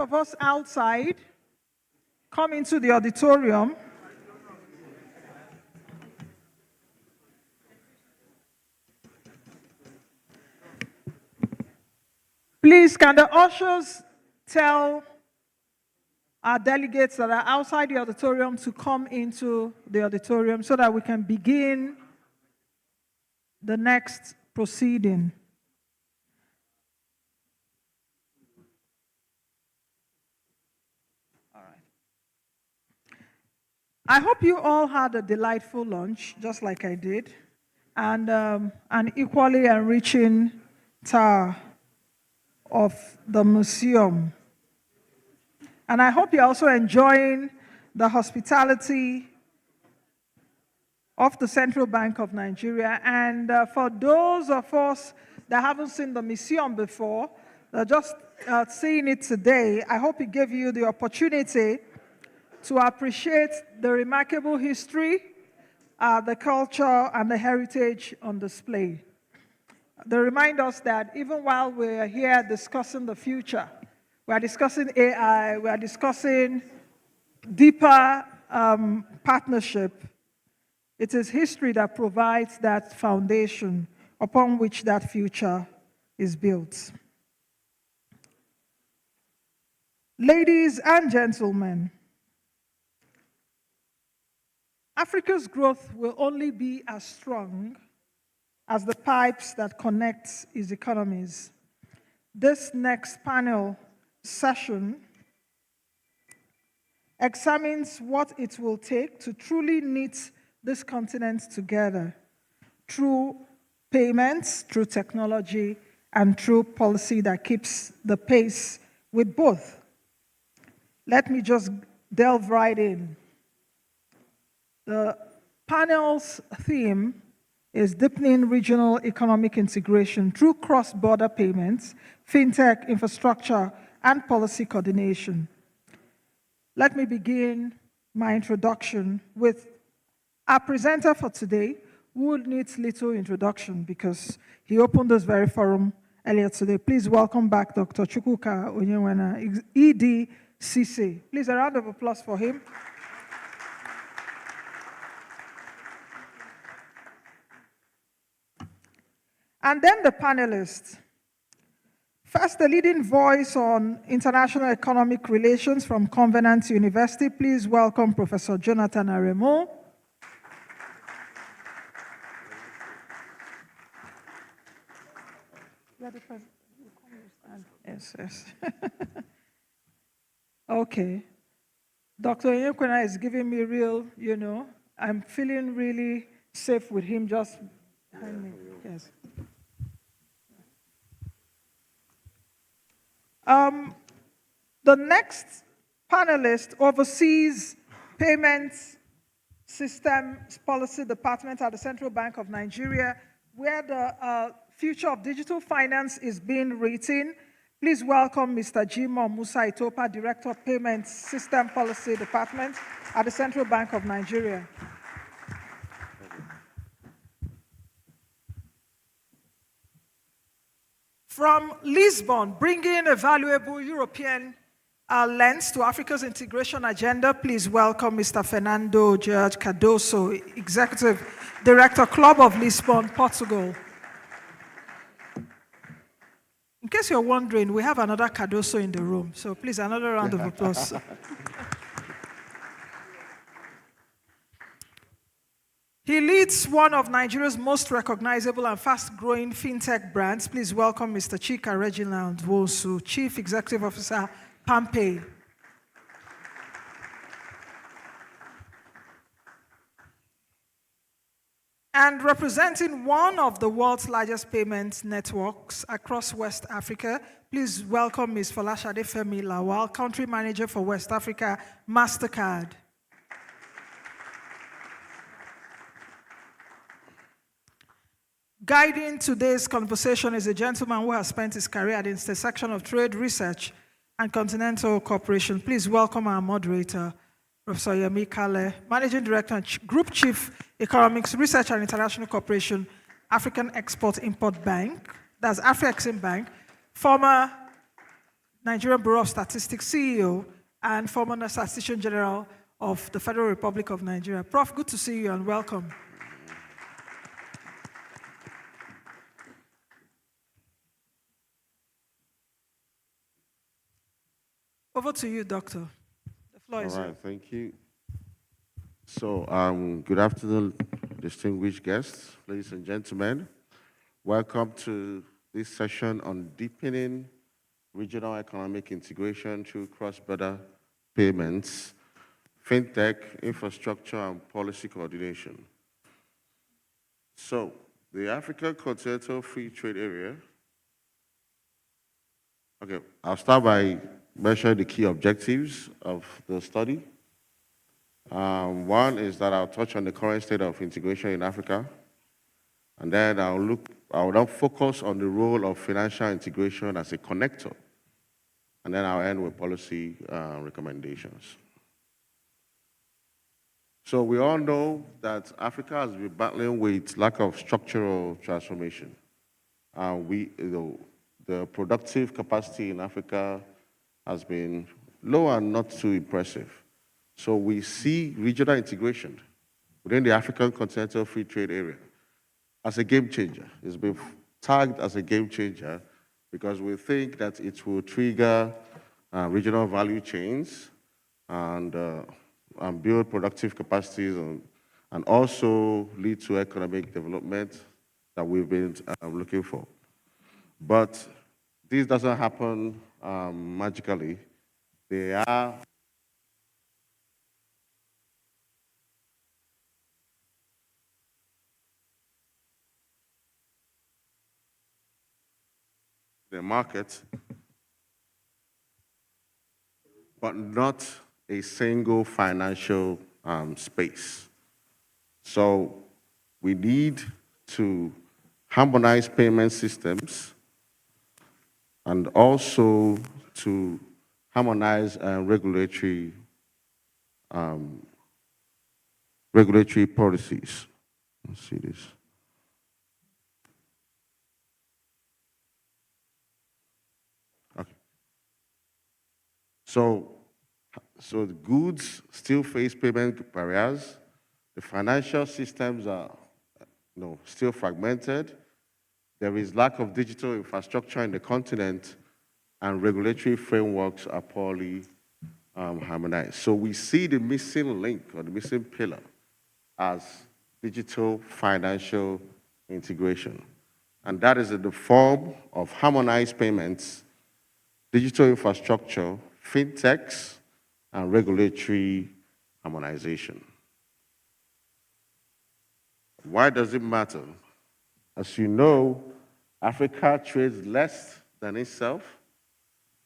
Of us outside, come into the auditorium. Please, can the ushers tell our delegates that are outside the auditorium to come into the auditorium so that we can begin the next proceeding? All right. I hope you all had a delightful lunch, just like I did, and an equally enriching tour of the museum. And I hope you're also enjoying the hospitality of the Central Bank of Nigeria. And for those of us that haven't seen the museum before, just seeing it today, I hope it gave you the opportunity to appreciate the remarkable history, the culture, and the heritage on display. They remind us that even while we're here discussing the future, we are discussing AI, we are discussing deeper partnership, it is history that provides that foundation upon which that future is built. Ladies and gentlemen, Africa's growth will only be as strong as the pipes that connect its economies. This next panel session examines what it will take to truly knit this continent together through payments, through technology, and through policy that keeps the pace with both. Let me just delve right in. The panel's theme is deepening regional economic integration through cross-border payments, fintech, infrastructure, and policy coordination. Let me begin my introduction with our presenter for today, who needs little introduction because he opened this very forum earlier today. Please welcome back Dr. Chukwuka Onyenwena, EDCC. Please, a round of applause for him. And then the panelists. First, the leading voice on international economic relations from Covenant University. Please welcome Professor Jonathan Aremo. Yes, yes. Okay. Dr. Onyenwena is giving me real, I'm feeling really safe with him just behind me. Yes. The next panelist oversees Payments Systems Policy Department at the Central Bank of Nigeria, where the future of digital finance is being written. Please welcome Mr. Jimoh Musa Itopa, Director of Payments System Policy Department at the Central Bank of Nigeria. From Lisbon, bringing a valuable European lens to Africa's integration agenda, please welcome Mr. Fernando Jorge Cardoso, Executive Director, Club of Lisbon, Portugal. In case you're wondering, we have another Cardoso in the room, so please, another round of applause. He leads one of Nigeria's most recognizable and fast-growing fintech brands. Please welcome Mr. Chika Reginald Wosu, Chief Executive Officer, PalmPay. And representing one of the world's largest payment networks across West Africa, please welcome Ms. Folashade Femi Lawal, Country Manager for West Africa, MasterCard. Guiding today's conversation is a gentleman who has spent his career at the intersection of trade, research, and continental cooperation. Please welcome our moderator, Professor Yemi Kale, Managing Director and Group Chief Economics, Research and International Cooperation, African Export-Import Bank, that's Afrexim Bank, former Nigerian Bureau of Statistics CEO, and former Statistician General of the Federal Republic of Nigeria. Prof, good to see you and welcome. Over to you, Doctor. The floor is yours. All right, thank you. So, good afternoon, distinguished guests, ladies and gentlemen. Welcome to this session on deepening regional economic integration through cross-border payments, fintech, infrastructure, and policy coordination. So, the African Continental Free Trade Area. Okay, I'll start by mentioning the key objectives of the study. One is that I'll touch on the current state of integration in Africa, and then I'll now focus on the role of financial integration as a connector, and then I'll end with policy recommendations. So we all know that Africa has been battling with lack of structural transformation. The productive capacity in Africa has been low and not too impressive. So we see regional integration within the African Continental Free Trade Area as a game changer. It's been tagged as a game changer because we think that it will trigger regional value chains and build productive capacities and also lead to economic development that we've been looking for. But this doesn't happen magically. There are the market, but not a single financial space. So we need to harmonize payment systems and also to harmonize regulatory policies. Let's see this. Okay. So the goods still face payment barriers. The financial systems are still fragmented. There is lack of digital infrastructure in the continent, and regulatory frameworks are poorly harmonized. So we see the missing link or the missing pillar as digital financial integration. And that is in the form of harmonized payments, digital infrastructure, fintechs, and regulatory harmonization. Why does it matter? As you know, Africa trades less than itself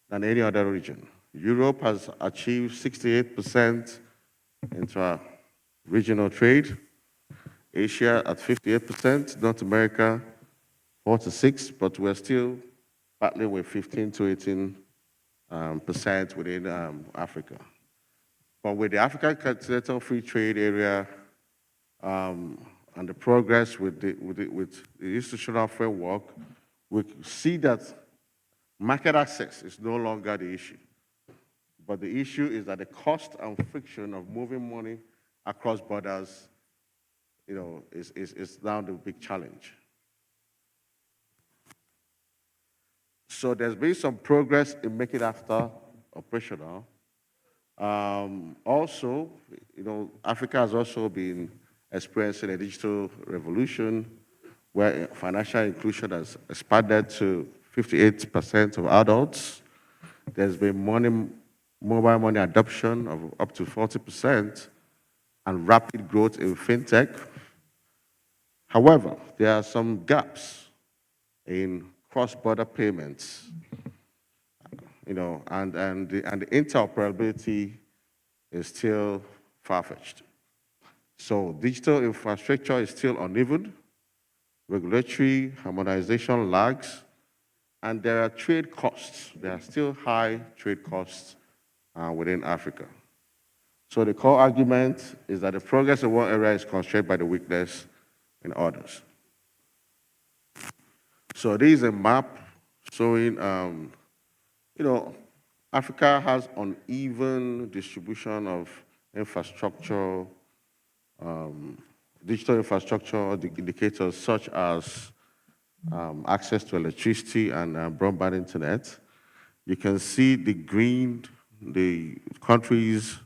than any other region. Europe has achieved 68% intra-regional trade, Asia at 58%, North America 46%, but we're still battling with 15 to 18% within Africa. But with the African Continental Free Trade Area and the progress with the institutional framework, we see that market access is no longer the issue. But the issue is that the cost and friction of moving money across borders, is now the big challenge. So there's been some progress in making AfCFTA operational. Also, Africa has also been experiencing a digital revolution where financial inclusion has expanded to 58% of adults. There's been mobile money adoption of up to 40% and rapid growth in fintech. However, there are some gaps in cross-border payments, and the interoperability is still far-fetched. So digital infrastructure is still uneven, regulatory harmonization lags, and there are trade costs. There are still high trade costs within Africa. So the core argument is that the progress in one area is constrained by the weakness in others. So this is a map showing, Africa has uneven distribution of infrastructure, digital infrastructure indicators such as access to electricity and broadband internet. You can see the countries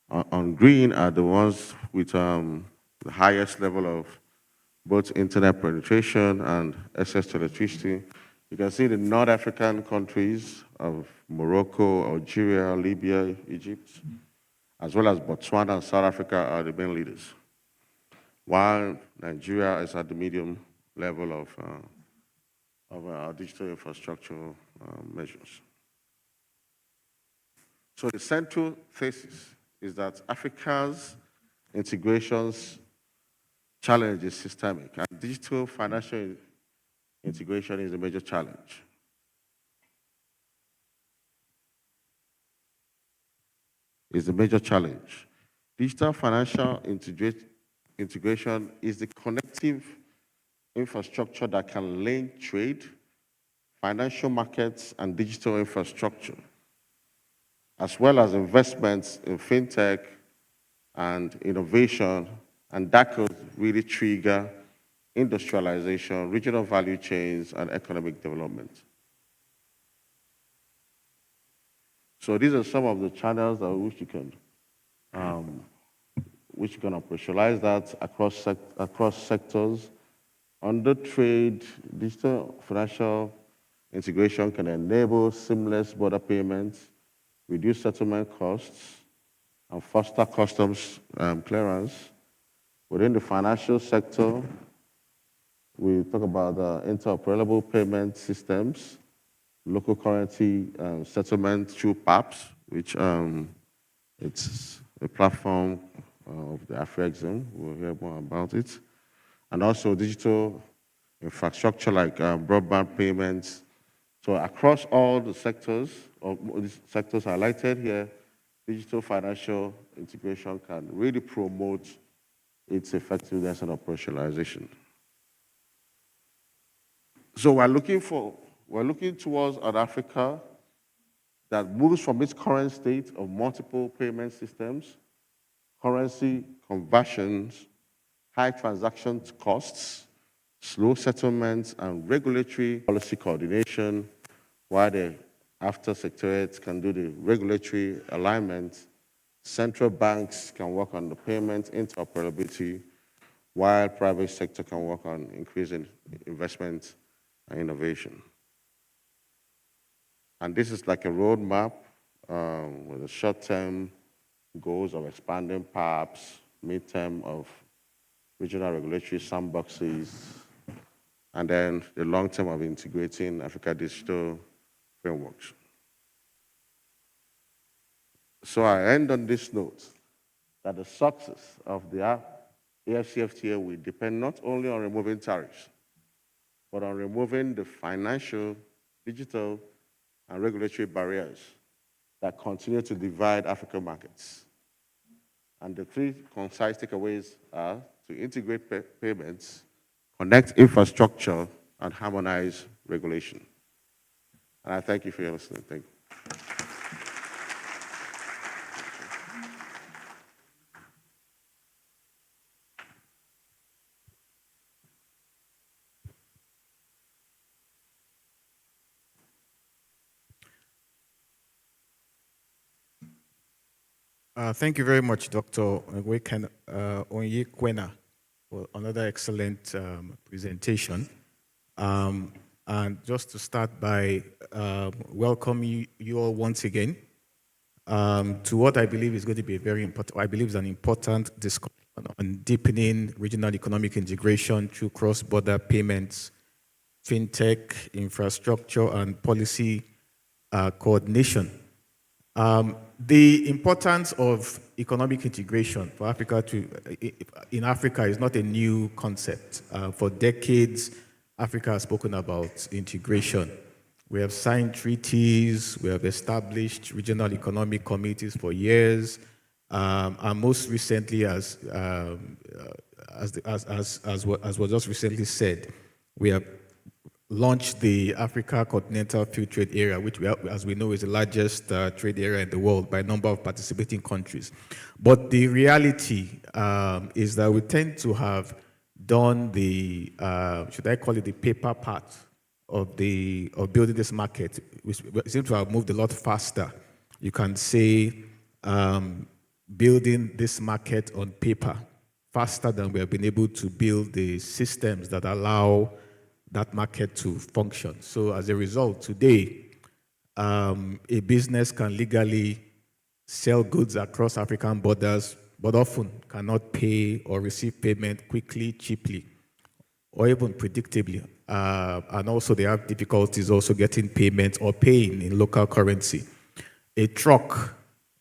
on green are the ones with the highest level of both internet penetration and access to electricity. You can see the North African countries of Morocco, Algeria, Libya, Egypt, as well as Botswana and South Africa are the main leaders, while Nigeria is at the medium level of our digital infrastructure measures. So the central thesis is that Africa's integrations challenge is systemic, and digital financial integration is a major challenge. Is a major challenge. Digital financial integration is the connective infrastructure that can link trade, financial markets, and digital infrastructure, as well as investments in fintech and innovation, and that could really trigger industrialization, regional value chains, and economic development. So these are some of the channels that which you can operationalize that across sectors. Under trade, digital financial integration can enable seamless border payments, reduce settlement costs, and foster customs clearance. Within the financial sector, we talk about interoperable payment systems, local currency settlement through PAPS, which it's a platform of the Afrexim. We'll hear more about it. And also digital infrastructure like broadband payments. So across all the sectors, or these sectors highlighted here, digital financial integration can really promote its effectiveness and operationalization. So we're looking towards an Africa that moves from its current state of multiple payment systems, currency conversions, high transaction costs, slow settlements, and regulatory policy coordination, while the after secretariats can do the regulatory alignment. Central banks can work on the payment interoperability, while private sector can work on increasing investment and innovation. And this is like a roadmap with the short-term goals of expanding PAPs, mid-term of regional regulatory sandboxes, and then the long-term of integrating Africa digital frameworks. So I end on this note that the success of the AfCFTA will depend not only on removing tariffs, but on removing the financial, digital, and regulatory barriers that continue to divide African markets. And the three concise takeaways are to integrate payments, connect infrastructure, and harmonize regulation. And I thank you for your listening. Thank you. Thank you very much, Dr. Onyekwena, for another excellent presentation. And just to start by welcoming you all once again to what I believe is going to be a very important, I believe is an important discussion on deepening regional economic integration through cross-border payments, fintech, infrastructure, and policy coordination. The importance of economic integration for Africa in Africa is not a new concept. For decades, Africa has spoken about integration. We have signed treaties, we have established regional economic committees for years, and most recently, as was just recently said, we have launched the Africa Continental Free Trade Area, which, as we know, is the largest trade area in the world by number of participating countries. But the reality is that we tend to have done the, should I call it the paper part of building this market. We seem to have moved a lot faster. You can say building this market on paper faster than we have been able to build the systems that allow that market to function. So as a result, today, a business can legally sell goods across African borders, but often cannot pay or receive payment quickly, cheaply, or even predictably. And also they have difficulties also getting payment or paying in local currency. A truck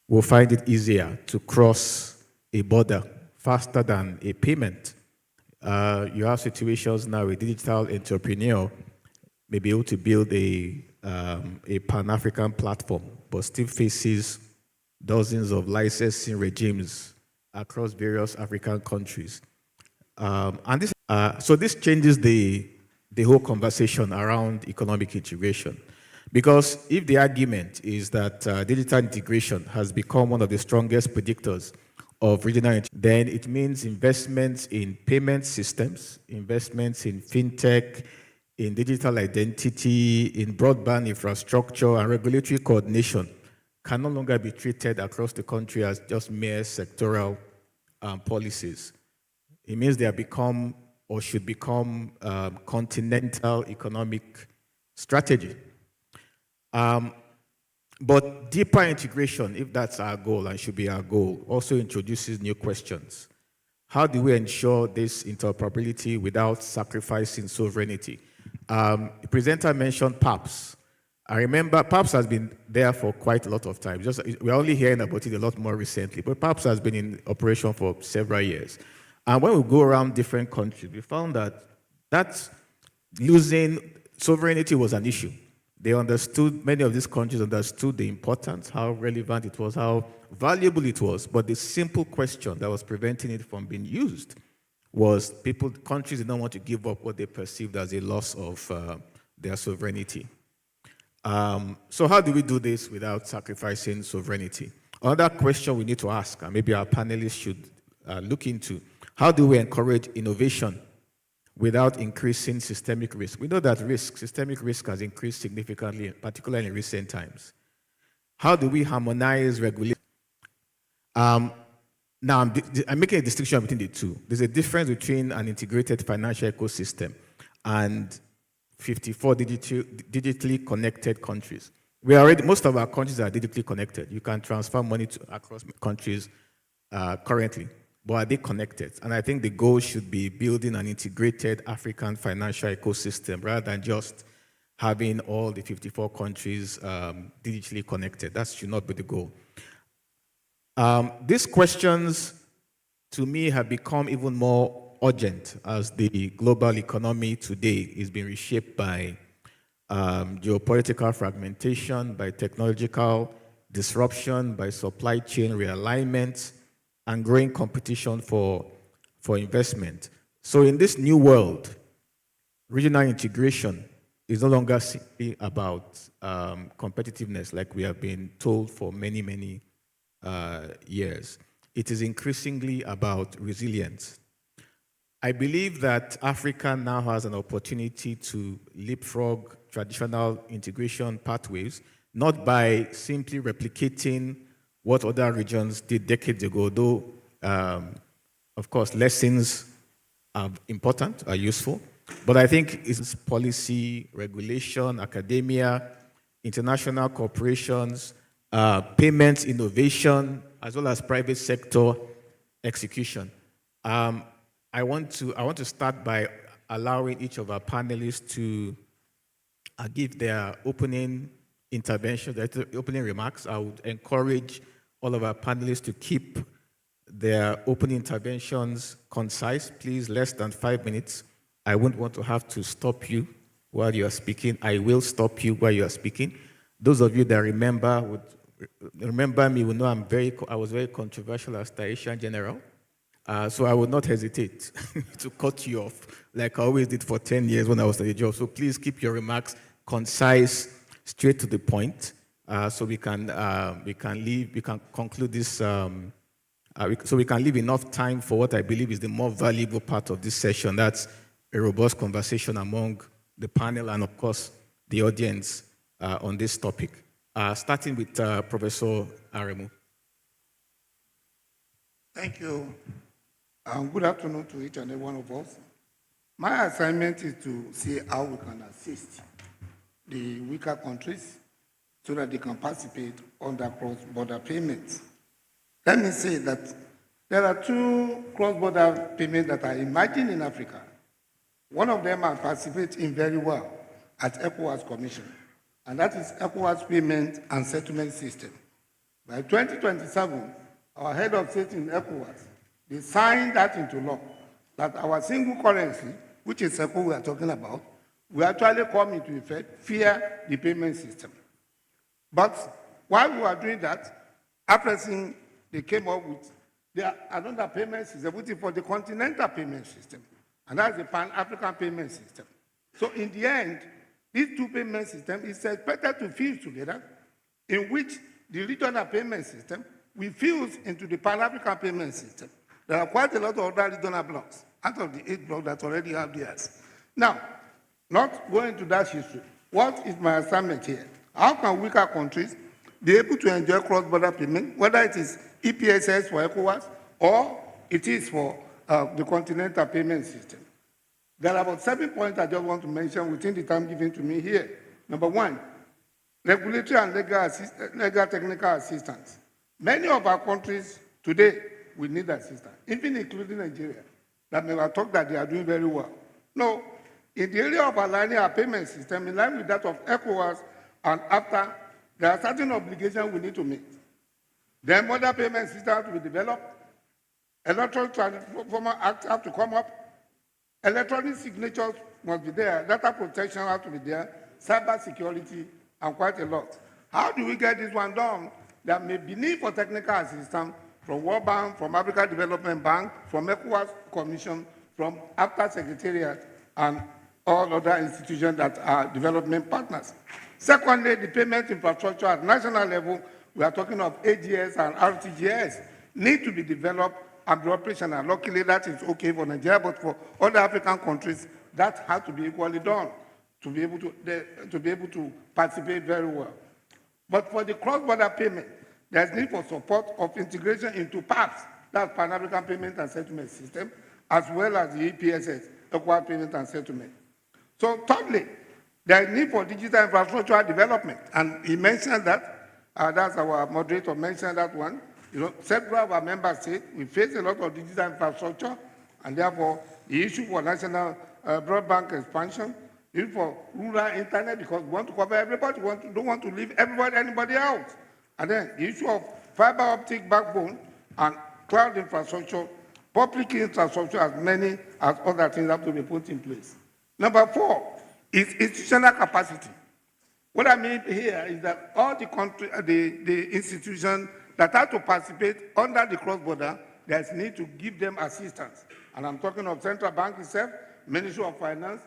will find it easier to cross a border faster than a payment. You have situations now, a digital entrepreneur may be able to build a Pan-African platform, but still faces dozens of licensing regimes across various African countries. So this changes the whole conversation around economic integration. Because if the argument is that digital integration has become one of the strongest predictors of regional integration, then it means investments in payment systems, investments in fintech, in digital identity, in broadband infrastructure, and regulatory coordination can no longer be treated across the country as just mere sectoral policies. It means they have become or should become continental economic strategy. But deeper integration, if that's our goal and should be our goal, also introduces new questions. How do we ensure this interoperability without sacrificing sovereignty? The presenter mentioned PAPS. I remember PAPS has been there for quite a lot of time. We're only hearing about it a lot more recently, but PAPS has been in operation for several years. And when we go around different countries, we found that losing sovereignty was an issue. They understood, many of these countries understood the importance, how relevant it was, how valuable it was, but the simple question that was preventing it from being used was countries did not want to give up what they perceived as a loss of their sovereignty. So how do we do this without sacrificing sovereignty? Another question we need to ask, and maybe our panelists should look into, how do we encourage innovation without increasing systemic risk? We know that systemic risk has increased significantly, particularly in recent times. How do we harmonize regulation? Now, I'm making a distinction between the two. There's a difference between an integrated financial ecosystem and 54 digitally connected countries. Most of our countries are digitally connected. You can transfer money across countries currently, but are they connected? And I think the goal should be building an integrated African financial ecosystem rather than just having all the 54 countries digitally connected. That should not be the goal. These questions, to me, have become even more urgent as the global economy today is being reshaped by geopolitical fragmentation, by technological disruption, by supply chain realignment, and growing competition for investment. So in this new world, regional integration is no longer simply about competitiveness like we have been told for many, many years. It is increasingly about resilience. I believe that Africa now has an opportunity to leapfrog traditional integration pathways, not by simply replicating what other regions did decades ago, though, of course, lessons are important, are useful. But I think it's policy, regulation, academia, international corporations, payments, innovation, as well as private sector execution. I want to start by allowing each of our panelists to give their opening intervention, their opening remarks. I would encourage all of our panelists to keep their opening interventions concise, please, less than 5 minutes. I won't want to have to stop you while you are speaking. I will stop you while you are speaking. Those of you that remember me will know I was very controversial as the Asian general. So I will not hesitate to cut you off, like I always did for 10 years when I was at the job. So please keep your remarks concise, straight to the point, so we can conclude this. So we can leave enough time for what I believe is the more valuable part of this session. That's a robust conversation among the panel and, of course, the audience on this topic. Starting with Professor Aremu. Thank you. Good afternoon to each and every one of us. My assignment is to see how we can assist the weaker countries so that they can participate on the cross-border payments. Let me say that there are two cross-border payments that are emerging in Africa. One of them I participate in very well at ECOWAS Commission, and that is ECOWAS Payment and Settlement System. By 2027, our head of state in ECOWAS, they signed that into law, that our single currency, which is ECO we are talking about, will actually come into effect via the payment system. But while we were doing that, APRESIN, they came up with another payment system, which is for the continental payment system, and that's the Pan-African payment system. So in the end, these two payment systems is expected to fuse together, in which the regional payment system will fuse into the Pan-African payment system. There are quite a lot of other regional blocks out of the 8 blocks that already have theirs. Now, not going to that history, what is my assignment here? How can weaker countries be able to enjoy cross-border payment, whether it is EPSS for ECOWAS or it is for the continental payment system? There are about 7 points I just want to mention within the time given to me here. Number one, regulatory and legal technical assistance. Many of our countries today will need assistance, even including Nigeria, that may have talked that they are doing very well. No, in the area of aligning our payment system, in line with that of ECOWAS and AFTA, there are certain obligations we need to meet. Then other payment systems to be developed, electronic transformer act have to come up, electronic signatures must be there, data protection has to be there, cyber security, and quite a lot. How do we get this one done? There may be need for technical assistance from World Bank, from Africa Development Bank, from ECOWAS Commission, from AFTA Secretariat, and all other institutions that are development partners. Secondly, the payment infrastructure at national level, we are talking of AGS and RTGS, need to be developed and be operational. Luckily, that is okay for Nigeria, but for other African countries, that has to be equally done to be able to participate very well. But for the cross-border payment, there's need for support of integration into PAPS, that's Pan-African Payment and Settlement System, as well as the EPSS, ECOWAS Payment and Settlement. So thirdly, there is need for digital infrastructure development, and he mentioned that, that's our moderator mentioned that one. You know, several of our members say we face a lot of digital infrastructure, and therefore the issue for national broadband expansion, the issue for rural internet, because we want to cover everybody, don't want to leave anybody out. And then the issue of fiber optic backbone and cloud infrastructure, public infrastructure, as many as other things have to be put in place. Number 4 is institutional capacity. What I mean here is that all the country, the institutions that have to participate under the cross-border, there's need to give them assistance. And I'm talking of Central Bank itself, Ministry of Finance,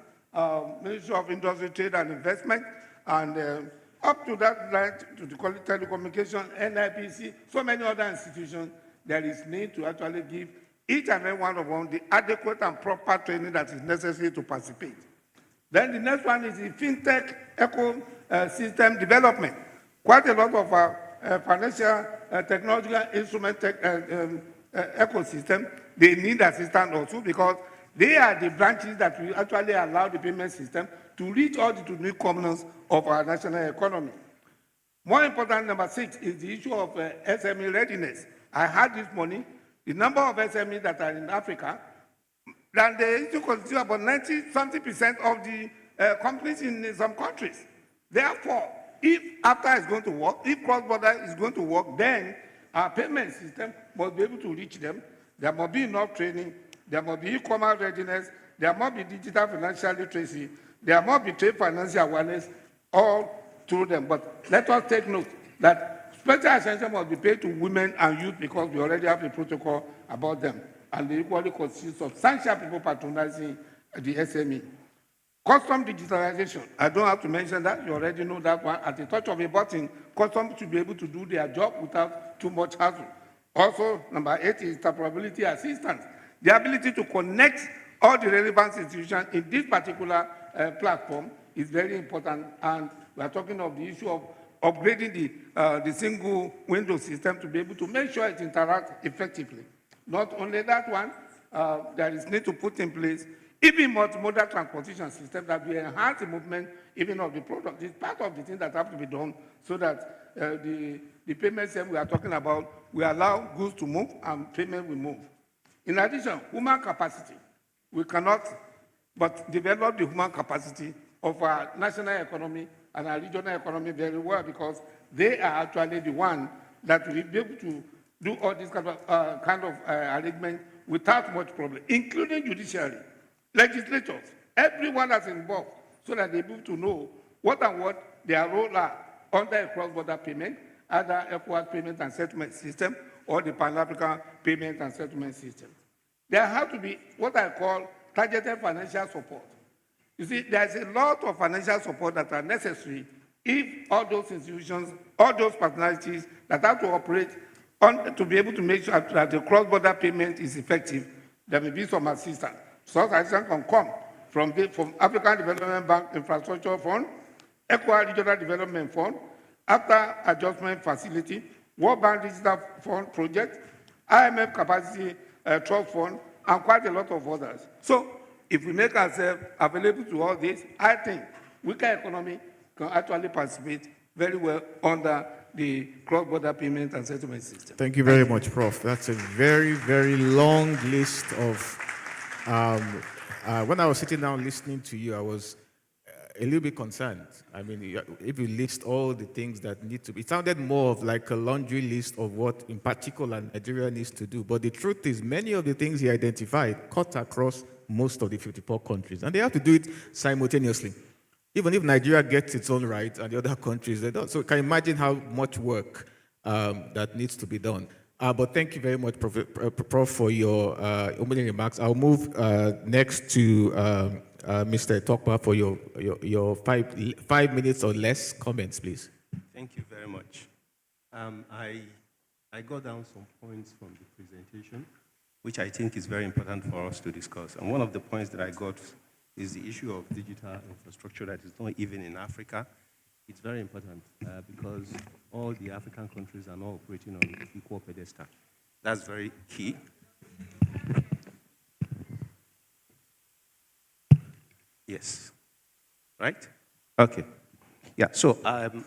Ministry of Industry, Trade and Investment, and up to that line, to the telecommunication, NIPC, so many other institutions, there is need to actually give each and every one of them the adequate and proper training that is necessary to participate. Then the next one is the fintech ecosystem development. Quite a lot of our financial technological instrument ecosystem, they need assistance also because they are the branches that will actually allow the payment system to reach all the unique components of our national economy. More important, number 6, is the issue of SME readiness. I heard this morning, the number of SMEs that are in Africa, and they used to constitute about 90-something% of the companies in some countries. Therefore, if AFTA is going to work, if cross-border is going to work, then our payment system must be able to reach them. There must be enough training. There must be e-commerce readiness. There must be digital financial literacy. There must be trade financial awareness all through them. But let us take note that special attention must be paid to women and youth because we already have a protocol about them. and they equally constitute substantial people patronizing the SME. Custom digitalization, I don't have to mention that, you already know that one. At the touch of a button, customs should be able to do their job without too much hassle. Also, number 8 is interoperability assistance, the ability to connect all the relevant institutions in this particular platform is very important, and we are talking of the issue of upgrading the single window system to be able to make sure it interacts effectively. Not only that one, there is need to put in place even multimodal transportation system that will enhance the movement even of the product. It's part of the things that have to be done so that the payment system we are talking about will allow goods to move and payment will move. In addition, human capacity. We cannot but develop the human capacity of our national economy and our regional economy very well, because they are actually the one that will be able to do all this kind of arrangement without much problem, including judiciary, legislators, everyone that's involved, so that they're able to know what their role are under a cross-border payment, either ECOWAS payment and settlement system or the Pan-African payment and settlement system. There have to be what I call targeted financial support. You see, there's a lot of financial support that are necessary if all those institutions, all those personalities that have to operate to be able to make sure that the cross-border payment is effective, there may be some assistance. Such assistance can come from African Development Bank Infrastructure Fund, ECOWAS Regional Development Fund, After Adjustment Facility, World Bank Digital Fund Project, IMF Capacity Trust Fund, and quite a lot of others. So if we make ourselves available to all this, I think weaker economy can actually participate very well under the cross-border payment and settlement system. Thank you very much, Prof. That's a very, very long list of. When I was sitting down listening to you, I was a little bit concerned. I mean, if you list all the things that need to be, it sounded more of like a laundry list of what, in particular, Nigeria needs to do. But the truth is, many of the things he identified cut across most of the 54 countries, and they have to do it simultaneously. Even if Nigeria gets its own right and the other countries, they don't. So you can imagine how much work that needs to be done. But thank you very much, Prof, for your opening remarks. I'll move next to Mr. Tokpa for your 5 minutes or less comments, please. Thank you very much. I got down some points from the presentation, which I think is very important for us to discuss. And one of the points that I got is the issue of digital infrastructure that is not even in Africa. It's very important because all the African countries are not operating on equal pedestal. That's very key. Yes. Right? Okay. Yeah, so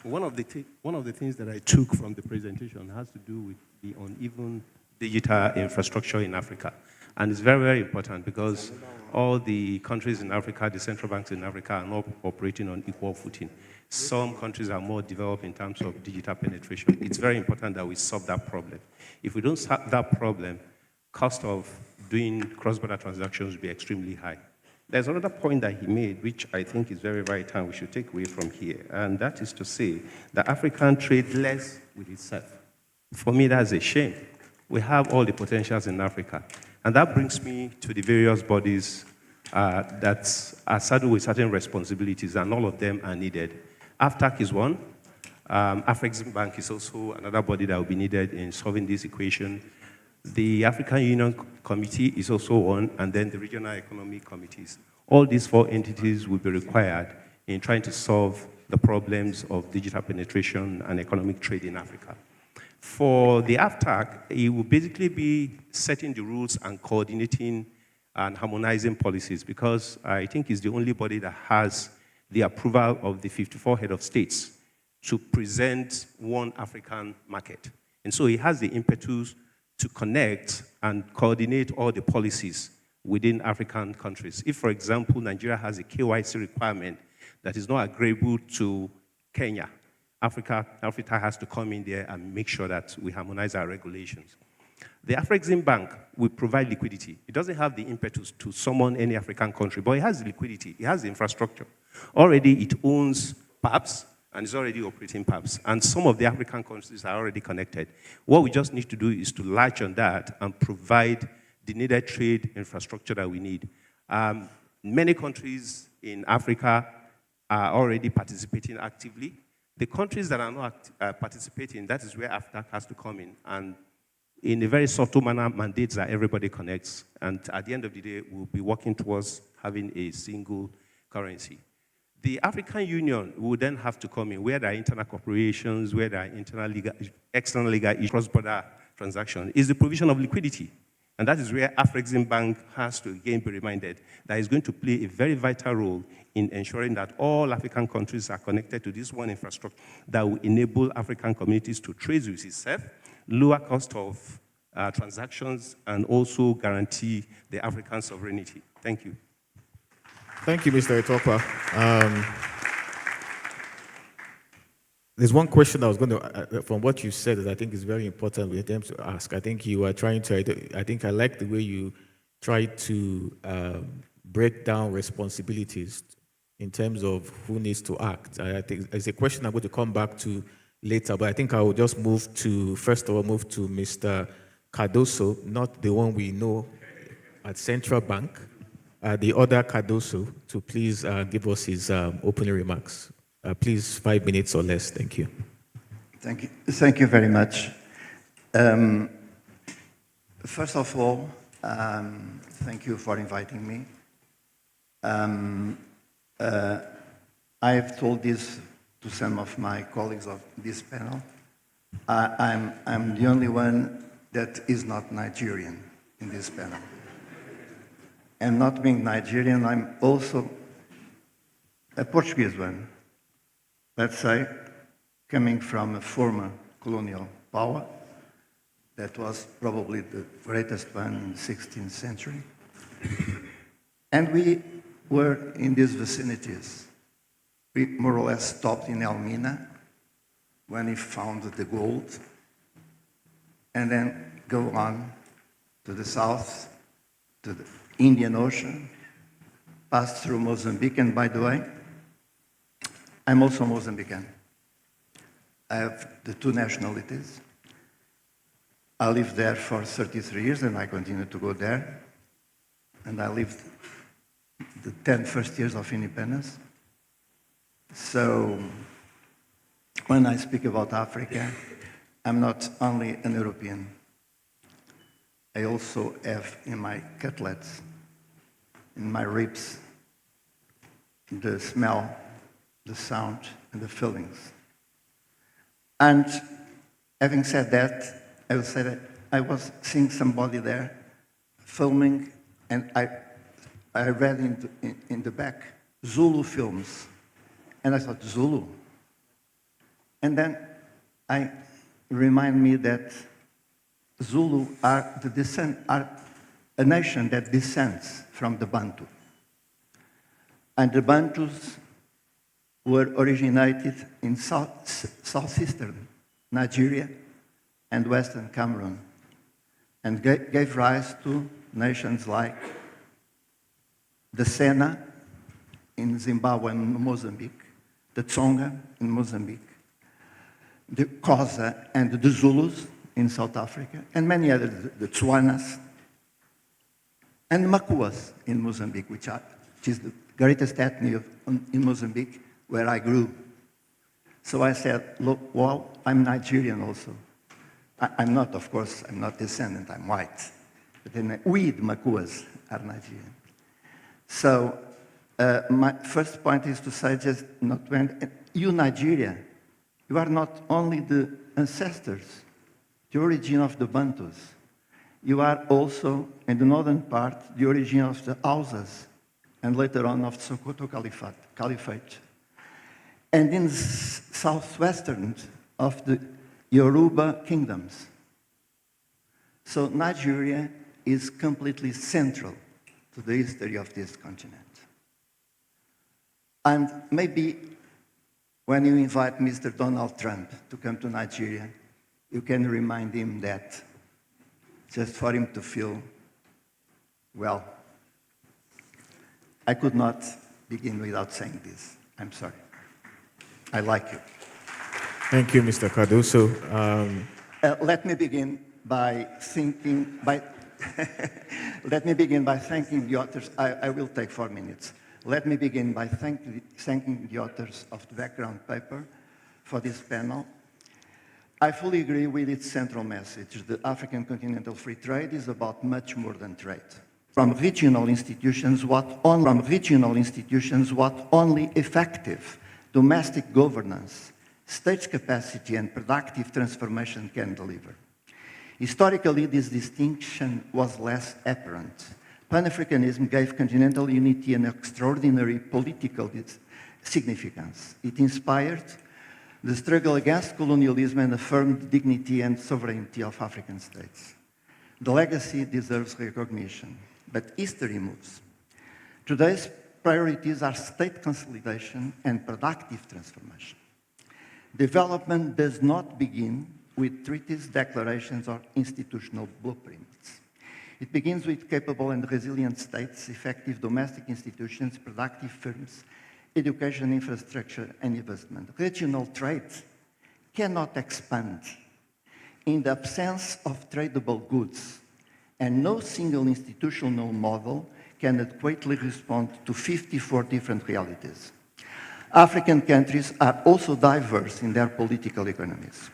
one of the things that I took from the presentation has to do with the uneven digital infrastructure in Africa. And it's very, very important because all the countries in Africa, the central banks in Africa are not operating on equal footing. Some countries are more developed in terms of digital penetration. It's very important that we solve that problem. If we don't solve that problem, cost of doing cross-border transactions will be extremely high. There's another point that he made, which I think is very vital and we should take away from here, and that is to say that Africa trade less with itself. For me, that's a shame. We have all the potentials in Africa. And that brings me to the various bodies that are saddled with certain responsibilities, and all of them are needed. AFTAC is one. Afrexim Bank is also another body that will be needed in solving this equation. The African Union Committee is also one, and then the regional economic committees. All these 4 entities will be required in trying to solve the problems of digital penetration and economic trade in Africa. For the AFTAC, it will basically be setting the rules and coordinating and harmonizing policies, because I think it's the only body that has the approval of the 54 head of states to present one African market. And so it has the impetus to connect and coordinate all the policies within African countries. If, for example, Nigeria has a KYC requirement that is not agreeable to Kenya, Africa has to come in there and make sure that we harmonize our regulations. The Afrexim Bank will provide liquidity. It doesn't have the impetus to summon any African country, but it has the liquidity, it has the infrastructure. Already it owns PAPS, and it's already operating PAPS. And some of the African countries are already connected. What we just need to do is to latch on that and provide the needed trade infrastructure that we need. Many countries in Africa are already participating actively. The countries that are not participating, that is where Africa has to come in. And in a very subtle manner, mandates that everybody connects. And at the end of the day, we'll be working towards having a single currency. The African Union will then have to come in where there are internal corporations, where there are internal legal, external legal cross-border transactions, is the provision of liquidity. And that is where Afreximbank has to again be reminded that it's going to play a very vital role in ensuring that all African countries are connected to this one infrastructure that will enable African communities to trade with itself, lower cost of transactions, and also guarantee the African sovereignty. Thank you. Thank you, Mr. Etopa. There's one question I was going to, from what you said, that I think is very important with them to ask. I think you are trying to, I think I like the way you try to break down responsibilities in terms of who needs to act. I think it's a question I'm going to come back to later, but I think I will just move to, first of all, move to Mr. Cardoso, not the one we know at Central Bank, the other Cardoso, to please give us his opening remarks. Please, 5 minutes or less. Thank you. Thank you. Thank you very much. First of all, thank you for inviting me. I have told this to some of my colleagues of this panel. I'm the only one that is not Nigerian in this panel. And not being Nigerian, I'm also a Portuguese one. Let's say, coming from a former colonial power that was probably the greatest one in the 16th century. And we were in these vicinities. We more or less stopped in Elmina when he found the gold, and then go on to the south, to the Indian Ocean, passed through Mozambique, and by the way, I'm also Mozambican. I have the two nationalities. I lived there for 33 years, and I continue to go there. And I lived the 10 first years of independence. So when I speak about Africa, I'm not only an European. I also have in my cutlets, in my ribs, the smell, the sound, and the feelings. And having said that, I will say that I was seeing somebody there filming, and I read in the back, Zulu films. And I thought, Zulu? And then I remind me that Zulu are a nation that descends from the Bantu. And the Bantus were originated in southeastern Nigeria and western Cameroon, and gave rise to nations like the Sena in Zimbabwe and Mozambique, the Tsonga in Mozambique, the Xhosa and the Zulus in South Africa, and many others, the Tswanas, and Makuas in Mozambique, which is the greatest ethnic in Mozambique, where I grew. So I said, look, well, I'm Nigerian also. I'm not, of course, I'm not descendant, I'm white. But then we, the Makuas, are Nigerian. So my first point is to say just not when you, Nigeria, you are not only the ancestors, the origin of the Bantus. You are also, in the northern part, the origin of the Hausas, and later on of the Sokoto Caliphate. And in the southwestern of the Yoruba kingdoms. So Nigeria is completely central to the history of this continent. And maybe when you invite Mr. Donald Trump to come to Nigeria, you can remind him that, just for him to feel, well, I could not begin without saying this. I'm sorry. I like you. Thank you, Mr. Cardoso. Let me begin by Let me begin by thanking the authors. I will take 4 minutes. Let me begin by thanking the authors of the background paper for this panel. I fully agree with its central message. The African continental free trade is about much more than trade. From regional institutions, what only effective domestic governance, state capacity, and productive transformation can deliver. Historically, this distinction was less apparent. Pan-Africanism gave continental unity an extraordinary political significance. It inspired the struggle against colonialism and affirmed the dignity and sovereignty of African states. The legacy deserves recognition, but history moves. Today's priorities are state consolidation and productive transformation. Development does not begin with treaties, declarations, or institutional blueprints. It begins with capable and resilient states, effective domestic institutions, productive firms, education, infrastructure, and investment. Regional trade cannot expand in the absence of tradable goods, and no single institutional model can adequately respond to 54 different realities. African countries are also diverse in their political economies.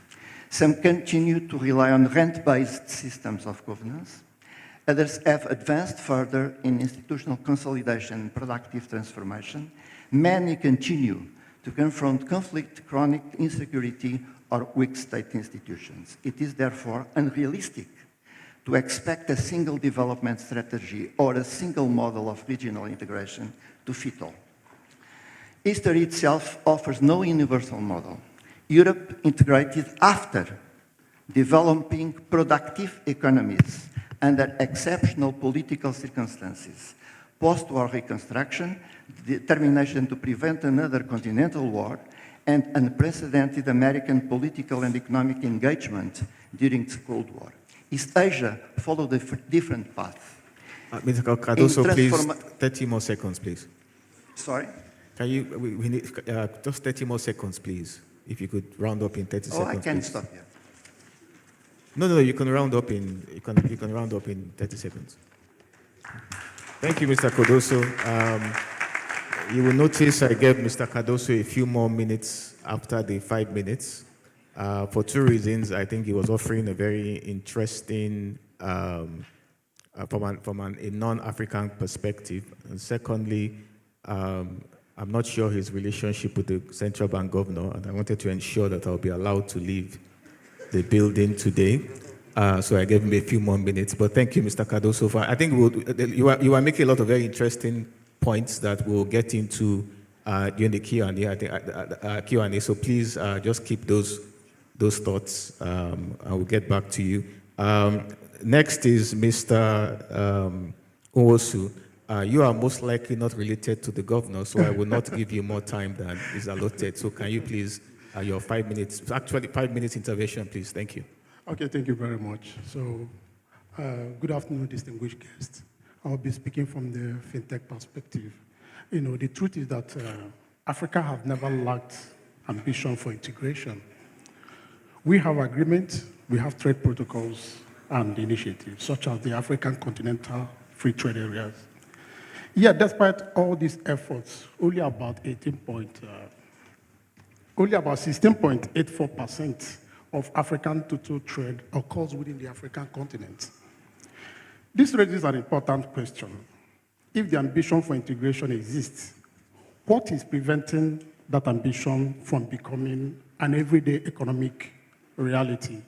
Some continue to rely on rent-based systems of governance. Others have advanced further in institutional consolidation and productive transformation. Many continue to confront conflict, chronic insecurity, or weak state institutions. It is therefore unrealistic to expect a single development strategy or a single model of regional integration to fit all. History itself offers no universal model. Europe integrated after developing productive economies under exceptional political circumstances. Post-war reconstruction, determination to prevent another continental war, and unprecedented American political and economic engagement during the Cold War. East Asia followed a different path. Mr. Cardoso, please, 30 more seconds, please. Sorry? Can you, we need just 30 more seconds, please. If you could round up in 30 seconds, Oh, I can't please. stop here. No, you can round up in, you can round up in 30 seconds. Thank you, Mr. Cardoso. You will notice I gave Mr. Cardoso a few more minutes after the 5 minutes. For two reasons. I think he was offering a very interesting, from a non-African perspective. And secondly, I'm not sure his relationship with the central bank governor, and I wanted to ensure that I'll be allowed to leave the building today. So I gave him a few more minutes. But thank you, Mr. Cardoso. I think you are making a lot of very interesting points that we'll get into during the Q&A. Q&A. So please just keep those thoughts. I will get back to you. Next is Mr. Nwosu. You are most likely not related to the governor, so I will not give you more time than is allotted. So can you please, your 5 minutes, actually 5 minutes intervention, please. Thank you. Okay, thank you very much. So, good afternoon, distinguished guests. I'll be speaking from the fintech perspective. You know, the truth is that Africa has never lacked ambition for integration. We have agreements, we have trade protocols and initiatives, such as the African Continental Free Trade Areas. Yet, despite all these efforts, only about 16.84% of African total trade occurs within the African continent. This raises an important question. If the ambition for integration exists, what is preventing that ambition from becoming an everyday economic reality?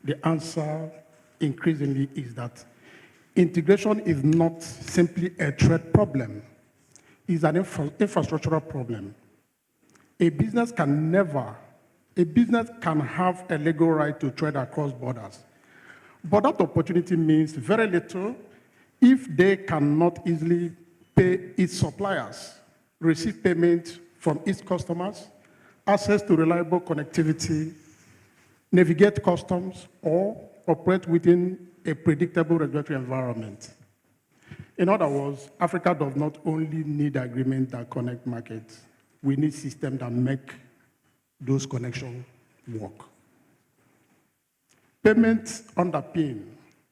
The answer increasingly is that integration is not simply a trade problem, it's an infrastructural problem. A business can have a legal right to trade across borders, but that opportunity means very little if they cannot easily pay its suppliers, receive payment from its customers, access to reliable connectivity, navigate customs, or operate within a predictable regulatory environment. In other words, Africa does not only need agreements that connect markets, we need systems that make those connections work. Payments underpin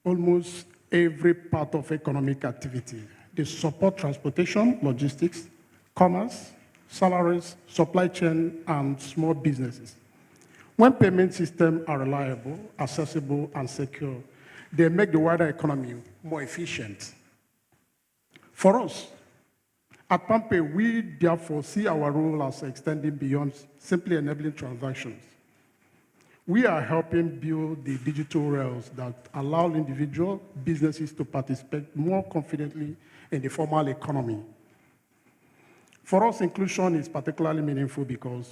almost every part of economic activity. They support transportation, logistics, commerce, salaries, supply chain, and small businesses. When payment systems are reliable, accessible, and secure, they make the wider economy more efficient. For us, at PAMPay, we therefore see our role as extending beyond simply enabling transactions. We are helping build the digital rails that allow individual businesses to participate more confidently in the formal economy. For us, inclusion is particularly meaningful because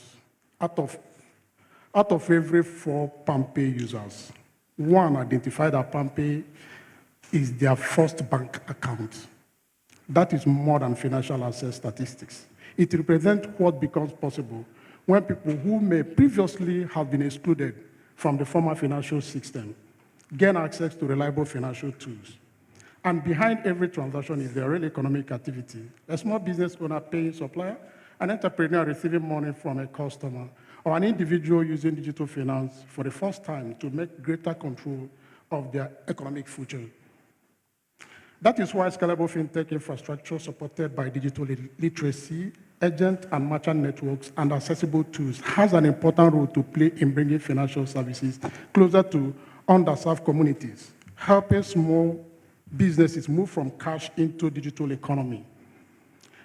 out of every 4 PAMPay users, 1 identified that PAMPay is their first bank account. That is more than financial access statistics. It represents what becomes possible when people who may previously have been excluded from the formal financial system gain access to reliable financial tools. And behind every transaction is the real economic activity. A small business owner paying supplier, an entrepreneur receiving money from a customer, or an individual using digital finance for the first time to make greater control of their economic future. That is why scalable fintech infrastructure supported by digital literacy, agent and merchant networks, and accessible tools has an important role to play in bringing financial services closer to underserved communities, helping small businesses move from cash into digital economy.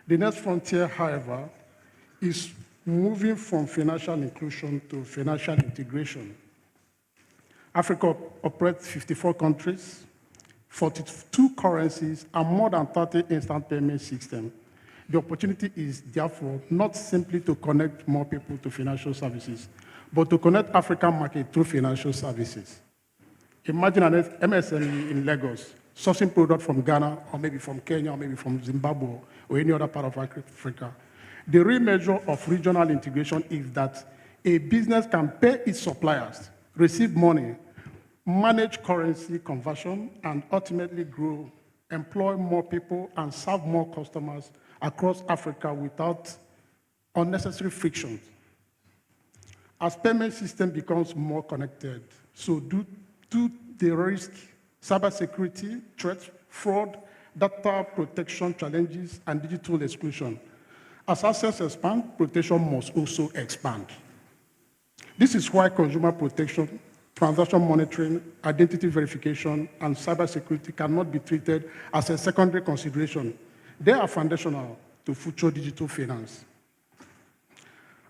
The next frontier, however, is moving from financial inclusion to financial integration. Africa operates 54 countries, 42 currencies, and more than 30 instant payment systems. The opportunity is therefore not simply to connect more people to financial services, but to connect African market through financial services. Imagine an MSME in Lagos sourcing product from Ghana, or maybe from Kenya, or maybe from Zimbabwe, or any other part of Africa. The real measure of regional integration is that a business can pay its suppliers, receive money, manage currency conversion, and ultimately grow, employ more people, and serve more customers across Africa without unnecessary frictions. As payment system becomes more connected, so do the risk, cybersecurity, threats, fraud, data protection challenges, and digital exclusion. As access expands, protection must also expand. This is why consumer protection, transaction monitoring, identity verification, and cybersecurity cannot be treated as a secondary consideration. They are foundational to future digital finance.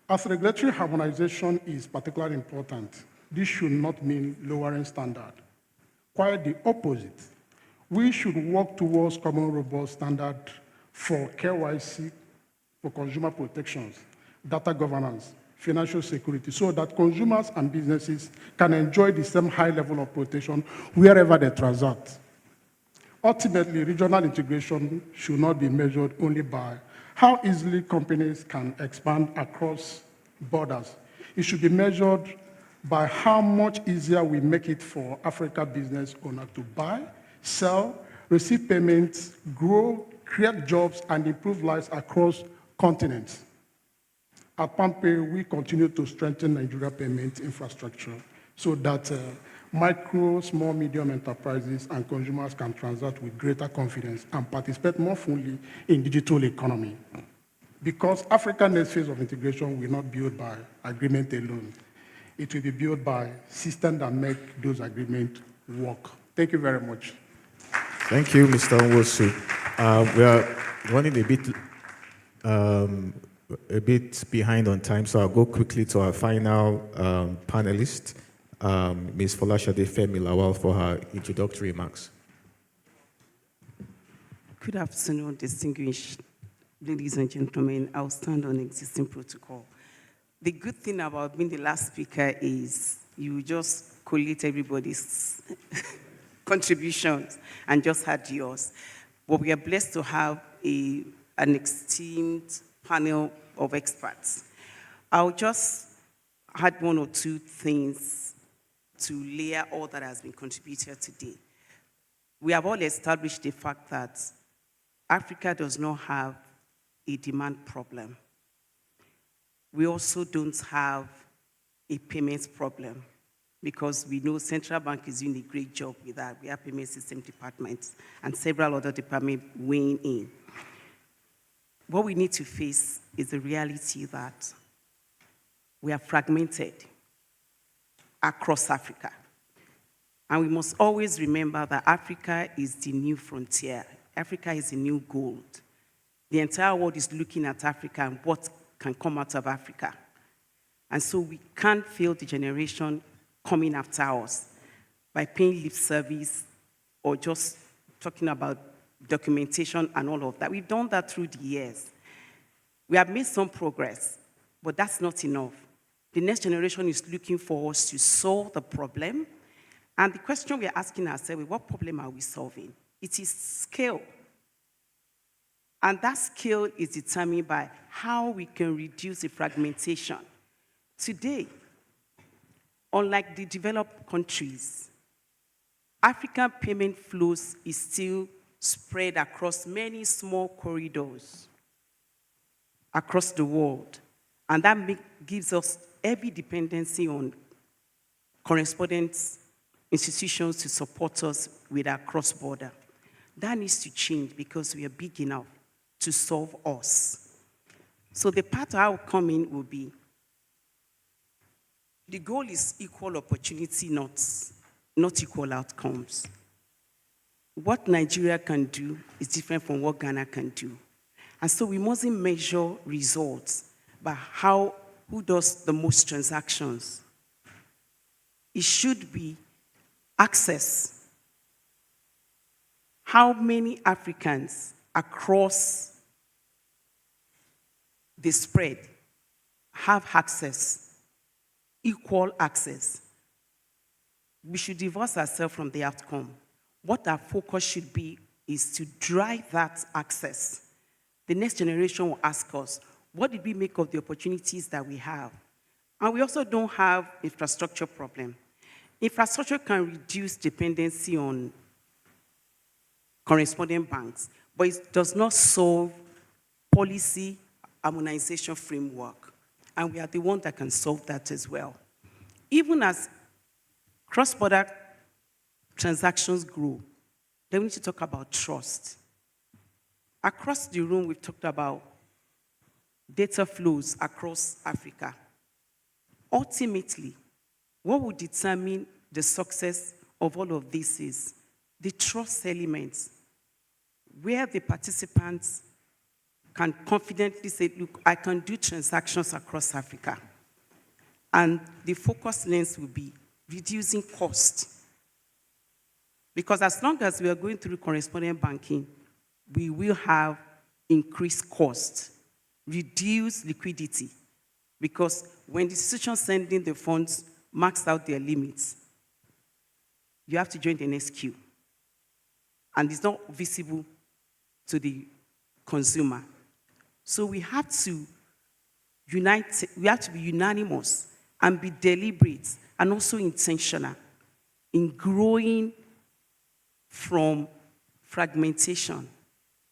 As regulatory harmonization is particularly important, this should not mean lowering standard. Quite the opposite. We should work towards common robust standard for KYC, for consumer protections, data governance, financial security, so that consumers and businesses can enjoy the same high level of protection wherever they transact. Ultimately, regional integration should not be measured only by how easily companies can expand across borders. It should be measured by how much easier we make it for Africa business owners to buy, sell, receive payments, grow, create jobs, and improve lives across continents. At PAMPay, we continue to strengthen Nigeria payment infrastructure so that micro, small, medium enterprises and consumers can transact with greater confidence and participate more fully in digital economy. Because Africa's next phase of integration will not be built by agreement alone. It will be built by systems that make those agreements work. Thank you very much. Thank you, Mr. Nwosu. We are running a bit behind on time, so I'll go quickly to our final panelist, Ms. Folashade Femi Lawal, for her introductory remarks. Good afternoon, distinguished ladies and gentlemen. I'll stand on existing protocol. The good thing about being the last speaker is you just collate everybody's contributions and just add yours. But we are blessed to have an esteemed panel of experts. I'll just add 1 or 2 things to layer all that has been contributed today. We have all established the fact that Africa does not have a demand problem. We also don't have a payments problem. because we know Central Bank is doing a great job with that. We have payment system departments and several other departments weighing in. What we need to face is the reality that we are fragmented across Africa. And we must always remember that Africa is the new frontier. Africa is the new gold. The entire world is looking at Africa and what can come out of Africa. And so we can't fail the generation coming after us by paying lip service or just talking about documentation and all of that. We've done that through the years. We have made some progress, but that's not enough. The next generation is looking for us to solve the problem. And the question we're asking ourselves is, what problem are we solving? It is scale. And that scale is determined by how we can reduce the fragmentation. Today, unlike the developed countries, African payment flows is still spread across many small corridors across the world. And that gives us heavy dependency on correspondent institutions to support us with our cross-border. That needs to change because we are big enough to solve us. So the part I will come in will be, the goal is equal opportunity, not equal outcomes. What Nigeria can do is different from what Ghana can do. And so we mustn't measure results by who does the most transactions. It should be access. How many Africans across the spread have access, equal access? We should divorce ourselves from the outcome. What our focus should be is to drive that access. The next generation will ask us, what did we make of the opportunities that we have? And we also don't have infrastructure problem. Infrastructure can reduce dependency on correspondent banks, but it does not solve policy harmonization framework. And we are the one that can solve that as well. Even as cross-border transactions grow, then we need to talk about trust. Across the room, we've talked about data flows across Africa. Ultimately, what will determine the success of all of this is the trust elements, where the participants can confidently say, look, I can do transactions across Africa. And the focus lens will be reducing cost. Because as long as we are going through correspondent banking, we will have increased cost, reduced liquidity. Because when the institution sending the funds max out their limits, you have to join the next queue. And it's not visible to the consumer. So we have to unite, we have to be unanimous and be deliberate and also intentional in growing from fragmentation.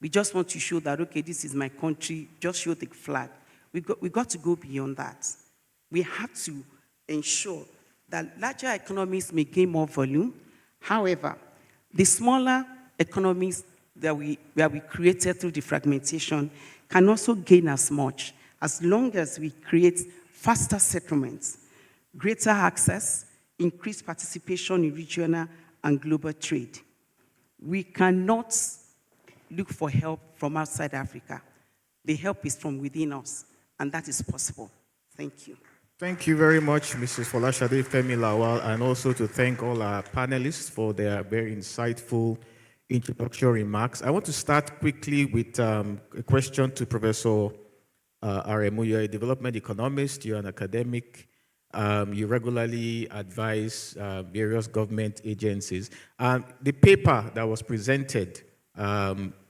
We just want to show that, okay, this is my country, just show the flag. We got to go beyond that. We have to ensure that larger economies may gain more volume. However, the smaller economies that we created through the fragmentation can also gain as much, as long as we create faster settlements, greater access, increased participation in regional and global trade. We cannot look for help from outside Africa. The help is from within us, and that is possible. Thank you. Thank you very much, Mrs. Folashade Femi Lawal, and also to thank all our panelists for their very insightful introductory remarks. I want to start quickly with a question to Professor Aremu. You're a development economist, you're an academic, you regularly advise various government agencies. The paper that was presented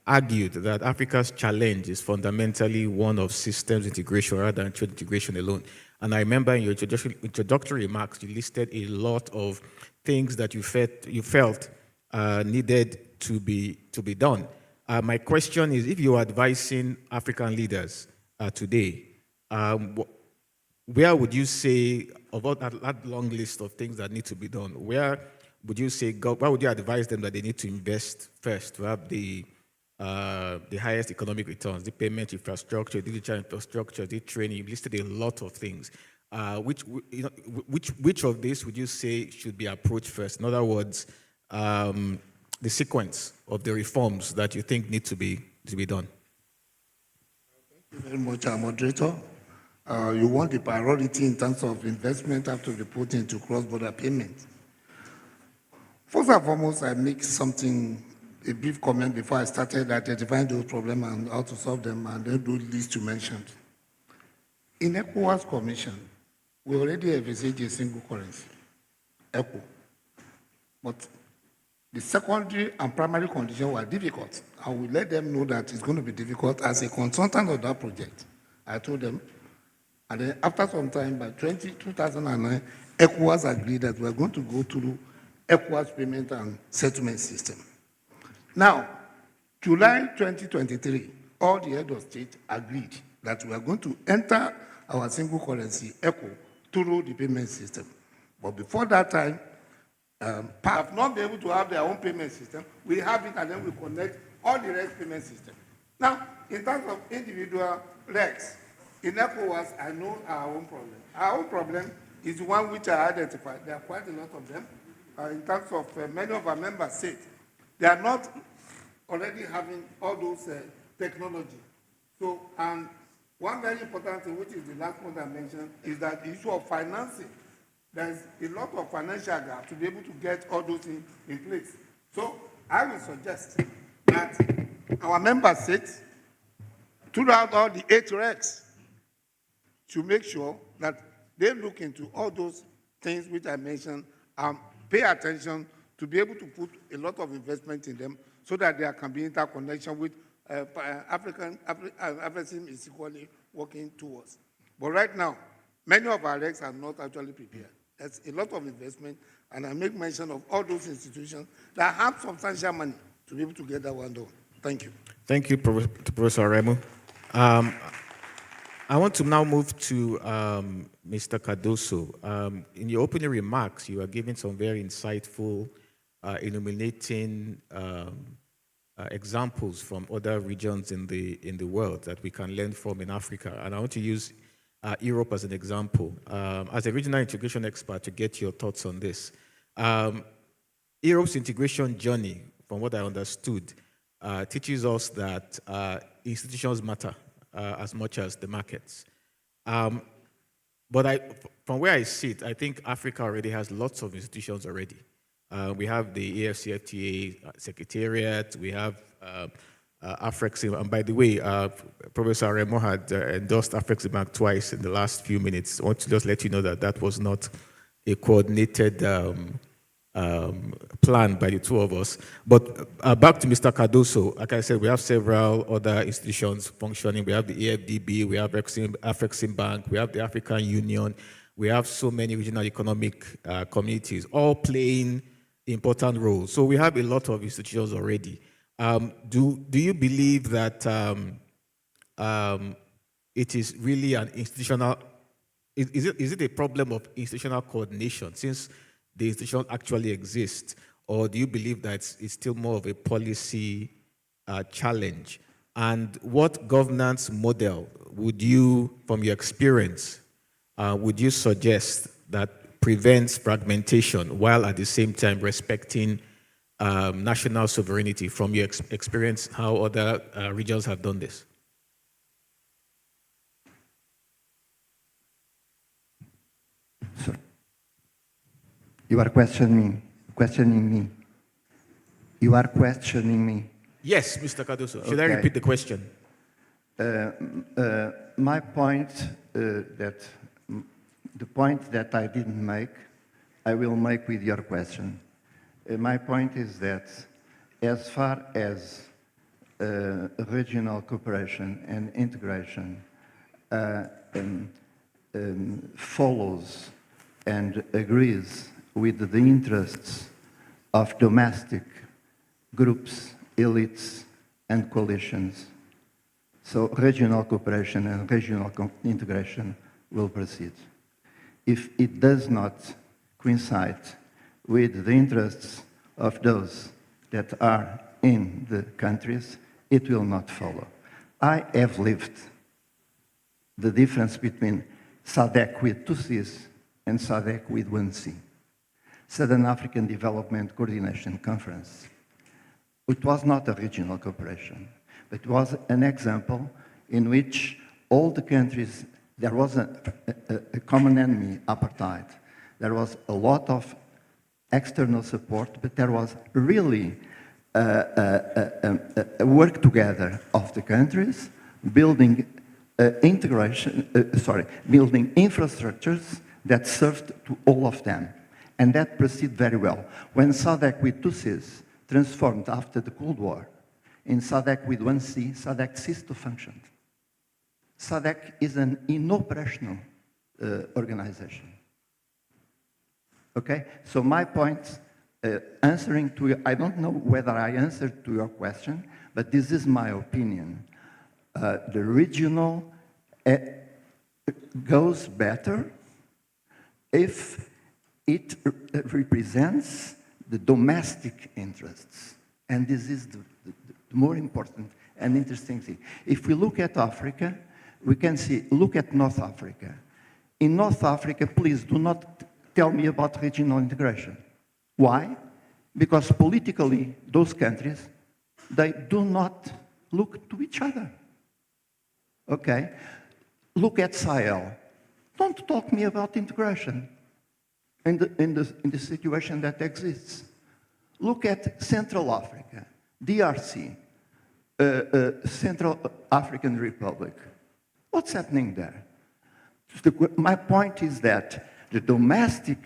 argued that Africa's challenge is fundamentally one of systems integration rather than trade integration alone. And I remember in your introductory remarks, you listed a lot of things that you felt needed to be done. My question is, if you're advising African leaders today, where would you say, about that long list of things that need to be done, where would you say, why would you advise them that they need to invest first to have the highest economic returns, the payment infrastructure, digital infrastructure, the training? You listed a lot of things. Which of these would you say should be approached first? In other words, the sequence of the reforms that you think need to be done. Thank you very much, our moderator. You want the priority in terms of investment have to be put into cross-border payment. First and foremost, I make a brief comment before I started identifying those problems and how to solve them, and then do list you mentioned. In ECOWAS Commission, we already envisage a single currency, ECO. But the secondary and primary conditions were difficult, and we let them know that it's going to be difficult. As a consultant of that project, I told them, and then after some time, by 2009, ECOWAS agreed that we are going to go through ECOWAS payment and settlement system. Now, July 2023, all the heads of state agreed that we are going to enter our single currency, ECO, through the payment system. But before that time, have not been able to have their own payment system. We have it, and then we connect all the rest payment system. Now, in terms of individual regs, in ECOWAS, I know our own problem. Our own problem is the one which I identified. There are quite a lot of them. In terms of many of our members said, they are not already having all those technology. So, and one very important thing, which is the last point I mentioned, is that the issue of financing. There's a lot of financial gap to be able to get all those things in place. So I will suggest that our members sit throughout all the 8 regs to make sure that they look into all those things which I mentioned and pay attention to be able to put a lot of investment in them so that there can be interconnection with African is equally working towards. But right now, many of our regs are not actually prepared. There's a lot of investment, and I make mention of all those institutions that have substantial money to be able to get that one done. Thank you. Thank you, Professor Remo. I want to now move to Mr. Cardoso. In your opening remarks, you are giving some very insightful, illuminating examples from other regions in the world that we can learn from in Africa. And I want to use Europe as an example. As a regional integration expert, to get your thoughts on this. Europe's integration journey, from what I understood, teaches us that institutions matter as much as the markets. But from where I sit, I think Africa already has lots of institutions already. We have the AFCFTA Secretariat, we have Afrexim, and by the way, Professor Remo had endorsed Afreximbank twice in the last few minutes. I want to just let you know that that was not a coordinated plan by the two of us. But back to Mr. Cardoso, like I said, we have several other institutions functioning. We have the AFDB, we have Afreximbank, we have the African Union, we have so many regional economic communities, all playing important roles. So we have a lot of institutions already. Do you believe that it is really an institutional, is it a problem of institutional coordination since the institution actually exists, or do you believe that it's still more of a policy challenge? And what governance model would you, from your experience, would you suggest that prevents fragmentation while at the same time respecting national sovereignty, from your experience, how other regions have done this? So, you are questioning me. You are questioning me. Yes, Mr. Cardoso. Should I Okay. repeat the question? My point the point that I didn't make, I will make with your question. My point is that as far as regional cooperation and integration follows and agrees with the interests of domestic groups, elites, and coalitions, so regional cooperation and regional integration will proceed. If it does not coincide with the interests of those that are in the countries, it will not follow. I have lived the difference between SADC with two Cs and SADC with one C. Southern African Development Coordination Conference. It was not a regional cooperation, but it was an example in which all the countries, there was a common enemy, apartheid. There was a lot of external support, but there was really a work together of the countries, building building infrastructures that served to all of them. And that proceeded very well. When SADC with two Cs transformed after the Cold War in SADC with one C, SADC ceased to function. SADC is an inoperational organization. Okay? So my point, answering to you, I don't know whether I answered to your question, but this is my opinion. The regional goes better if it represents the domestic interests. And this is the more important and interesting thing. If we look at Africa, we can see, look at North Africa. In North Africa, please do not tell me about regional integration. Why? Because politically, those countries, they do not look to each other. Okay? Look at Sahel. Don't talk me about integration in the situation that exists. Look at Central Africa, DRC, Central African Republic. What's happening there? My point is that the domestic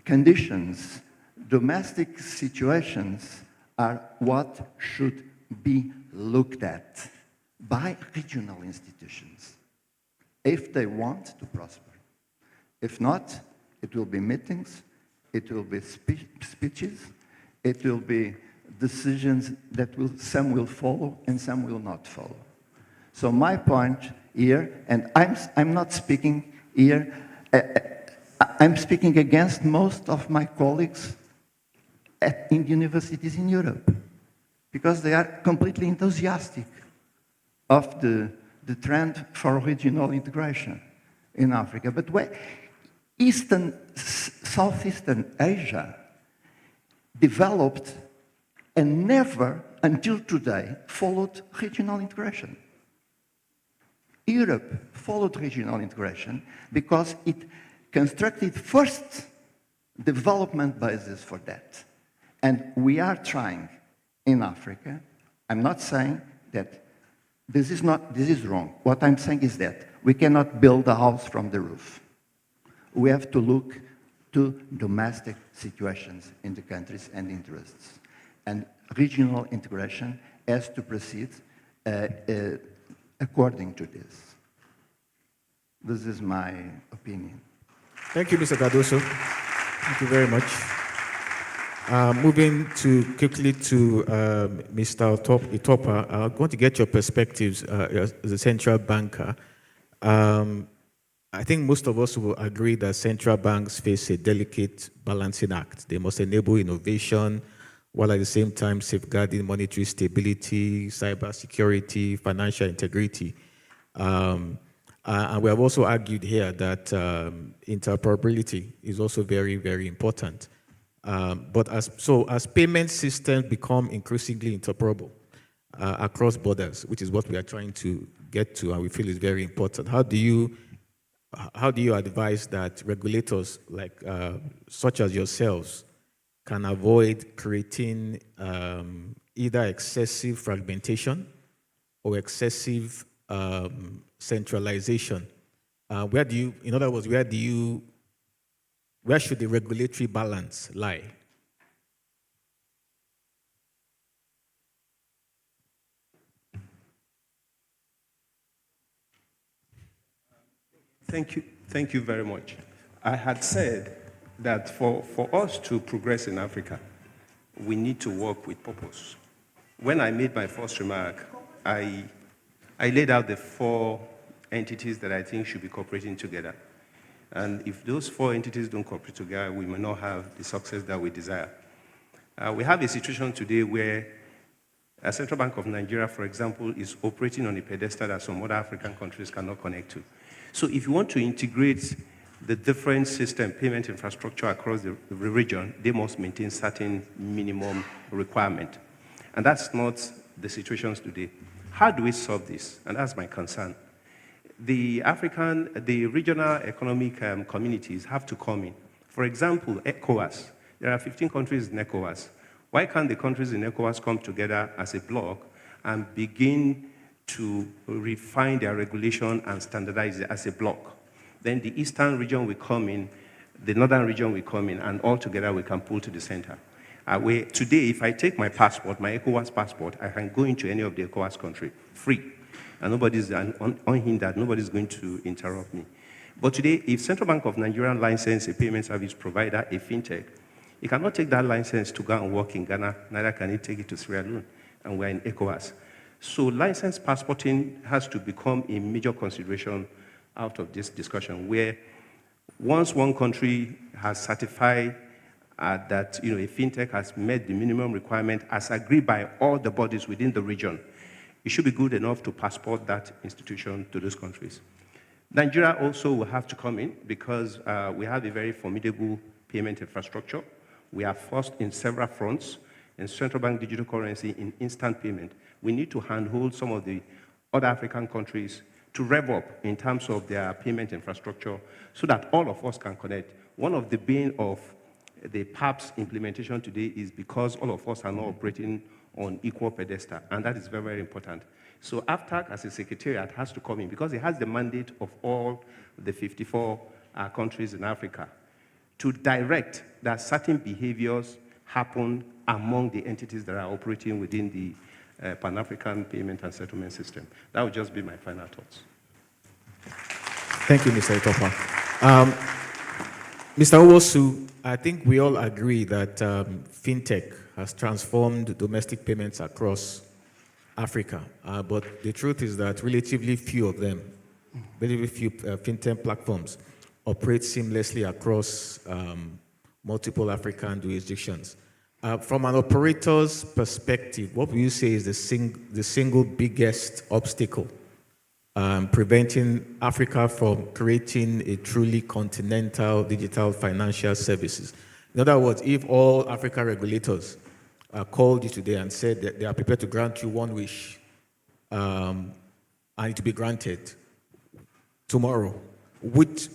conditions, domestic situations are what should be looked at by regional institutions if they want to prosper. If not, it will be meetings, it will be speeches, it will be decisions that some will follow and some will not follow. So my point here, and I'm not speaking here, I'm speaking against most of my colleagues in universities in Europe, because they are completely enthusiastic of the trend for regional integration in Africa. But Southeastern Asia developed and never, until today, followed regional integration. Europe followed regional integration because it constructed first development basis for that. And we are trying in Africa. I'm not saying that this is wrong. What I'm saying is that we cannot build a house from the roof. We have to look to domestic situations in the countries and interests. And regional integration has to proceed according to this. This is my opinion. Thank you, Mr. Cardoso. Thank you very much. Moving quickly to Mr. Itopa, I want to get your perspectives as a central banker. I think most of us will agree that central banks face a delicate balancing act. They must enable innovation while at the same time safeguarding monetary stability, cybersecurity, financial integrity. And we have also argued here that interoperability is also very, very important. But as payment systems become increasingly interoperable across borders, which is what we are trying to get to and we feel is very important, how do you advise that regulators like such as yourselves can avoid creating either excessive fragmentation or excessive centralization? In other words, where should the regulatory balance lie? Thank you very much. I had said that for us to progress in Africa, we need to work with purpose. When I made my first remark, I laid out the four entities that I think should be cooperating together. And if those 4 entities don't cooperate together, we may not have the success that we desire. We have a situation today where a Central Bank of Nigeria, for example, is operating on a pedestal that some other African countries cannot connect to. So if you want to integrate the different system payment infrastructure across the region, they must maintain certain minimum requirement. And that's not the situations today. How do we solve this? And that's my concern. The regional economic communities have to come in. For example, ECOWAS. There are 15 countries in ECOWAS. Why can't the countries in ECOWAS come together as a bloc and begin to refine their regulation and standardize it as a bloc? Then the eastern region will come in, the northern region will come in, and all together we can pull to the center. Today, if I take my passport, my ECOWAS passport, I can go into any of the ECOWAS country free. And nobody's unhindered, nobody's going to interrupt me. But today, if Central Bank of Nigeria license a payment service provider, a fintech, he cannot take that license to go and work in Ghana, neither can he take it to Sierra Leone, and we're in ECOWAS. So license passporting has to become a major consideration out of this discussion, where once one country has certified that a fintech has met the minimum requirement as agreed by all the bodies within the region, it should be good enough to passport that institution to those countries. Nigeria also will have to come in because we have a very formidable payment infrastructure. We are first in several fronts, in central bank digital currency, in instant payment. We need to handhold some of the other African countries to rev up in terms of their payment infrastructure so that all of us can connect. One of the bane of the PAPS implementation today is because all of us are not operating on equal pedestal, and that is very, very important. So AFTAC as a secretariat has to come in because it has the mandate of all the 54 countries in Africa to direct that certain behaviors happen among the entities that are operating within the Pan-African payment and settlement system. That would just be my final thoughts. Thank you, Mr. Itopa. Mr. Owosu, I think we all agree that fintech has transformed domestic payments across Africa, but the truth is that relatively few of them, relatively few fintech platforms operate seamlessly across multiple African jurisdictions. From an operator's perspective, what would you say is the single biggest obstacle preventing Africa from creating a truly continental digital financial services? In other words, if all African regulators called you today and said that they are prepared to grant you one wish and it to be granted tomorrow, what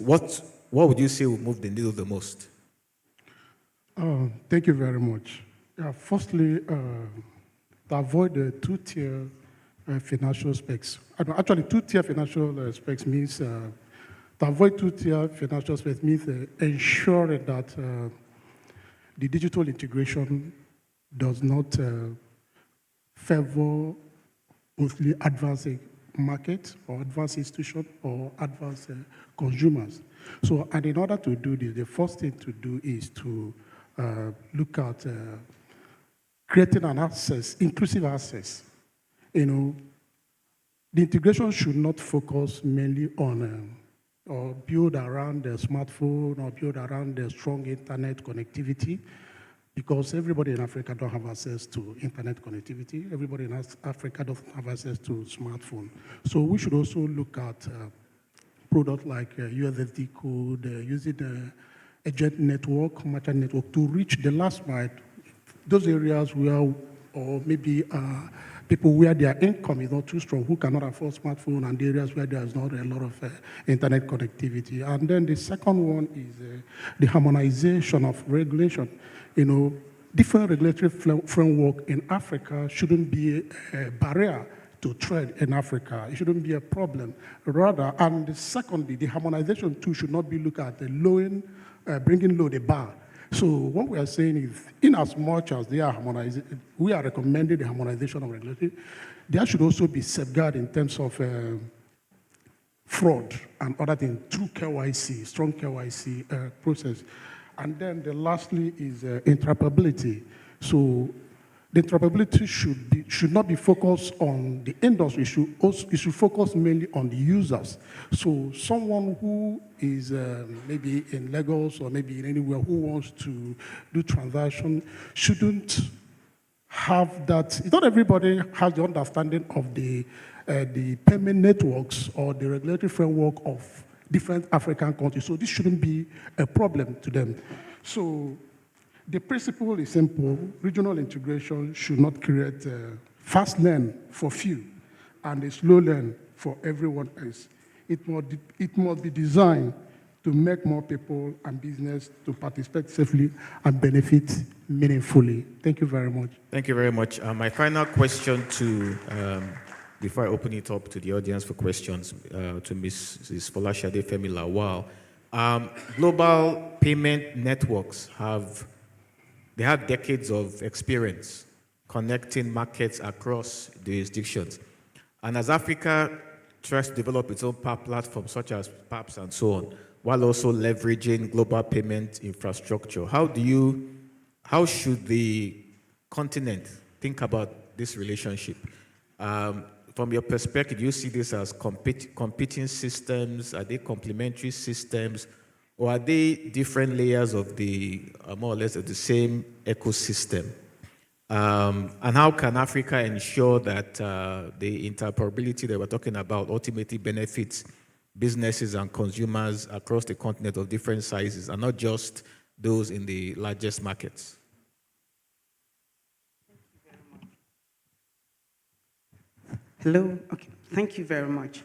would you say will move the needle the most? Thank you very much. Firstly, to avoid the two-tier financial specs. Actually, two-tier financial specs means, to avoid two-tier financial specs means ensuring that the digital integration does not favor mostly advanced market or advanced institution or advanced consumers. So, and in order to do this, the first thing to do is to look at creating an access, inclusive access. The integration should not focus mainly on or build around the smartphone or build around the strong internet connectivity, because everybody in Africa don't have access to internet connectivity. Everybody in Africa doesn't have access to smartphone. So we should also look at products like USSD code, using the agent network, merchant network to reach the last mile, those areas where, or maybe people where their income is not too strong, who cannot afford smartphone, and the areas where there is not a lot of internet connectivity. And then the second one is the harmonization of regulation. Different regulatory framework in Africa shouldn't be a barrier to trade in Africa. It shouldn't be a problem. Rather, and secondly, the harmonization too should not be looked at the bringing low the bar. So what we are saying is, in as much as they are harmonized, we are recommending the harmonization of regulation, there should also be safeguard in terms of fraud and other things through KYC, strong KYC process. And then lastly is interoperability. So the interoperability should not be focused on the industry. It should focus mainly on the users. So someone who is maybe in Lagos or maybe in anywhere who wants to do transaction shouldn't have that. Not everybody has the understanding of the payment networks or the regulatory framework of different African countries. So this shouldn't be a problem to them. So the principle is simple. Regional integration should not create fast learn for few and a slow learn for everyone else. It must be designed to make more people and business to participate safely and benefit meaningfully. Thank you very much. Thank you very much. My final question before I open it up to the audience for questions, to Mrs. Folashade Femi Lawal. Global payment networks have decades of experience connecting markets across jurisdictions. And as Africa tries to develop its own platforms such as PAPS and so on, while also leveraging global payment infrastructure, how should the continent think about this relationship? From your perspective, do you see this as competing systems? Are they complementary systems? Or are they different layers of the, more or less, of the same ecosystem? And how can Africa ensure that the interoperability that we're talking about ultimately benefits businesses and consumers across the continent of different sizes, and not just those in the largest markets? Hello. Okay. Thank you very much.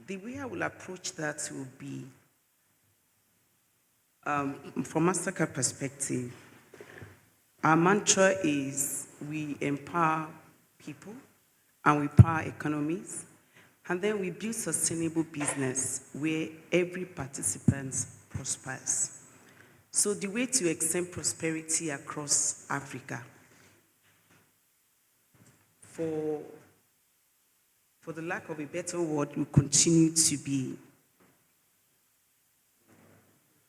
The way I will approach that will be, from Mastercard perspective, our mantra is we empower people and we power economies, and then we build sustainable business where every participant prospers. So the way to extend prosperity across Africa, for the lack of a better word, will continue to be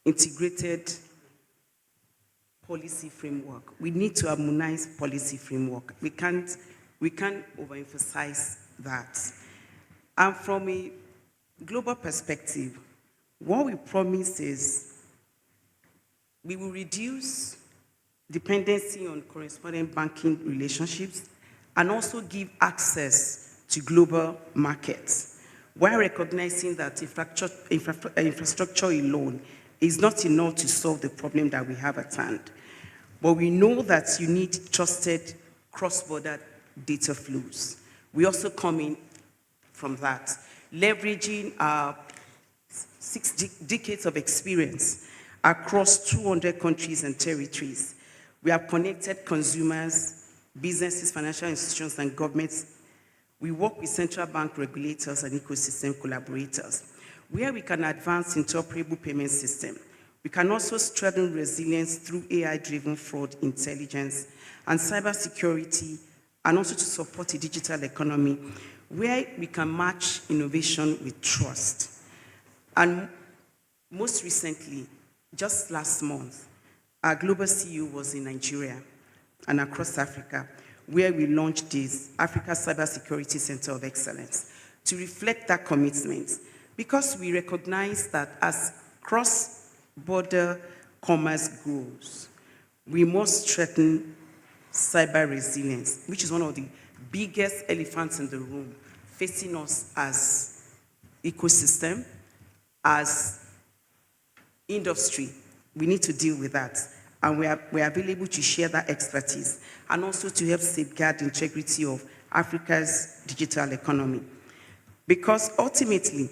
integrated policy framework. We need to harmonize policy framework. We can't overemphasize that. And from a global perspective, what we promise is we will reduce dependency on correspondent banking relationships and also give access to global markets, while recognizing that infrastructure alone is not enough to solve the problem that we have at hand. But we know that you need trusted cross-border data flows. We also come in from that, leveraging our 6 decades of experience across 200 countries and territories. We have connected consumers, businesses, financial institutions, and governments. We work with central bank regulators and ecosystem collaborators, where we can advance interoperable payment system. We can also strengthen resilience through AI-driven fraud intelligence and cybersecurity, and also to support a digital economy, where we can match innovation with trust. And most recently, just last month, our global CEO was in Nigeria and across Africa, where we launched this Africa Cybersecurity Center of Excellence to reflect that commitment, because we recognize that as cross-border commerce grows, we must strengthen cyber resilience, which is one of the biggest elephants in the room facing us as ecosystem, as industry. We need to deal with that. And we are available to share that expertise and also to help safeguard the integrity of Africa's digital economy. Because ultimately,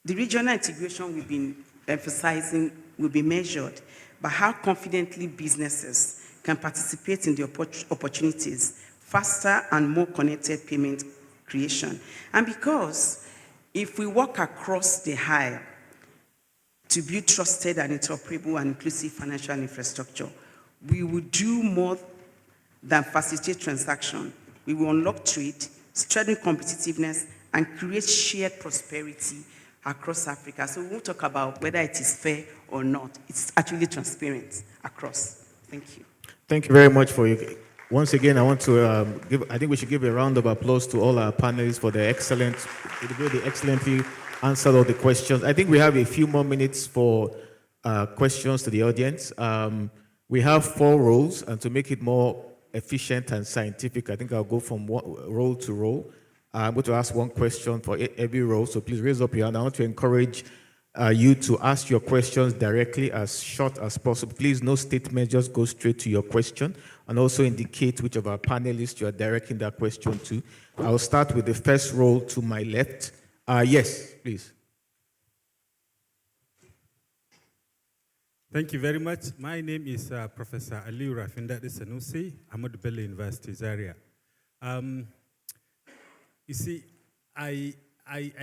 the regional integration we've been emphasizing will be measured by how confidently businesses can participate in the opportunities, faster and more connected payment creation. And because if we work across the aisle to build trusted and interoperable and inclusive financial infrastructure, we will do more than facilitate transaction. We will unlock trade, strengthen competitiveness, and create shared prosperity across Africa. So we won't talk about whether it is fair or not. It's actually transparent across. Thank you. Thank you very much for your Once again, I want to I think we should give a round of applause to all our panelists for their they excellently answered all the questions. I think we have a few more minutes for questions to the audience. We have 4 roles, and to make it more efficient and scientific, I think I'll go from role to role. I'm going to ask one question for every role, so please raise up your hand. I want to encourage you to ask your questions directly, as short as possible. Please, no statement, just go straight to your question, and also indicate which of our panelists you are directing that question to. I'll start with the first role to my left. Yes, please. Thank you very much. My name is Professor Aliu Rafindade Sanusi, Ahmadu Bello University, Zaria. You see, I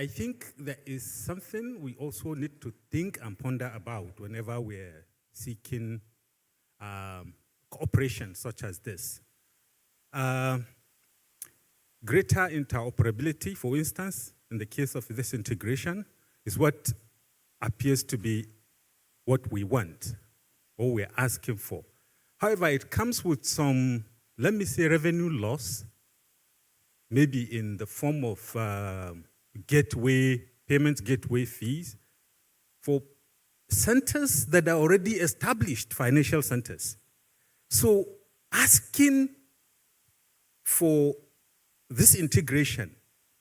think there is something we also need to think and ponder about whenever we're seeking cooperation such as this. Greater interoperability, for instance, in the case of this integration, is what appears to be what we want, or we're asking for. However, it comes with some, let me say, revenue loss, maybe in the form of payment gateway fees for centers that are already established, financial centers. So asking for this integration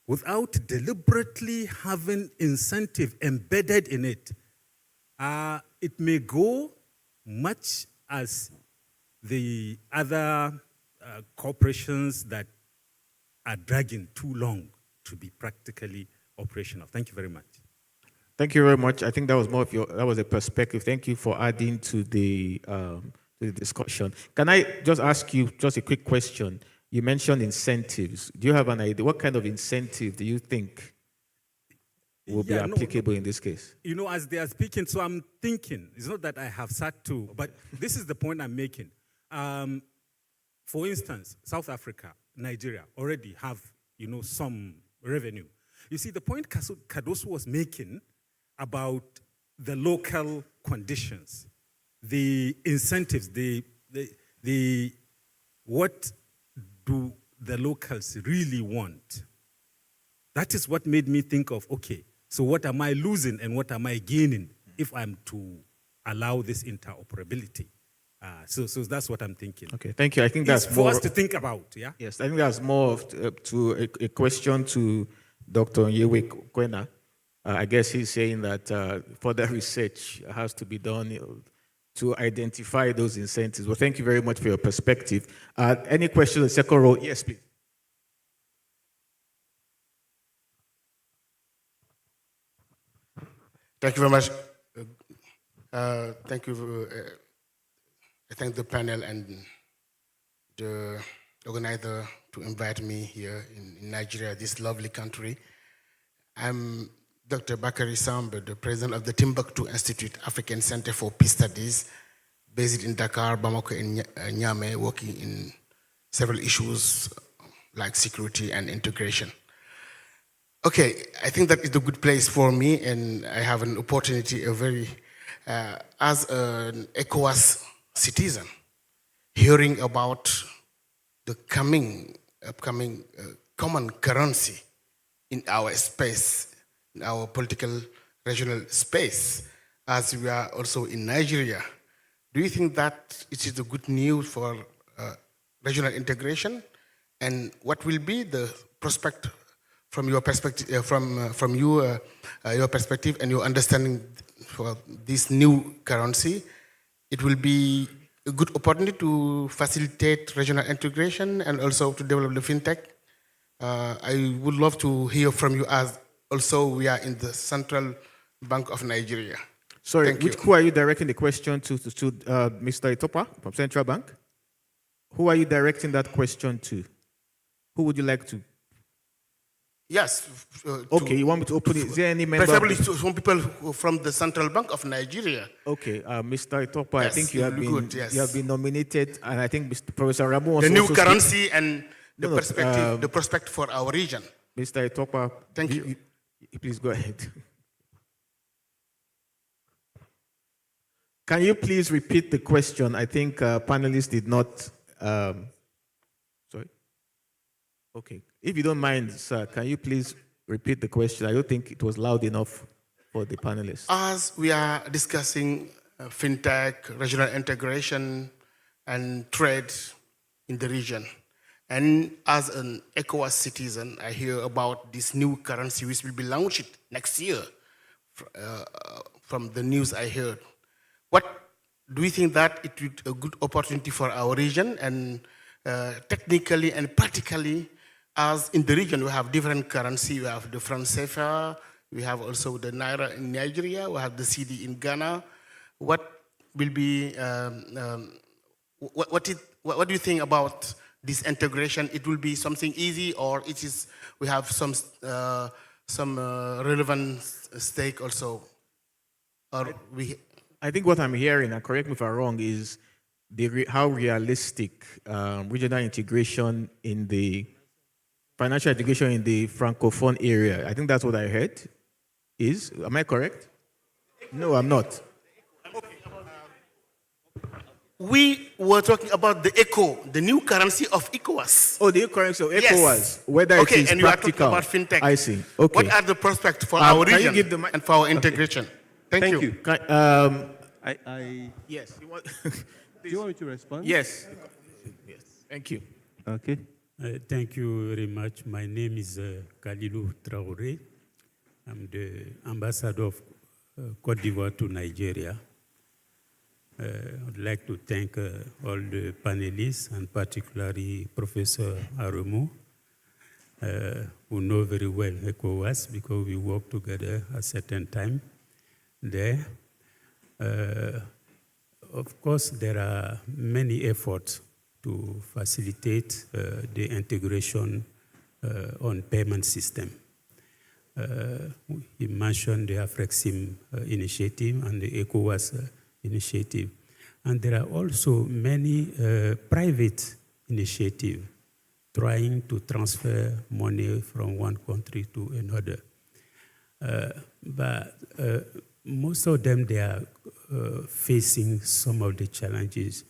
without deliberately having incentive embedded in it, it may go much as the other corporations that are dragging too long to be practically operational. Thank you very much. Thank you very much. I think that was that was a perspective. Thank you for adding to the discussion. Can I just ask you just a quick question? You mentioned incentives. Do you have an idea? What kind of incentive do you think will be applicable in this case? You know, as they are speaking, so I'm thinking, it's not that I have sat to, but this is the point I'm making. For instance, South Africa, Nigeria already have, some revenue. You see, the point Cardoso was making about the local conditions, the incentives, what do the locals really want? That is what made me think of, okay, so what am I losing and what am I gaining if I'm to allow this interoperability? So that's what I'm thinking. Okay, thank you. I think that's for us to think about, yeah? Yes, I think that's more to a question to Dr. Onyewe Kwena. I guess he's saying that further research has to be done to identify those incentives. Well, thank you very much for your perspective. Any questions on the second row? Yes, please. Thank you very much. Thank you. I thank the panel and the organizer to invite me here in Nigeria, this lovely country. I'm Dr. Bakari Samba, the president of the Timbuktu Institute African Center for Peace Studies, based in Dakar, Bamako, and Niamey, working in several issues like security and integration. Okay, I think that is a good place for me, and I have an opportunity, as an ECOWAS citizen, hearing about the upcoming common currency in our space, in our political regional space, as we are also in Nigeria. Do you think that it is a good news for regional integration? And what will be the prospect from your perspective, from your perspective and your understanding for this new currency? It will be a good opportunity to facilitate regional integration and also to develop the fintech. I would love to hear from you, as also we are in the Central Bank of Nigeria. Sorry, who are you directing the question to Mr. Itopa from Central Bank? Who are you directing that question to? Who would you like to? Yes. Okay, you want me to open it? Is there any member? Preferably to some people from the Central Bank of Nigeria. Okay, Mr. Itopa, Yes, I think you have been nominated, and I think Mr. Professor Ramon was the new also currency and the perspective, the prospect for our region. Mr. Itopa, thank you. Please go ahead. Can you please repeat the question? I think panelists did not Sorry? Okay. If you don't mind, sir, can you please repeat the question? I don't think it was loud enough for the panelists. As we are discussing fintech, regional integration, and trade in the region, and as an ECOWAS citizen, I hear about this new currency which will be launched next year from the news I heard. What do you think that it would be a good opportunity for our region, and technically and practically, as in the region we have different currency, we have the franc CFA, we have also the Naira in Nigeria, we have the CD in Ghana. What will be, what do you think about this integration? It will be something easy, or it is, we have some relevant stake also? Or I think what I'm hearing, and correct me if I'm wrong, is how realistic regional integration in the financial integration in the Francophone area. I think that's what I heard. Am I correct? No, I'm not. We were talking about the ECO, the new currency of ECOWAS. Oh, the new currency of ECOWAS. Yes. Whether it is and practical. You are talking about fintech. I see. Okay. What are the prospects for our can you region give the and for our integration? Thank you. Yes. You want, Do you want me to respond? yes. Yes. Thank you. Okay. Thank you very much. My name is Kalilou Traoré. I'm the ambassador of Côte d'Ivoire to Nigeria. I'd like to thank all the panelists, and particularly Professor Aremu, who know very well ECOWAS because we work together at a certain time there. Of course, there are many efforts to facilitate the integration on payment system. You mentioned the AFREXIM initiative and the ECOWAS initiative. And there are also many private initiatives trying to transfer money from one country to another. But most of them, they are facing some of the challenges.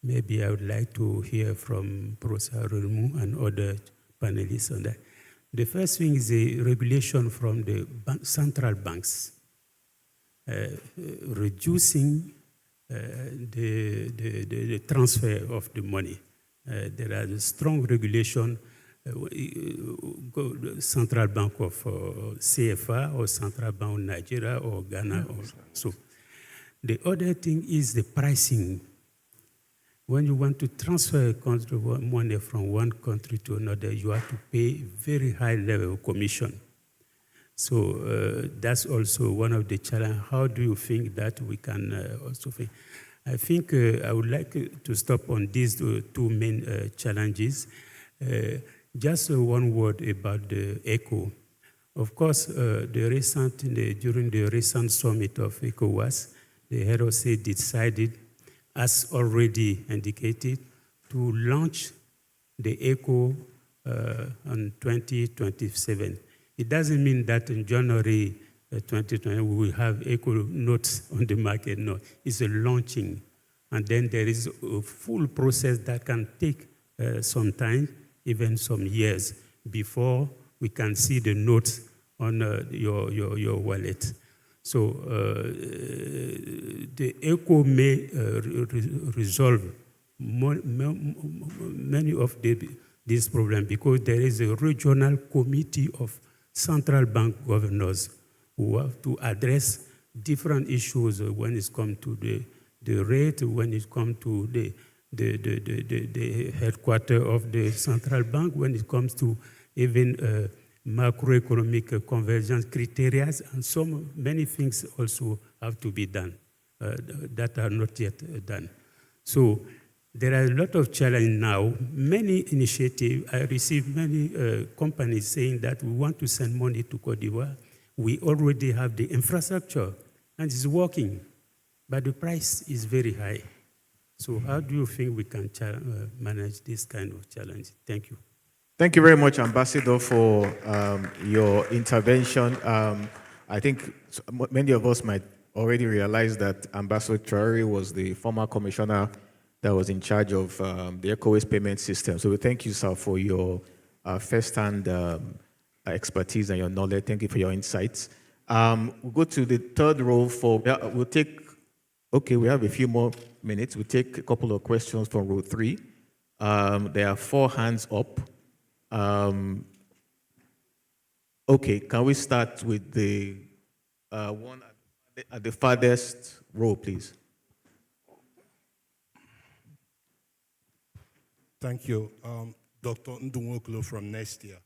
Maybe I would like to hear from Professor Aremu and other panelists on that. The first thing is the regulation from the central banks, reducing the transfer of the money. There are a strong regulation, Central Bank of CFA or Central Bank of Nigeria or Ghana. Or so. The other thing is the pricing. When you want to transfer money from one country to another, you have to pay very high level of commission. So that's also one of the challenges. How do you think that we can also think? I think I would like to stop on these two main challenges. Just one word about the ECO. Of course, during the recent summit of ECOWAS, the head of state decided, as already indicated, to launch the ECO on 2027. It doesn't mean that in January 2020 we will have ECO notes on the market. No, it's a launching. And then there is a full process that can take some time, even some years, before we can see the notes on your wallet. So the ECO may resolve many of these problems because there is a regional committee of central bank governors who have to address different issues when it comes to the rate, when it comes to the headquarters of the central bank, when it comes to even macroeconomic convergence criteria, and many things also have to be done that are not yet done. So there are a lot of challenges now. Many initiatives, I received many companies saying that we want to send money to Côte d'Ivoire. We already have the infrastructure and it's working, but the price is very high. So how do you think we can manage this kind of challenge? Thank you. Thank you very much, Ambassador, for your intervention. I think many of us might already realize that Ambassador Traoré was the former commissioner that was in charge of the ECOWAS payment system. So we thank you, sir, for your first-hand expertise and your knowledge. Thank you for your insights. We'll go to the third row we'll take, okay, we have a few more minutes. We'll take a couple of questions from row 3. There are 4 hands up. Okay, can we start with the one at the farthest row, please? Thank you. Dr. Ndunwokolo from Nestia.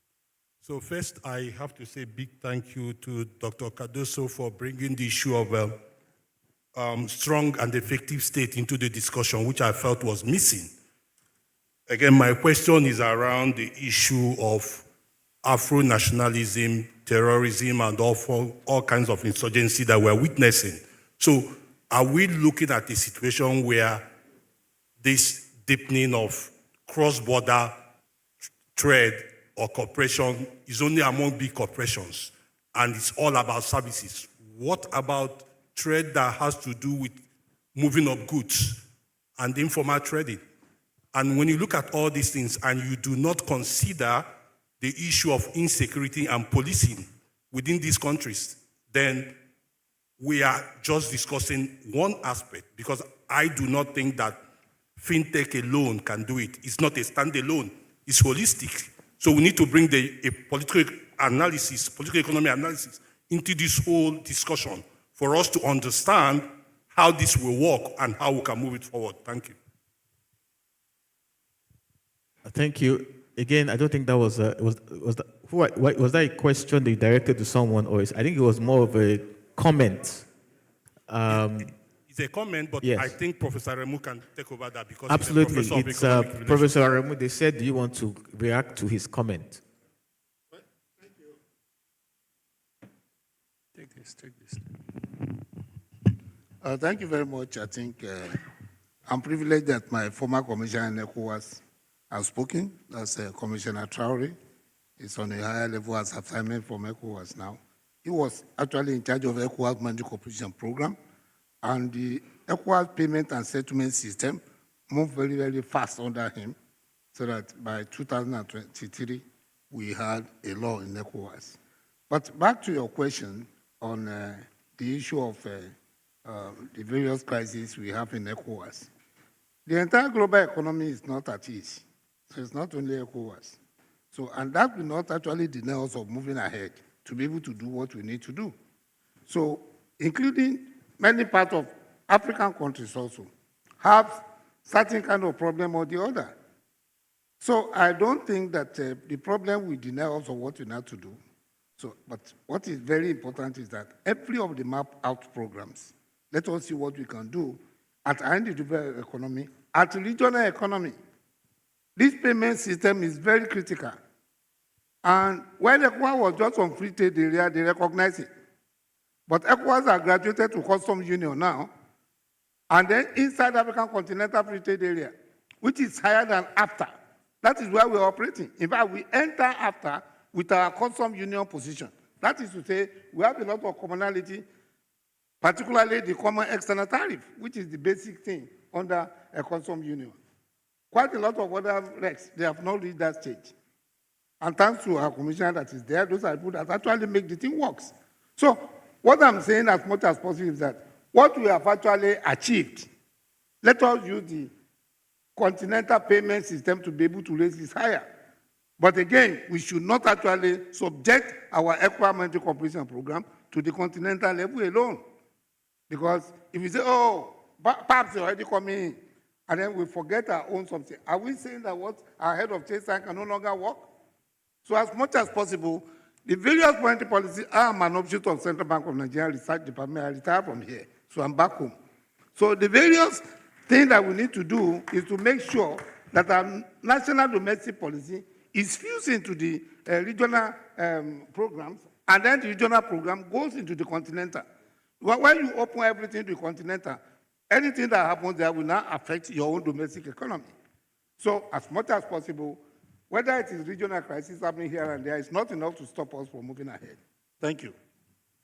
So first, I have to say big thank you to Dr. Cardoso for bringing the issue of strong and effective state into the discussion, which I felt was missing. Again, my question is around the issue of Afro-nationalism, terrorism, and all kinds of insurgency that we're witnessing. So are we looking at a situation where this deepening of cross-border trade or cooperation is only among big corporations and it's all about services? What about trade that has to do with moving of goods and informal trading? And when you look at all these things and you do not consider the issue of insecurity and policing within these countries, then we are just discussing one aspect, because I do not think that fintech alone can do it. It's not a standalone, it's holistic. So we need to bring a political analysis, political economy analysis into this whole discussion for us to understand how this will work and how we can move it forward. Thank you. Thank you. Again, I don't think that was was that a question that you directed to someone, or I think it was more of a comment. It's a comment, but yes. I think Professor Aremu can take over that because Absolutely. he's a professor of It's economic relations. Professor Aremu. They said, do you want to react to his comment? Thank you. Take this. Thank you very much. I think I'm privileged that my former commissioner in ECOWAS has spoken. That's Commissioner Traore. He's on a higher level as assignment from ECOWAS now. He was actually in charge of ECOWAS Monetary Cooperation Program, and the ECOWAS payment and settlement system moved very, very fast under him, so that by 2023, we had a law in ECOWAS. But back to your question on the issue of the various crises we have in ECOWAS. The entire global economy is not at ease. So it's not only ECOWAS. So, and that will not actually deny us of moving ahead to be able to do what we need to do. So, including many parts of African countries also have certain kind of problem or the other. So I don't think that the problem will deny us of what we need to do. So, but what is very important is that every of the map out programs, let us see what we can do at an individual economy, at regional economy. This payment system is very critical. And when ECOWAS was just on free trade area, they recognize it. But ECOWAS are graduated to customs union now, and then inside African Continental Free Trade Area, which is higher than AFTA. That is where we're operating. In fact, we enter AFTA with our customs union position. That is to say, we have a lot of commonality, particularly the common external tariff, which is the basic thing under a customs union. Quite a lot of other regs, they have not reached that stage. And thanks to our commissioner that is there, those are people that actually make the thing work. So what I'm saying as much as possible is that what we have actually achieved, let us use the continental payment system to be able to raise this higher. But again, we should not actually subject our ECOWAS Monetary Cooperation Program to the continental level alone. Because if we say, oh, perhaps they're already coming in, and then we forget our own something, are we saying that what our head of state can no longer work? So as much as possible, the various monetary policies are an object of Central Bank of Nigeria Research Department. I retired from here, so I'm back home. So the various things that we need to do is to make sure that our national domestic policy is fused into the regional programs, and then the regional program goes into the continental. When you open everything to the continental, anything that happens there will not affect your own domestic economy. So as much as possible, whether it is regional crisis happening here and there, it's not enough to stop us from moving ahead. Thank you.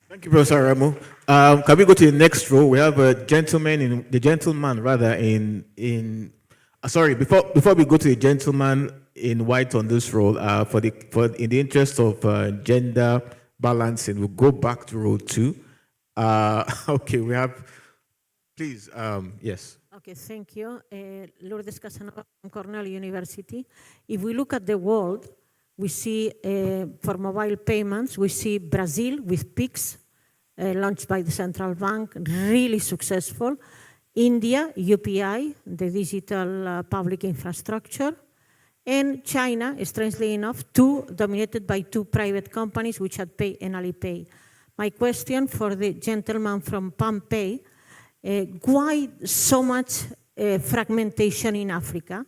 Thank you, Professor Aremu. Can we go to the next row? We have a gentleman in Sorry, before we go to the gentleman in white on this roll, in the interest of gender balancing, we'll go back to row 2. Okay, we have, please, yes. Okay, thank you. Lourdes Casanova from Cornell University. If we look at the world, we see for mobile payments, we see Brazil with Pix, launched by the central bank, really successful. India, UPI, the digital public infrastructure. And China, strangely enough, dominated by 2 private companies, WeChat and Alipay. My question for the gentleman from PalmPay, why so much fragmentation in Africa?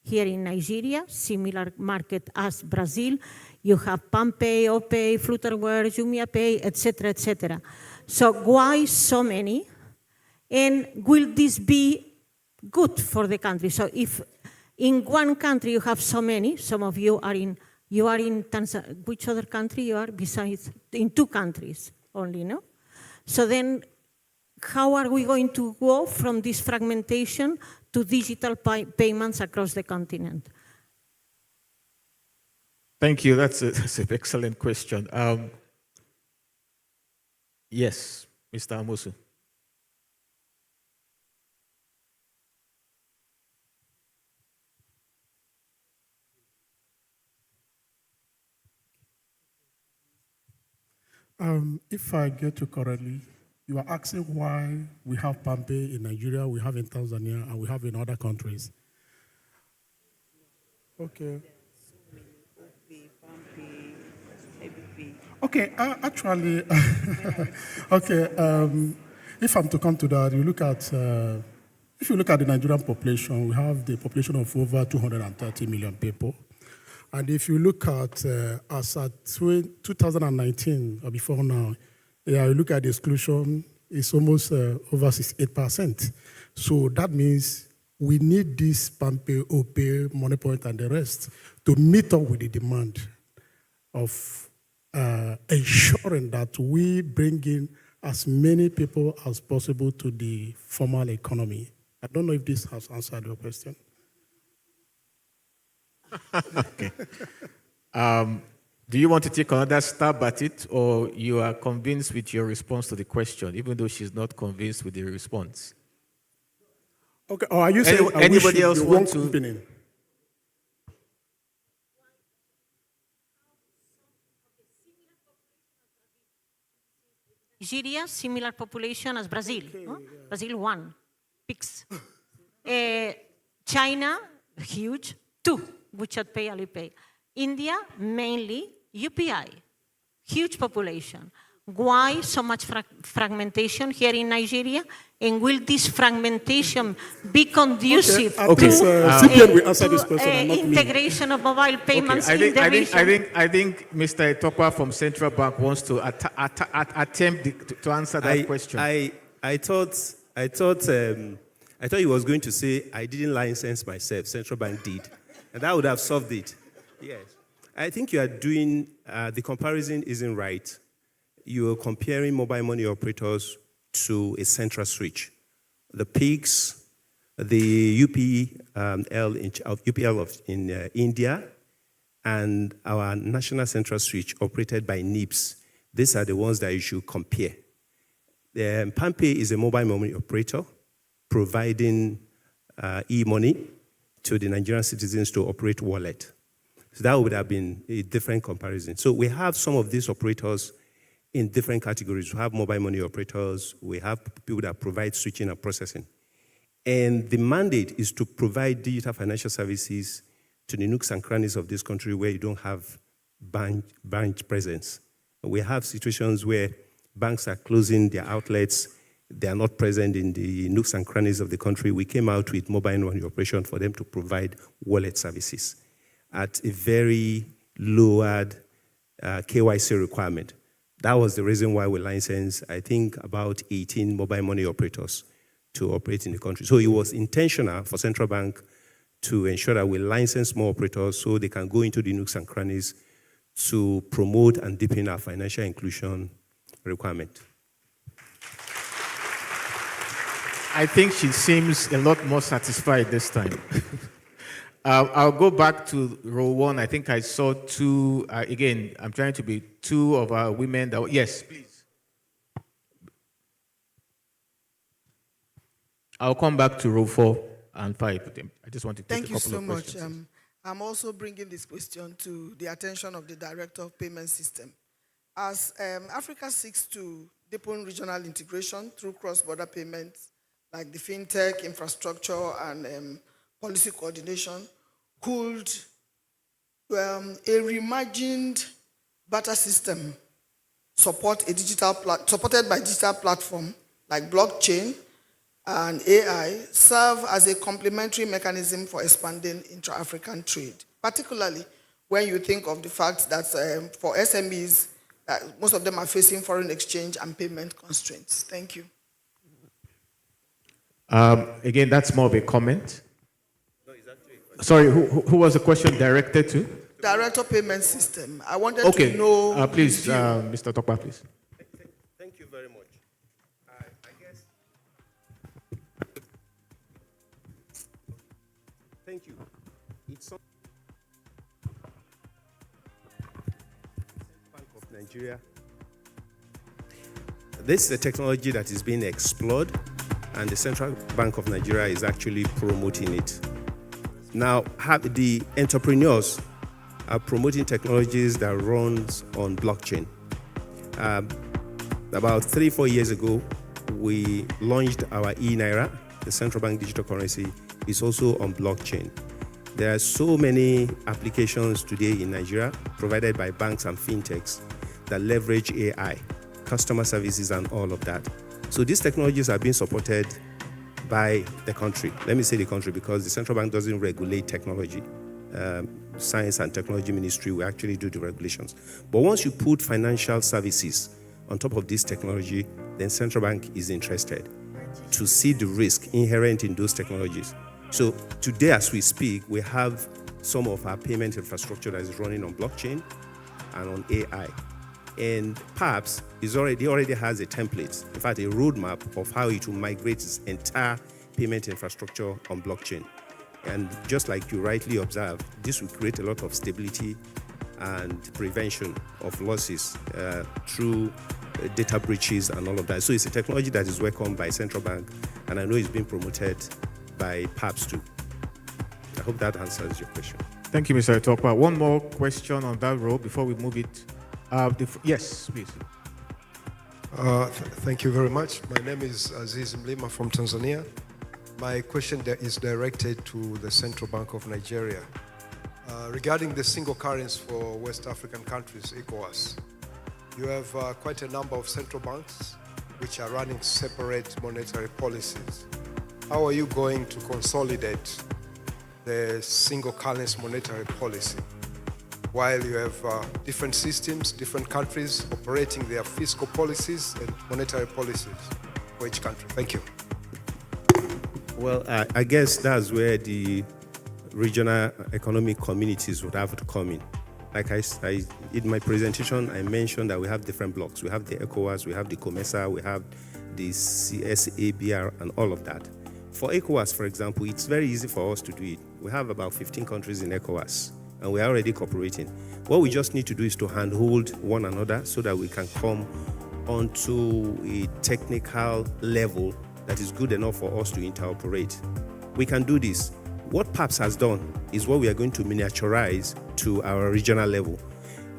Here in Nigeria, similar market as Brazil, you have PalmPay, OPay, Flutterware, JumiaPay, etc., etc. So why so many? And will this be good for the country? So if in one country you have so many, some of you are in Tanzania, which other country you are besides, in 2 countries only, no? So then how are we going to go from this fragmentation to digital payments across the continent? Thank you, that's an excellent question. Yes, Mr. Amosu. If I get you correctly, you are asking why we have PalmPay in Nigeria, we have in Tanzania, and we have in other countries. Okay. Okay, actually, okay, if I'm to come to that, you look at, if you look at the Nigerian population, we have the population of over 230 million people. And if you look at, as at 2019 or before now, you look at the exclusion, it's almost over 68%. So that means we need this PalmPay, OPay, MoneyPoint, and the rest to meet up with the demand of ensuring that we bring in as many people as possible to the formal economy. I don't know if this has answered your question. Okay. Do you want to take another stab at it, or you are convinced with your response to the question, even though she's not convinced with the response? Okay. Or are you saying anybody else want to? Company? Nigeria, similar population as Brazil. Okay, huh? Yeah. Brazil, 1. Pix. China, huge. 2. WeChat Pay, Alipay. India, mainly UPI. Huge population. Why so much fragmentation here in Nigeria? And will this fragmentation be conducive to integration of mobile payments in the region? I think Mr. Etokwa from Central Bank wants to attempt to answer that question. I thought he was going to say, I didn't license myself, Central Bank did. And that would have solved it. Yes. I think you are doing, the comparison isn't right. You are comparing mobile money operators to a central switch. The PIGS, the UPL in India, and our national central switch operated by NIPS. These are the ones that you should compare. PalmPay is a mobile money operator providing e-money to the Nigerian citizens to operate wallet. So that would have been a different comparison. So we have some of these operators in different categories. We have mobile money operators. We have people that provide switching and processing. And the mandate is to provide digital financial services to the nooks and crannies of this country where you don't have branch presence. We have situations where banks are closing their outlets. They are not present in the nooks and crannies of the country. We came out with mobile money operation for them to provide wallet services at a very lowered KYC requirement. That was the reason why we licensed, I think, about 18 mobile money operators to operate in the country. So it was intentional for Central Bank to ensure that we license more operators so they can go into the nooks and crannies to promote and deepen our financial inclusion requirement. I think she seems a lot more satisfied this time. I'll go back to row one. I think I saw two. Again, I'm trying to be two of our women. Yes, please. I'll come back to row 4 and 5. I just want to take Thank a you couple so of much. questions. I'm also bringing this question to the attention of the Director of Payment System. As Africa seeks to deepen regional integration through cross-border payments, like the fintech, infrastructure, and policy coordination, could a reimagined barter system supported by digital platform like blockchain and AI serve as a complementary mechanism for expanding intra-African trade, particularly when you think of the fact that for SMEs, most of them are facing foreign exchange and payment constraints. Thank you. Again, that's more of a comment. Sorry, who was the question directed to? Director Payment System. I wanted to know. Please, Mr. Tokpa, please. Thank you very much. I guess. Thank you. It's Bank of Nigeria. This is a technology that is being explored, and the Central Bank of Nigeria is actually promoting it. Now, the entrepreneurs are promoting technologies that runs on blockchain. About 3-4 years ago, we launched our eNaira, the central bank digital currency. Is also on blockchain. There are so many applications today in Nigeria provided by banks and fintechs that leverage AI, customer services, and all of that. So these technologies are being supported by the country. Let me say the country because the central bank doesn't regulate technology. Science and Technology Ministry will actually do the regulations. But once you put financial services on top of this technology, then central bank is interested to see the risk inherent in those technologies. So today, as we speak, we have some of our payment infrastructure that is running on blockchain and on AI. And PAPS already has a template, in fact, a roadmap of how it will migrate its entire payment infrastructure on blockchain. And just like you rightly observed, this will create a lot of stability and prevention of losses through data breaches and all of that. So it's a technology that is welcomed by central bank, and I know it's being promoted by PAPS too. I hope that answers your question. Thank you, Mr. Tokpa. One more question on that row before we move it. Yes, please. Thank you very much. My name is Aziz Mlima from Tanzania. My question is directed to the Central Bank of Nigeria. Regarding the single currency for West African countries, ECOWAS, you have quite a number of central banks which are running separate monetary policies. How are you going to consolidate the single currency monetary policy while you have different systems, different countries operating their fiscal policies and monetary policies for each country? Thank you. Well, I guess that's where the regional economic communities would have to come in. Like in my presentation, I mentioned that we have different blocks. We have the ECOWAS, we have the COMESA, we have the CSABR, and all of that. For ECOWAS, for example, it's very easy for us to do it. We have about 15 countries in ECOWAS, and we are already cooperating. What we just need to do is to handhold one another so that we can come onto a technical level that is good enough for us to interoperate. We can do this. What PAPS has done is what we are going to miniaturize to our regional level.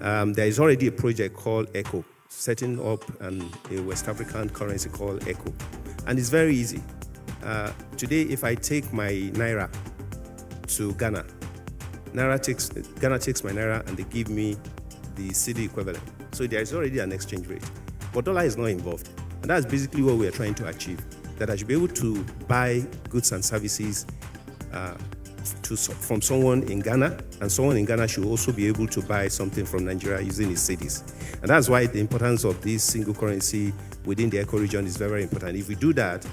There is already a project called ECHO, setting up a West African currency called ECHO. And it's very easy. Today, if I take my Naira to Ghana, Ghana takes my Naira and they give me the cedi equivalent. So there is already an exchange rate. But dollar is not involved. And that's basically what we are trying to achieve, that I should be able to buy goods and services from someone in Ghana, and someone in Ghana should also be able to buy something from Nigeria using its cedis. And that's why the importance of this single currency within the ECO region is very, very important. If we do that,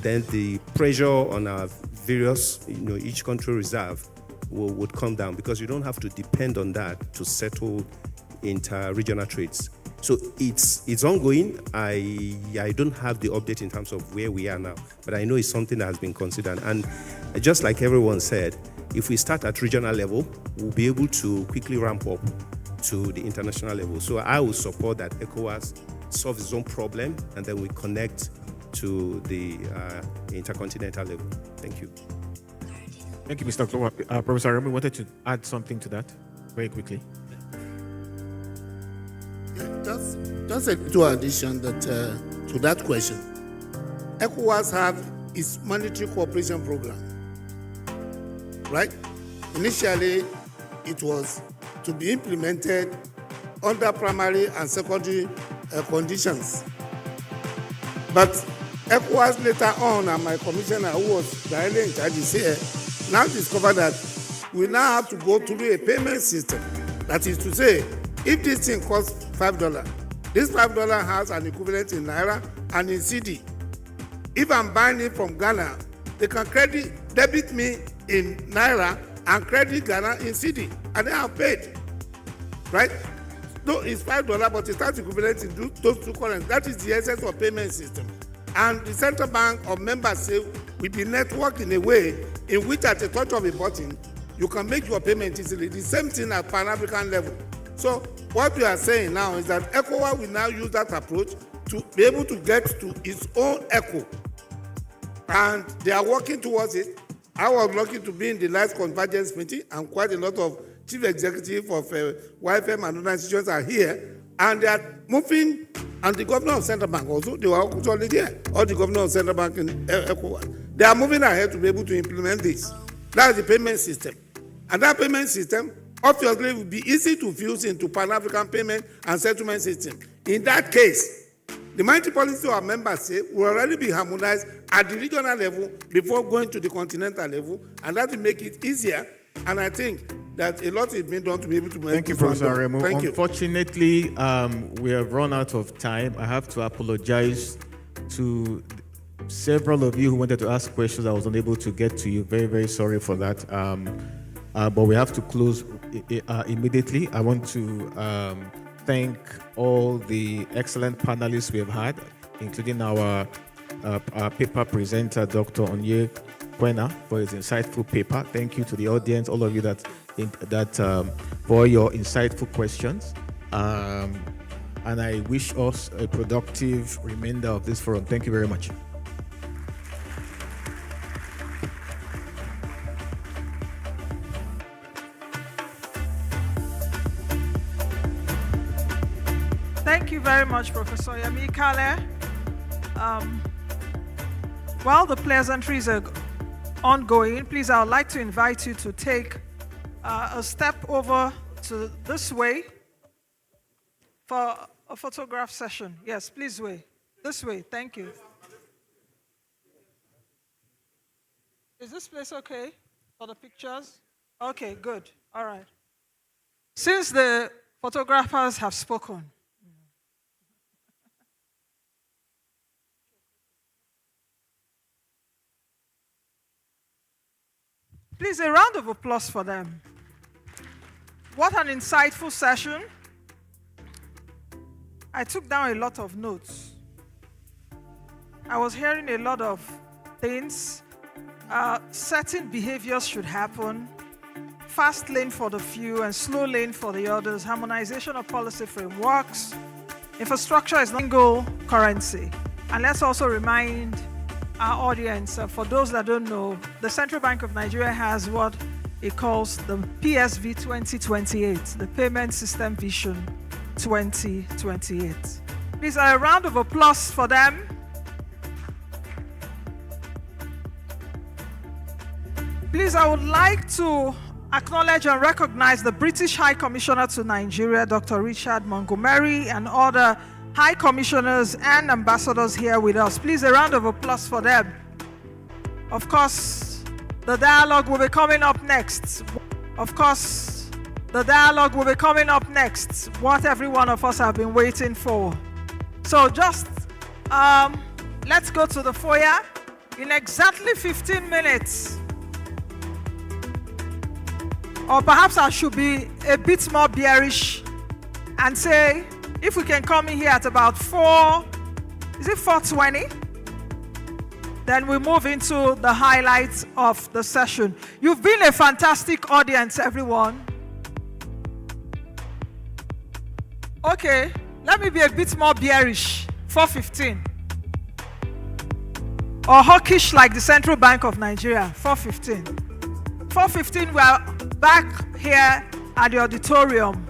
then the pressure on our various, each country reserve would come down, because you don't have to depend on that to settle inter-regional trades. So it's ongoing. I don't have the update in terms of where we are now, but I know it's something that has been considered. And just like everyone said, if we start at regional level, we'll be able to quickly ramp up to the international level. So I will support that ECOWAS solves its own problem, and then we connect to the intercontinental level. Thank you. Thank you, Mr. Klowa. Professor Remy wanted to add something to that very quickly. Just a little addition that, to that question. ECOWAS have its monetary cooperation program, right? Initially, it was to be implemented under primary and secondary conditions. But ECOWAS later on, and my commissioner who was directly in charge is here, now discovered that we now have to go through a payment system. That is to say, if this thing costs $5, this $5 has an equivalent in Naira and in CD. If I'm buying it from Ghana, they can debit me in Naira and credit Ghana in CD, and they have paid, right? No, it's $5, but it's not equivalent in those two currencies. That is the essence of payment system. And the central bank or members say we be networked in a way in which at the touch of a button, you can make your payment easily. The same thing at Pan-African level. So what we are saying now is that ECOWAS will now use that approach to be able to get to its own ECO. And they are working towards it. I was lucky to be in the last convergence meeting, and quite a lot of chief executives of YFM and other institutions are here, and they are moving, and the governor of Central Bank also, they were actually there, or the governor of Central Bank in ECOWAS. They are moving ahead to be able to implement this. That's the payment system. And that payment system, obviously, will be easy to fuse into Pan-African payment and settlement system. In that case, the monetary policy our members say will already be harmonized at the regional level before going to the continental level, and that will make it easier. And I think that a lot is being done to be able to make Thank you, this one Professor done. Remo. Thank you. Unfortunately, we have run out of time. I have to apologize to several of you who wanted to ask questions. I was unable to get to you. Very, very sorry for that. But we have to close immediately. I want to thank all the excellent panelists we have had, including our paper presenter, Dr. Onye Kwena, for his insightful paper. Thank you to the audience, all of you that for your insightful questions. And I wish us a productive remainder of this forum. Thank you very much. Thank you very much, Professor Yemi Kale. While the pleasantries are ongoing, please, I would like to invite you to take a step over to this way for a photograph session. Yes, please wait. This way, thank you. Is this place okay for the pictures? Okay, good. All right. Since the photographers have spoken, please, a round of applause for them. What an insightful session. I took down a lot of notes. I was hearing a lot of things. Certain behaviors should happen. Fast lane for the few and slow lane for the others. Harmonization of policy frameworks. Infrastructure is not a single currency. And let's also remind our audience, for those that don't know, the Central Bank of Nigeria has what it calls the PSV 2028, the Payment System Vision 2028. Please, a round of applause for them. Please, I would like to acknowledge and recognize the British High Commissioner to Nigeria, Dr. Richard Montgomery, and other High Commissioners and Ambassadors here with us. Please, a round of applause for them. Of course, the dialogue will be coming up next. Of course, the dialogue will be coming up next. What every one of us have been waiting for. So just, let's go to the foyer in exactly 15 minutes. Or perhaps I should be a bit more bearish and say If we can come in here at about 4:20? Then we move into the highlights of the session. You've been a fantastic audience, everyone. Okay, let me be a bit more bearish. 4:15. Or hawkish like the Central Bank of Nigeria. 4:15. 4:15, we are back here at the auditorium.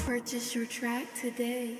Purchase your track today.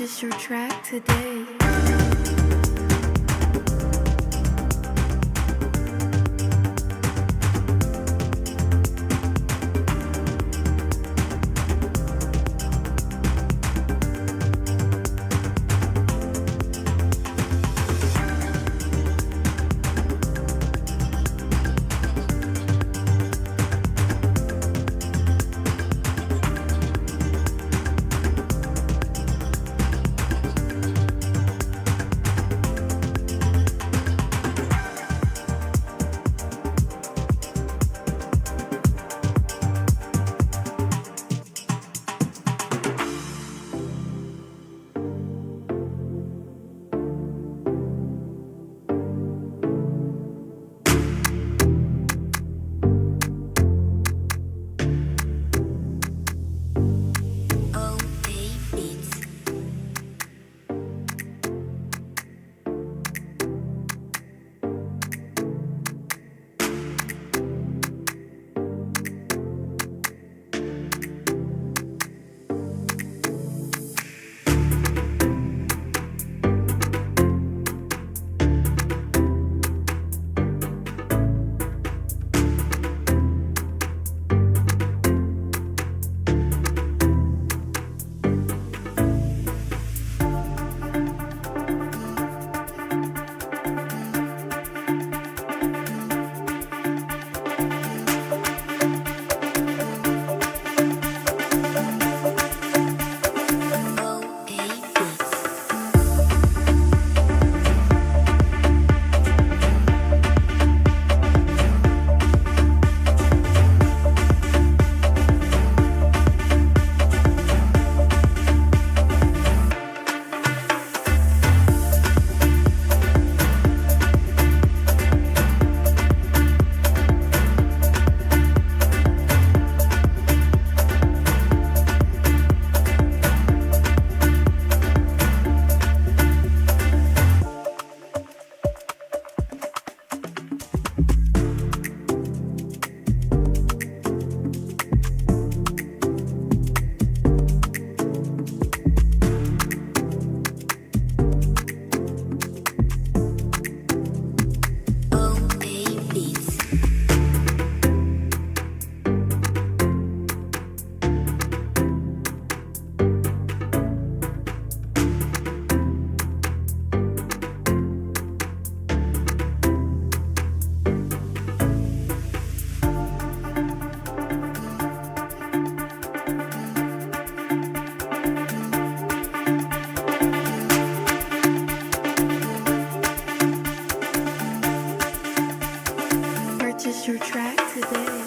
Purchase your track today. Purchase your track today.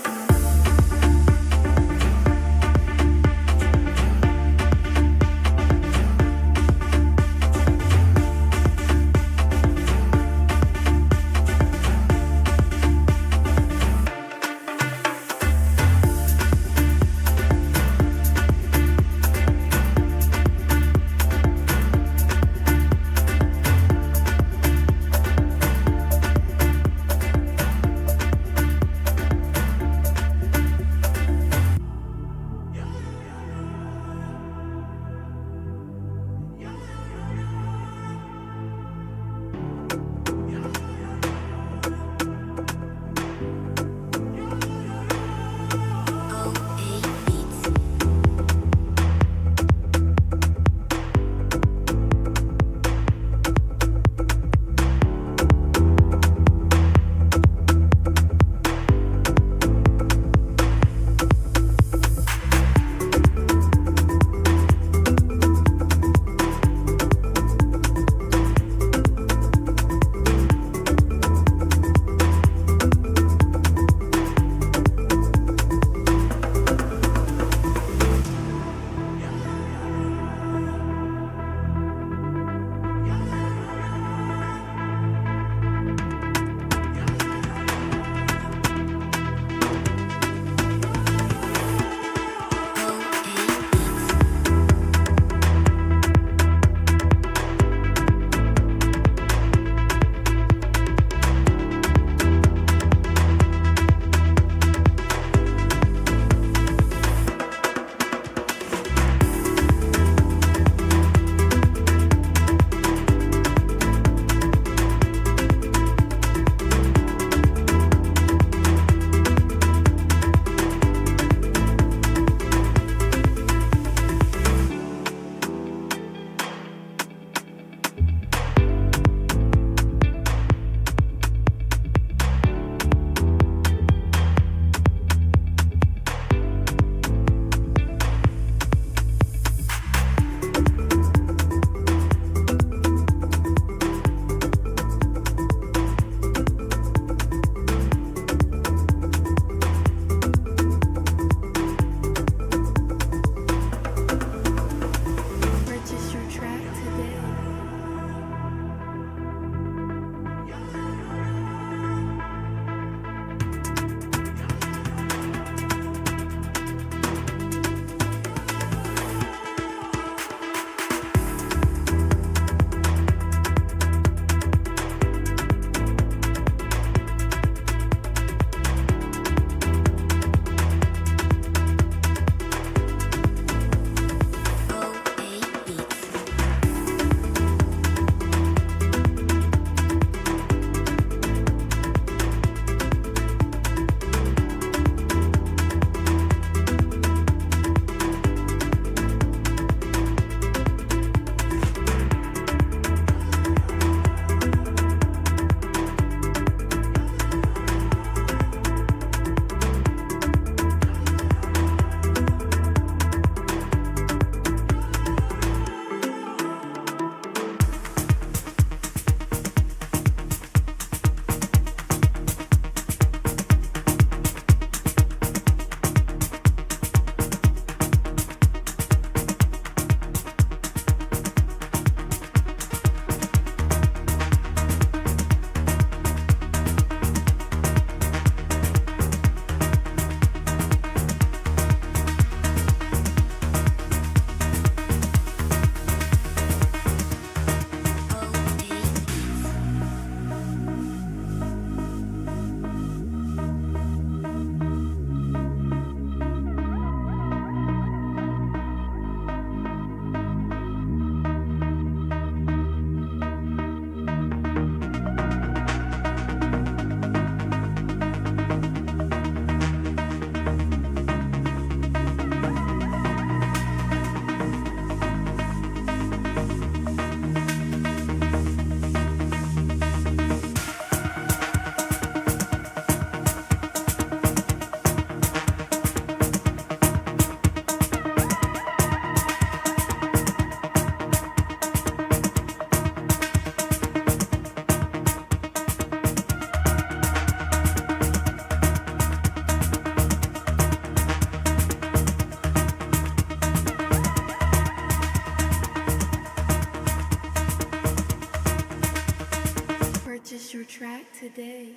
Purchase your track today.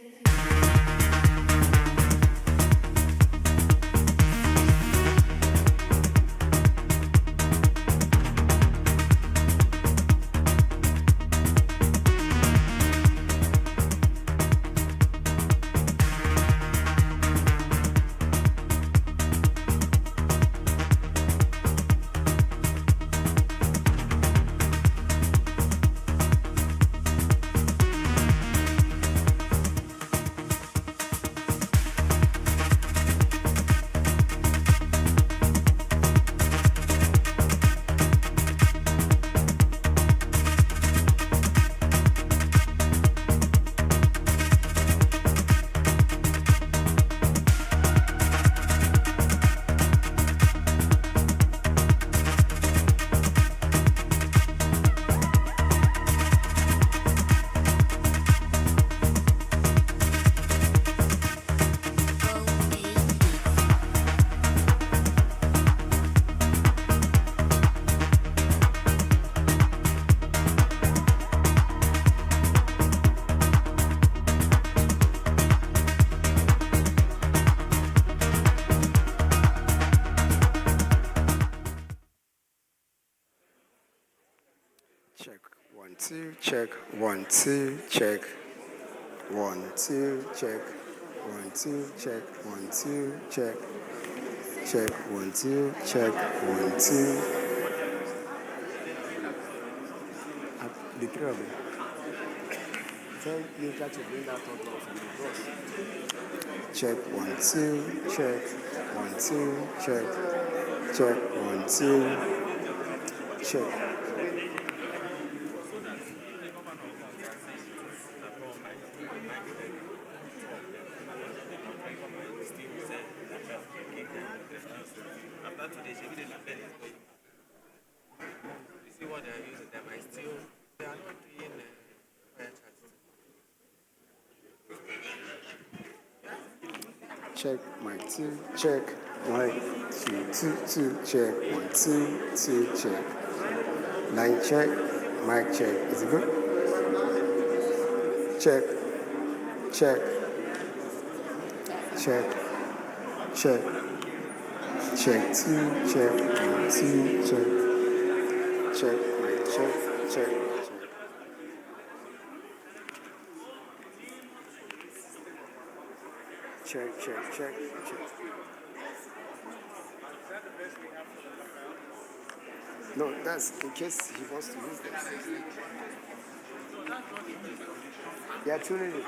Check 1 2 check 1 2 check 1 2 check 1 2 check 1 2 check check 1 2 check 1 2. The three of them. Tell Yinka to bring that top off from the boss. Check 1 2 check 1 2 check check 1 2 check. Check mic 2, check mic 2, 2, 2, check 1 2, 2, check. Line check, mic check. Is it good? Check, check, check, check, check 2, check 1 2, check, check mic check, check, check. Check, check, check, check. No, that's in case he wants to use this. Yeah, tune it in.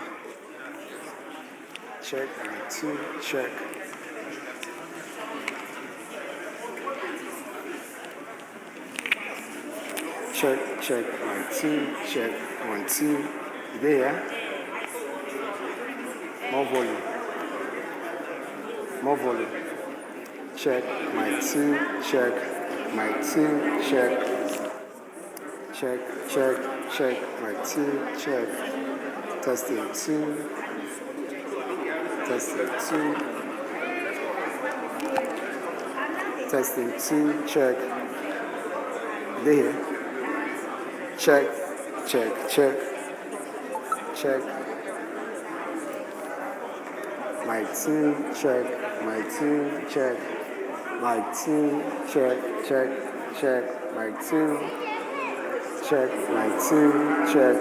Check, 1 2, check. Check, check, 1 2, check, 1 2. There. More volume. More volume. Check, mic 2, check, mic 2, check. Check, check, check, mic 2, check. Testing 2. Testing 2. Testing 2, check. There. Check, check, check. Check. Mic 2, check. Mic 2, check. Mic 2, check, check, check. Mic 2, check. Mic 2, check.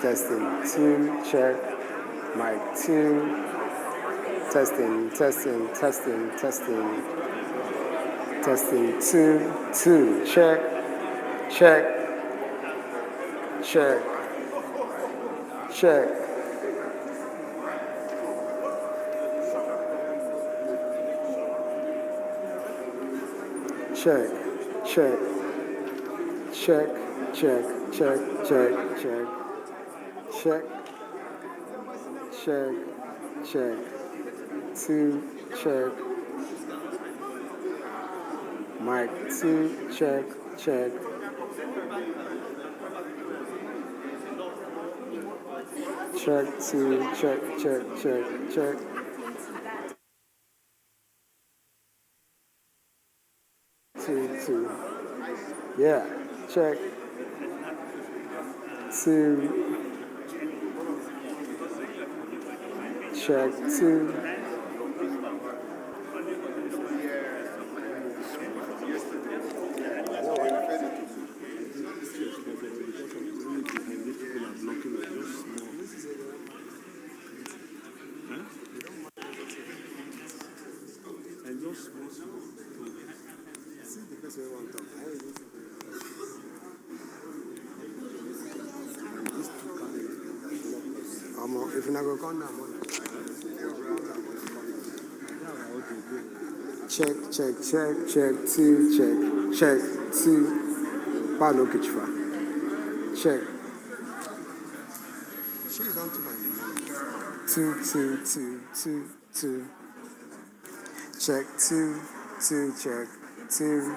Testing 2, check. Mic 2. Testing, testing, testing, testing. Testing 2, 2, check, check, check, check. Check, check, check, check, check, check, check, check, check, check, 2, check, mic 2, check, check, check 2, check, check, check, check. Two. Yeah, check. 2. check 2. If you're not going to come now, check 2, check 2. Pardon, Kichwa. Check. She's on to my 2. Check 2, check 2.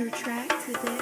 your track today.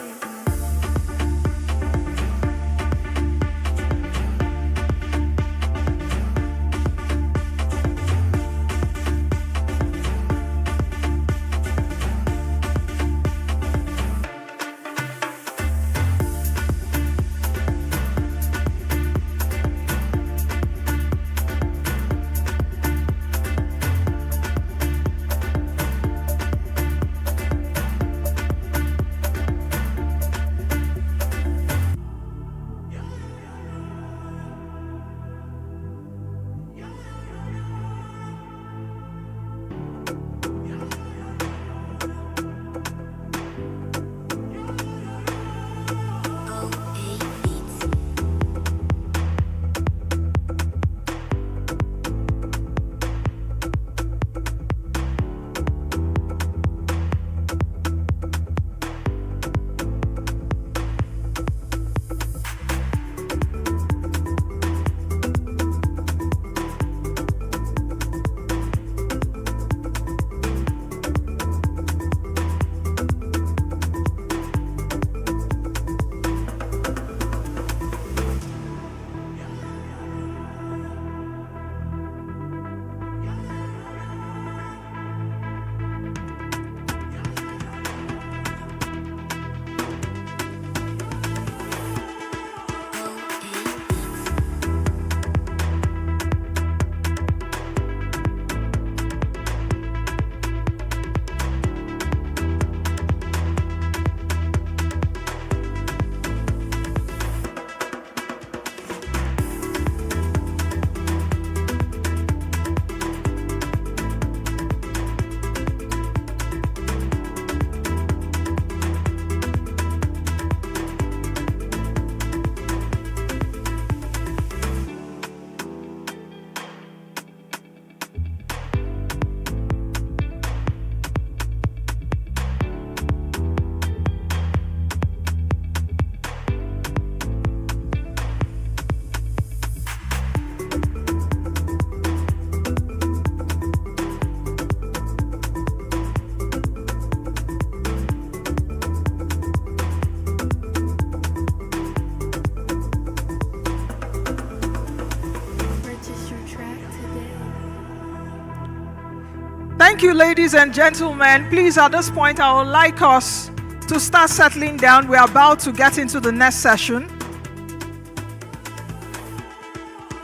Thank you, ladies and gentlemen. Please, at this point, I would like us to start settling down. We're about to get into the next session.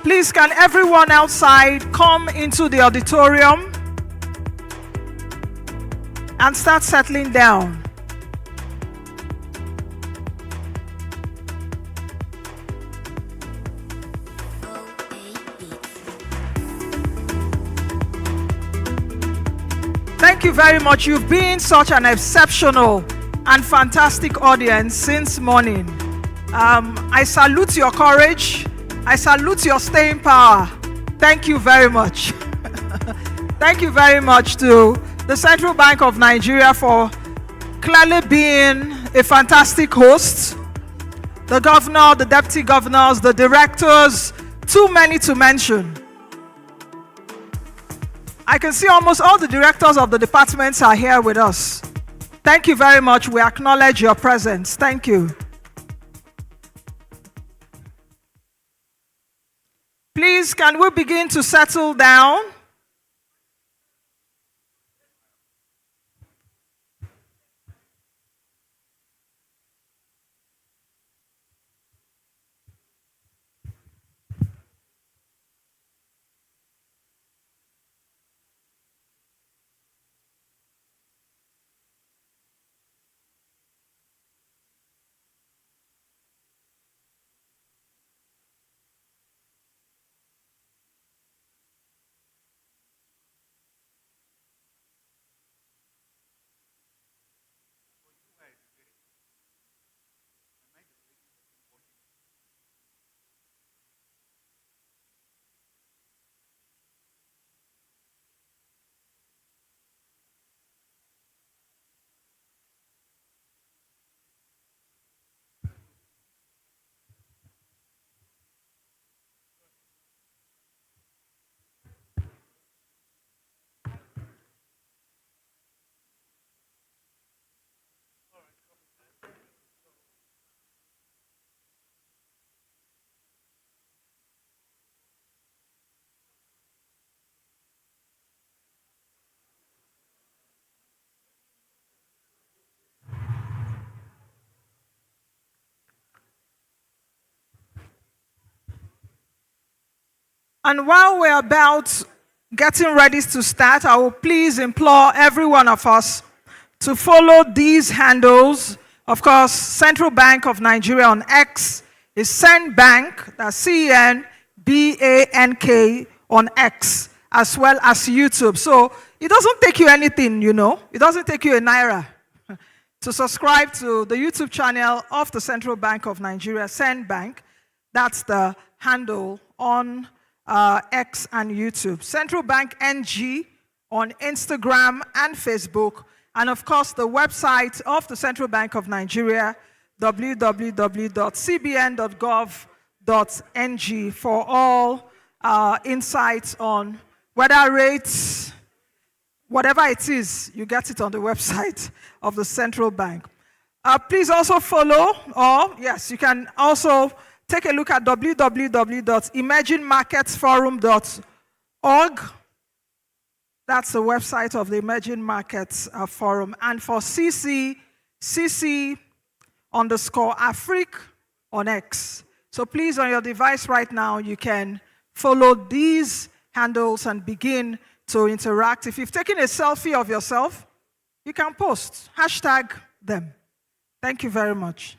Please, can everyone outside come into the auditorium and start settling down? Thank you very much. You've been such an exceptional and fantastic audience since morning. I salute your courage. I salute your staying power. Thank you very much. Thank you very much to the Central Bank of Nigeria for clearly being a fantastic host. The governor, the deputy governors, the directors, too many to mention. I can see almost all the directors of the departments are here with us. Thank you very much. We acknowledge your presence. Thank you. Please, can we begin to settle down? And while we're about getting ready to start, I will please implore every one of us to follow these handles. Of course, Central Bank of Nigeria on X is CENBank, that's CENBANK on X, as well as YouTube. So it doesn't take you anything, you know. It doesn't take you a naira to subscribe to the YouTube channel of the Central Bank of Nigeria, CENBank. That's the handle on X and YouTube. Central Bank NG on Instagram and Facebook. And of course, the website of the Central Bank of Nigeria, www.cbn.gov.ng, for all insights on weather rates, whatever it is, you get it on the website of the Central Bank. Please also follow, yes, you can also take a look at www.emergingmarketsforum.org. That's the website of the Emerging Markets Forum. And for CC _Afrique on X. So please, on your device right now, you can follow these handles and begin to interact. If you've taken a selfie of yourself, you can post, hashtag them. Thank you very much.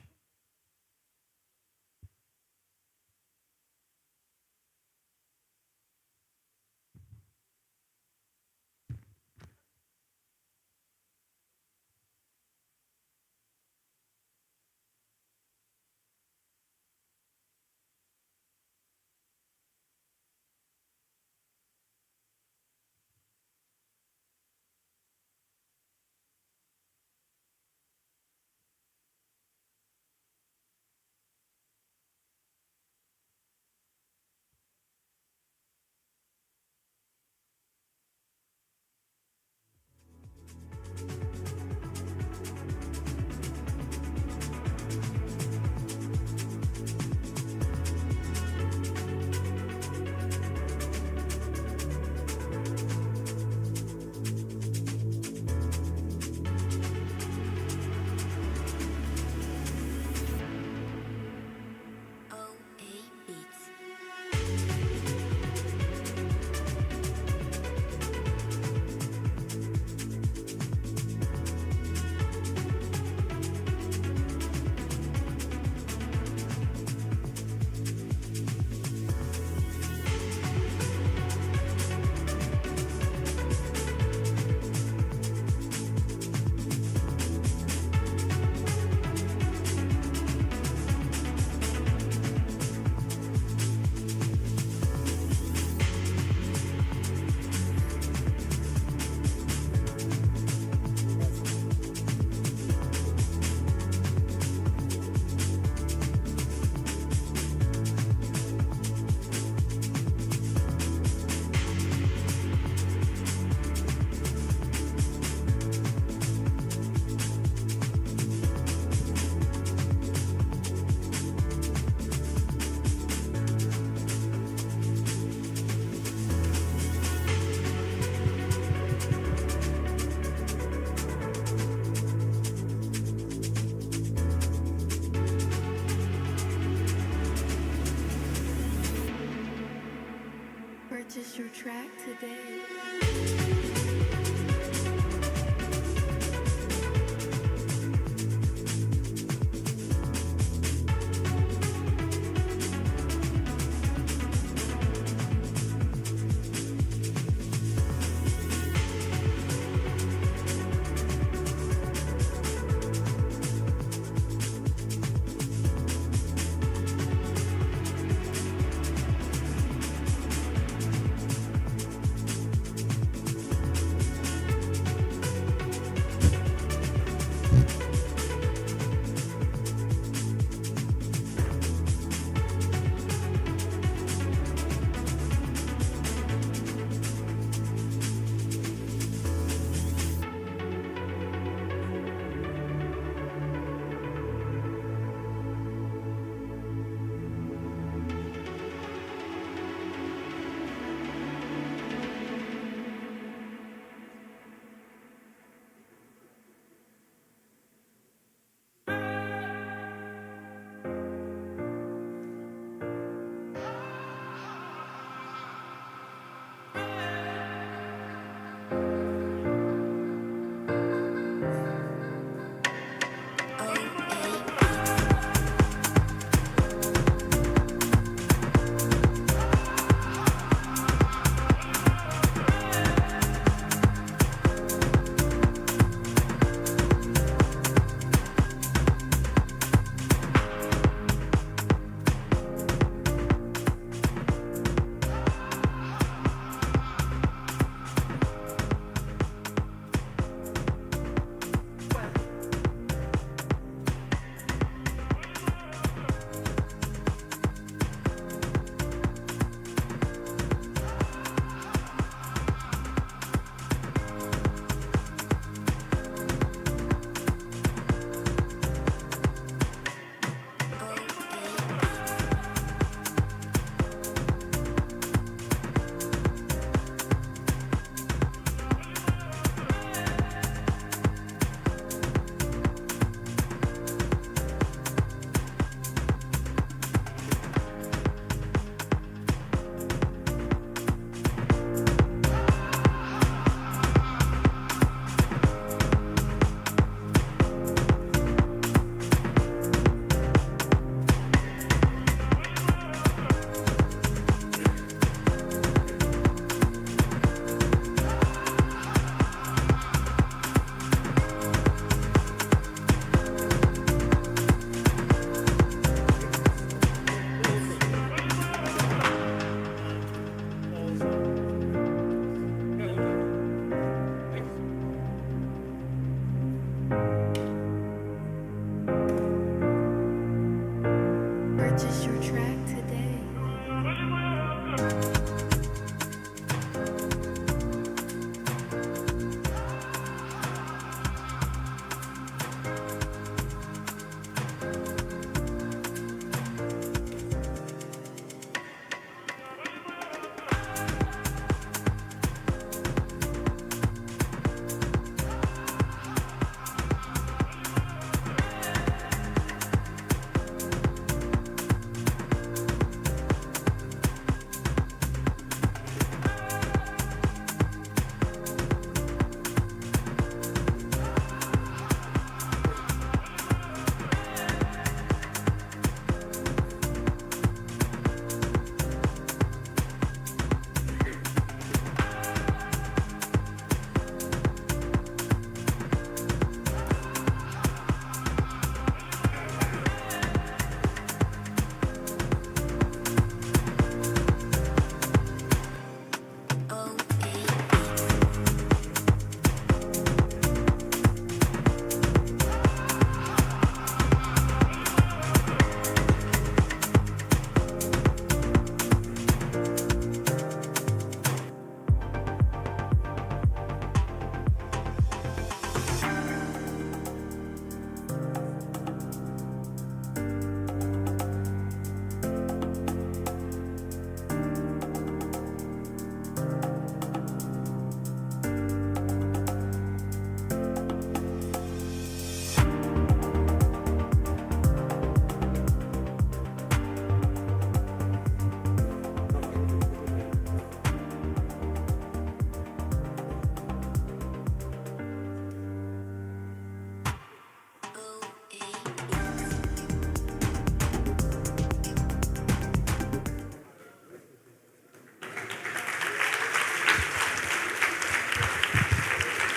Purchase your track today.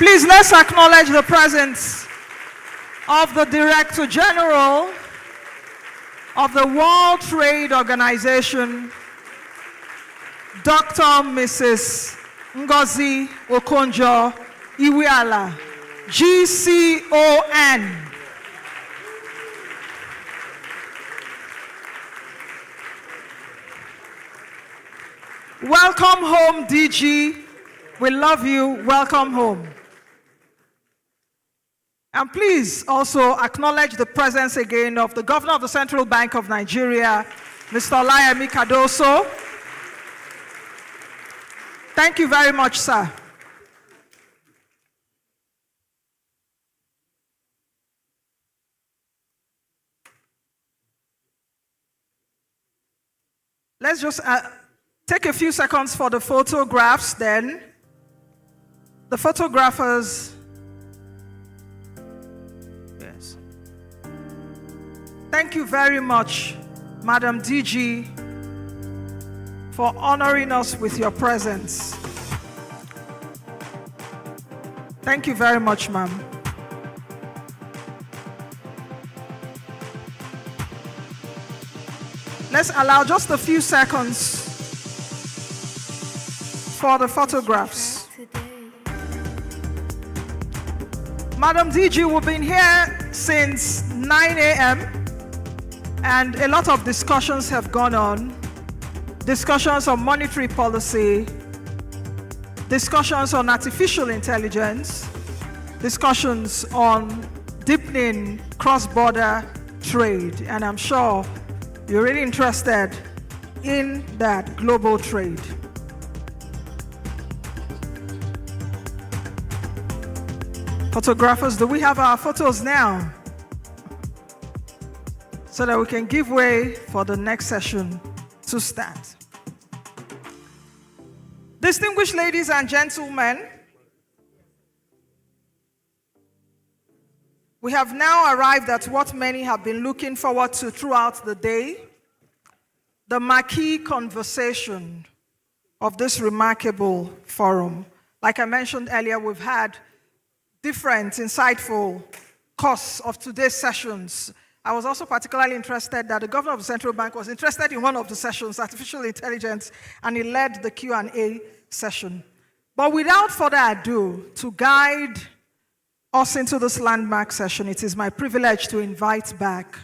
Please, let's acknowledge the presence of the Director General of the World Trade Organization, Dr. Mrs. Ngozi Okonjo-Iweala, GCON. Welcome home, DG. We love you. Welcome home. And please also acknowledge the presence again of the Governor of the Central Bank of Nigeria, Mr. Olayemi Cardoso. Thank you very much, sir. Let's just take a few seconds for the photographs then. The photographers. Yes. Thank you very much, Madam DG, for honoring us with your presence. Thank you very much, ma'am. Let's allow just a few seconds for the photographs. Madam DG, we've been here since 9 a.m. and a lot of discussions have gone on. Discussions on monetary policy, discussions on artificial intelligence, discussions on deepening cross-border trade, and I'm sure you're really interested in that global trade. Photographers, do we have our photos now? So that we can give way for the next session to start. Distinguished ladies and gentlemen, we have now arrived at what many have been looking forward to throughout the day, the marquee conversation of this remarkable forum. Like I mentioned earlier, we've had different insightful course of today's sessions. I was also particularly interested that the governor of the central bank was interested in one of the sessions, artificial intelligence, and he led the Q&A session. But without further ado, to guide us into this landmark session, it is my privilege to invite back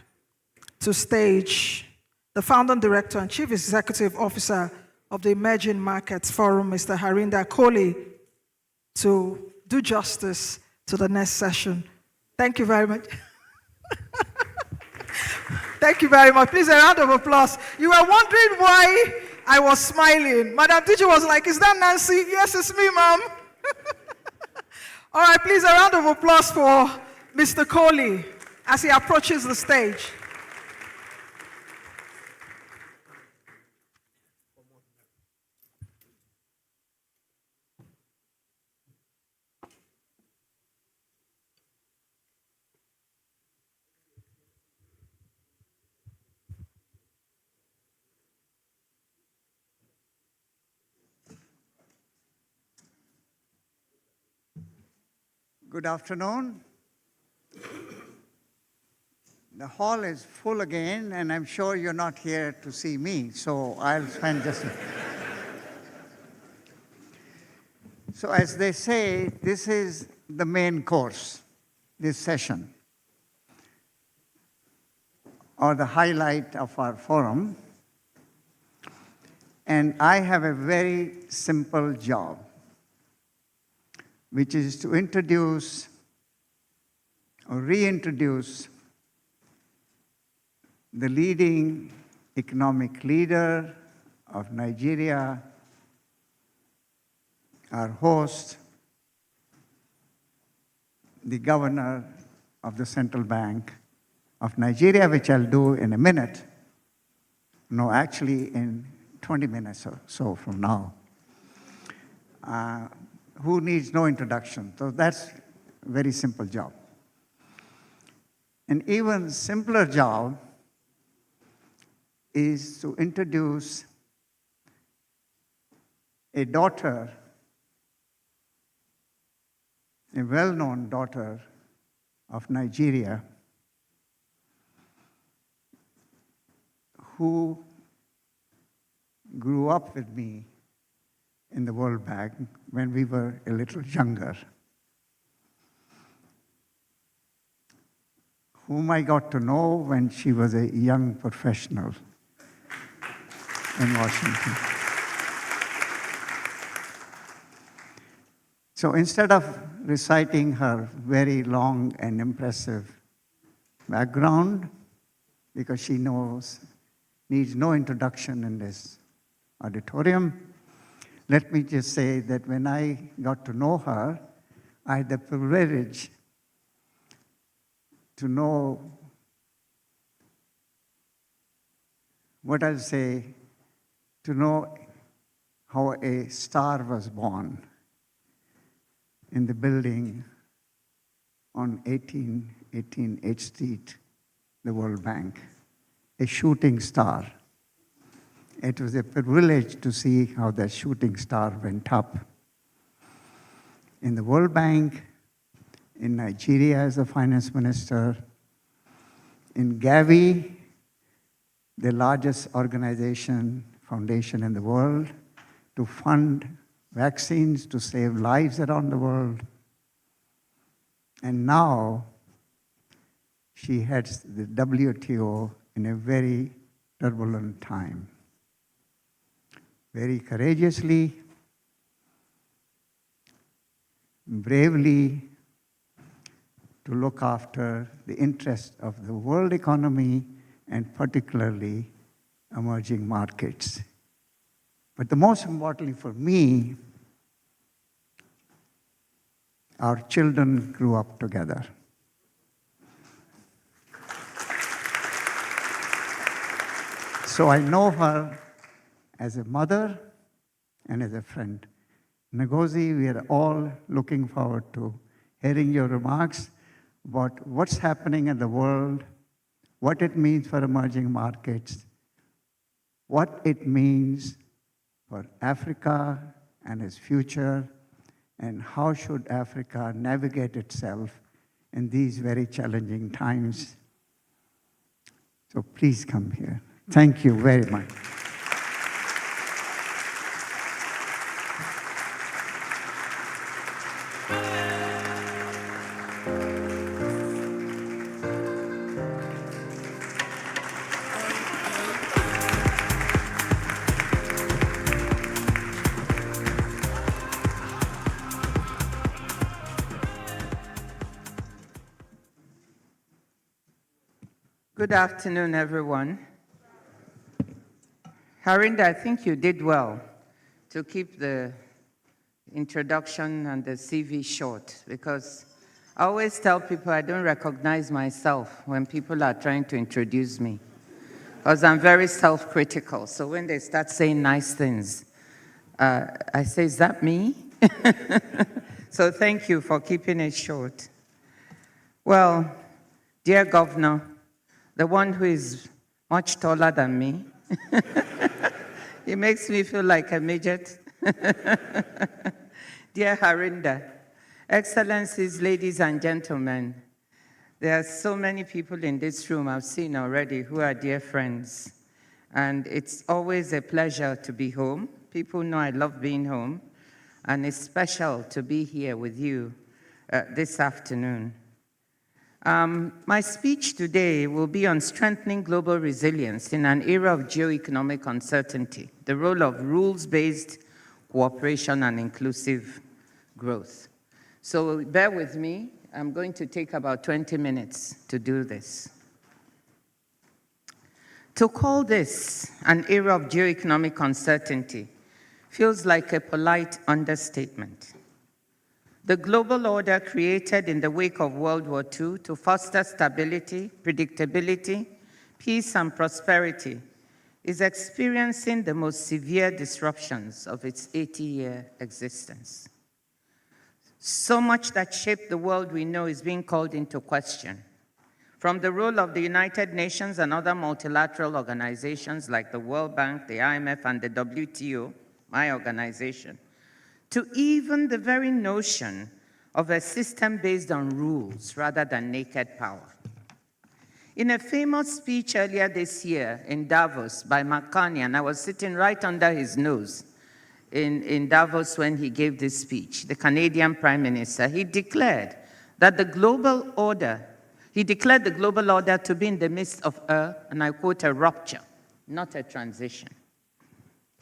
to stage the founder, director, and chief executive officer of the Emerging Markets Forum, Mr. Harinder Kohli, to do justice to the next session. Thank you very much. Thank you very much. Please, a round of applause. You were wondering why I was smiling. Madam teacher was like, is that Nancy? Yes, it's me, ma'am. All right, please, a round of applause for Mr. Kohli as he approaches the stage. Good afternoon. The hall is full again, and I'm sure you're not here to see me, so I'll spend just a... So as they say, this is the main course, this session, or the highlight of our forum. And I have a very simple job, which is to introduce or reintroduce the leading economic leader of Nigeria, our host, the governor of the Central Bank of Nigeria, which I'll do in a minute. No, actually in 20 minutes or so from now. Who needs no introduction? So that's a very simple job. An even simpler job is to introduce a daughter a well-known daughter of Nigeria who grew up with me in the World Bank when we were a little younger, whom I got to know when she was a young professional in Washington. So instead of reciting her very long and impressive background, because she needs no introduction in this auditorium, let me just say that when I got to know her, I had the privilege to know what I'll say, to know how a star was born in the building on 1818 H Street, the World Bank, a shooting star. It was a privilege to see how that shooting star went up. In the World Bank, in Nigeria as a finance minister, in Gavi, the largest foundation in the world, to fund vaccines to save lives around the world. And now she heads the WTO in a very turbulent time. Very courageously, bravely, to look after the interests of the world economy and particularly emerging markets. But the most importantly for me, our children grew up together. So I know her as a mother and as a friend. Ngozi, we are all looking forward to hearing your remarks about what's happening in the world, what it means for emerging markets, what it means for Africa and its future, and how should Africa navigate itself in these very challenging times. So please come here. Thank you very much. Good afternoon, everyone. Harinder, I think you did well to keep the introduction and the CV short, because I always tell people I don't recognize myself when people are trying to introduce me, because I'm very self-critical. So when they start saying nice things, I say, is that me? So thank you for keeping it short. Well, dear Governor, the one who is much taller than me, he makes me feel like a midget. Dear Harinder, Excellencies, ladies and gentlemen, there are so many people in this room I've seen already who are dear friends. And it's always a pleasure to be home. People know I love being home. And it's special to be here with you this afternoon. My speech today will be on strengthening global resilience in an era of geoeconomic uncertainty, the role of rules-based cooperation and inclusive growth. So bear with me. I'm going to take about 20 minutes to do this. To call this an era of geoeconomic uncertainty feels like a polite understatement. The global order created in the wake of World War II to foster stability, predictability, peace, and prosperity is experiencing the most severe disruptions of its 80-year existence. So much that shaped the world we know is being called into question. From the role of the United Nations and other multilateral organizations like the World Bank, the IMF, and the WTO, my organization, to even the very notion of a system based on rules rather than naked power. In a famous speech earlier this year in Davos by Mark Carney, and I was sitting right under his nose in Davos when he gave this speech, the Canadian Prime Minister, he declared that the global order to be in the midst of and I quote, a rupture, not a transition.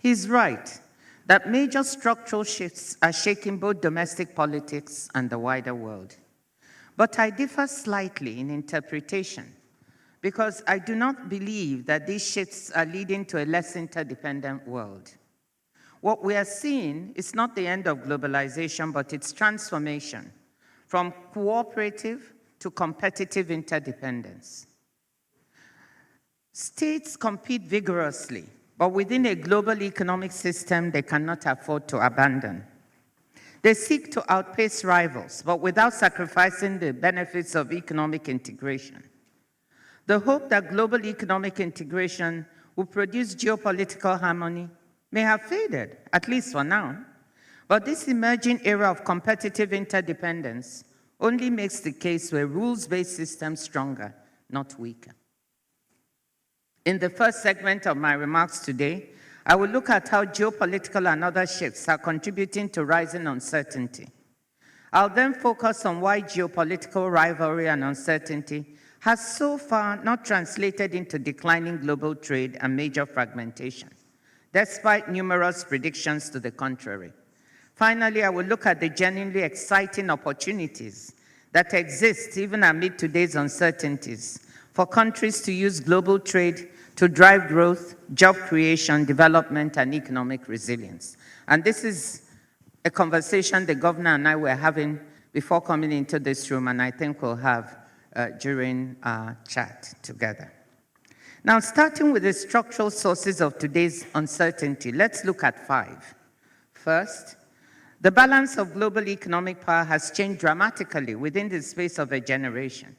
He's right that major structural shifts are shaking both domestic politics and the wider world. But I differ slightly in interpretation because I do not believe that these shifts are leading to a less interdependent world. What we are seeing is not the end of globalization, but its transformation from cooperative to competitive interdependence. States compete vigorously, but within a global economic system they cannot afford to abandon. They seek to outpace rivals, but without sacrificing the benefits of economic integration. The hope that global economic integration will produce geopolitical harmony may have faded, at least for now. But this emerging era of competitive interdependence only makes the case where rules-based systems stronger, not weaker. In the first segment of my remarks today, I will look at how geopolitical and other shifts are contributing to rising uncertainty. I'll then focus on why geopolitical rivalry and uncertainty has so far not translated into declining global trade and major fragmentation, despite numerous predictions to the contrary. Finally, I will look at the genuinely exciting opportunities that exist even amid today's uncertainties for countries to use global trade to drive growth, job creation, development, and economic resilience. And this is a conversation the governor and I were having before coming into this room, and I think we'll have during our chat together. Now, starting with the structural sources of today's uncertainty, let's look at 5. First, the balance of global economic power has changed dramatically within the space of a generation.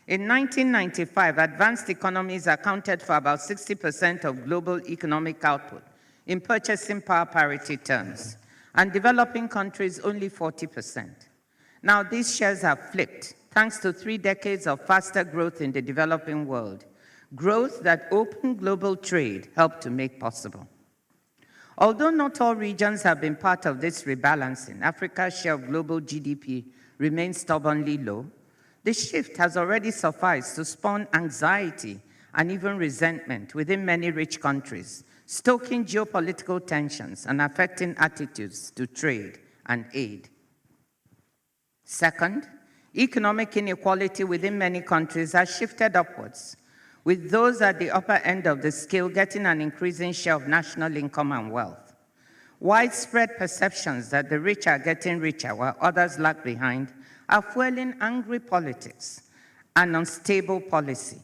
In 1995, advanced economies accounted for about 60% of global economic output in purchasing power parity terms, and developing countries only 40%. Now, these shares have flipped thanks to 3 decades of faster growth in the developing world, growth that open global trade helped to make possible. Although not all regions have been part of this rebalancing, Africa's share of global GDP remains stubbornly low. This shift has already sufficed to spawn anxiety and even resentment within many rich countries, stoking geopolitical tensions and affecting attitudes to trade and aid. Second, economic inequality within many countries has shifted upwards, with those at the upper end of the scale getting an increasing share of national income and wealth. Widespread perceptions that the rich are getting richer while others lag behind are fueling angry politics and unstable policy.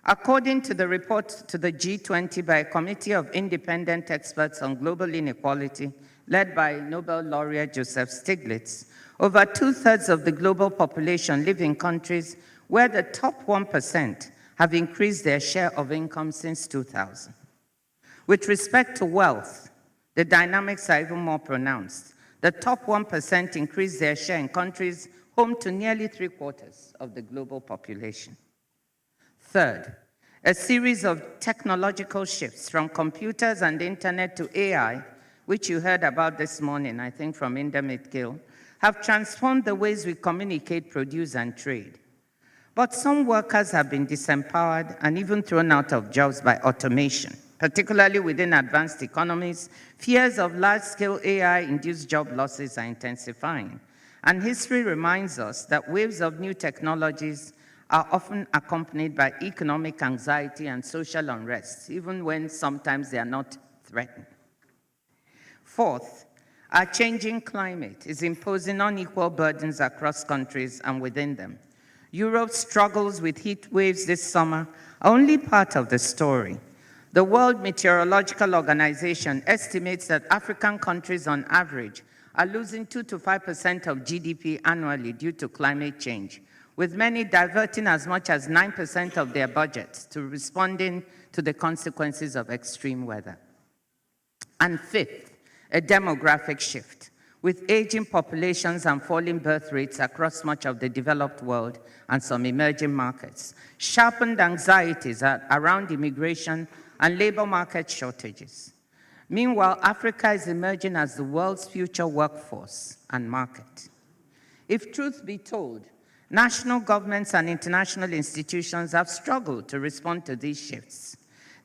According to the report to the G20 by a committee of independent experts on global inequality, led by Nobel laureate Joseph Stiglitz, over 2/3 of the global population live in countries where the top 1% have increased their share of income since 2000. With respect to wealth, the dynamics are even more pronounced. The top 1% increased their share in countries home to nearly 3/4 of the global population. Third, a series of technological shifts from computers and the internet to AI, which you heard about this morning, I think from Indermit Gill, have transformed the ways we communicate, produce, and trade. But some workers have been disempowered and even thrown out of jobs by automation. Particularly within advanced economies, fears of large-scale AI-induced job losses are intensifying. And history reminds us that waves of new technologies are often accompanied by economic anxiety and social unrest, even when sometimes they are not threatened. Fourth, our changing climate is imposing unequal burdens across countries and within them. Europe's struggles with heat waves this summer are only part of the story. The World Meteorological Organization estimates that African countries on average are losing 2 to 5% of GDP annually due to climate change, with many diverting as much as 9% of their budgets to responding to the consequences of extreme weather. And fifth, a demographic shift, with aging populations and falling birth rates across much of the developed world and some emerging markets, sharpened anxieties around immigration and labor market shortages. Meanwhile, Africa is emerging as the world's future workforce and market. If truth be told, national governments and international institutions have struggled to respond to these shifts.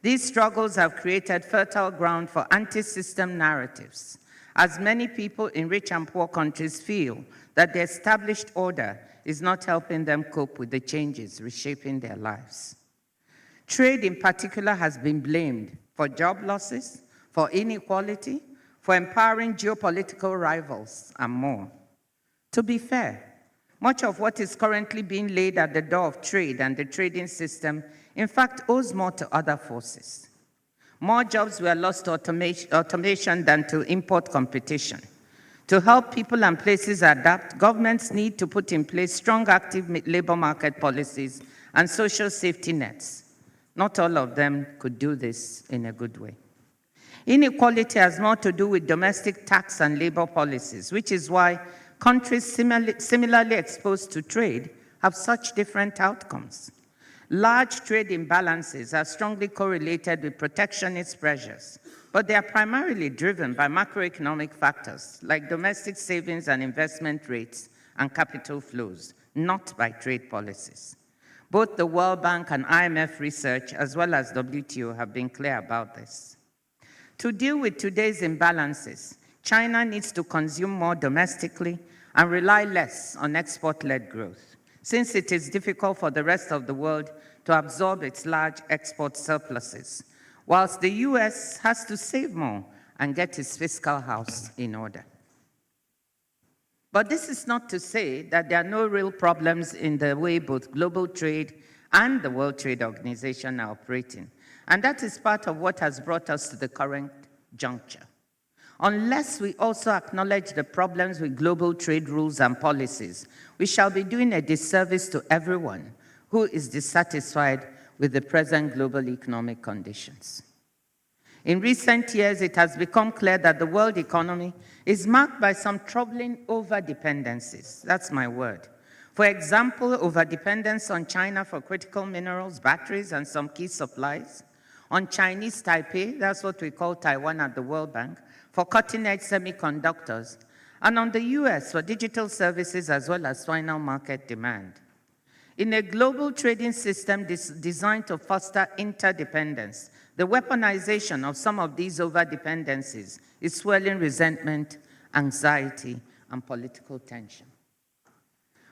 These struggles have created fertile ground for anti-system narratives, as many people in rich and poor countries feel that the established order is not helping them cope with the changes reshaping their lives. Trade in particular has been blamed for job losses, for inequality, for empowering geopolitical rivals, and more. To be fair, much of what is currently being laid at the door of trade and the trading system, in fact, owes more to other forces. More jobs were lost to automation than to import competition. To help people and places adapt, governments need to put in place strong, active labor market policies and social safety nets. Not all of them could do this in a good way. Inequality has more to do with domestic tax and labor policies, which is why countries similarly exposed to trade have such different outcomes. Large trade imbalances are strongly correlated with protectionist pressures, but they are primarily driven by macroeconomic factors like domestic savings and investment rates and capital flows, not by trade policies. Both the World Bank and IMF research, as well as WTO, have been clear about this. To deal with today's imbalances, China needs to consume more domestically and rely less on export-led growth, since it is difficult for the rest of the world to absorb its large export surpluses, whilst the US has to save more and get its fiscal house in order. But this is not to say that there are no real problems in the way both global trade and the World Trade Organization are operating, and that is part of what has brought us to the current juncture. Unless we also acknowledge the problems with global trade rules and policies, we shall be doing a disservice to everyone who is dissatisfied with the present global economic conditions. In recent years, it has become clear that the world economy is marked by some troubling over-dependencies. That's my word. For example, over-dependence on China for critical minerals, batteries, and some key supplies, on Chinese Taipei, that's what we call Taiwan at the World Bank, for cutting-edge semiconductors, and on the US for digital services as well as final market demand. In a global trading system designed to foster interdependence, the weaponization of some of these over-dependencies is swelling resentment, anxiety, and political tension.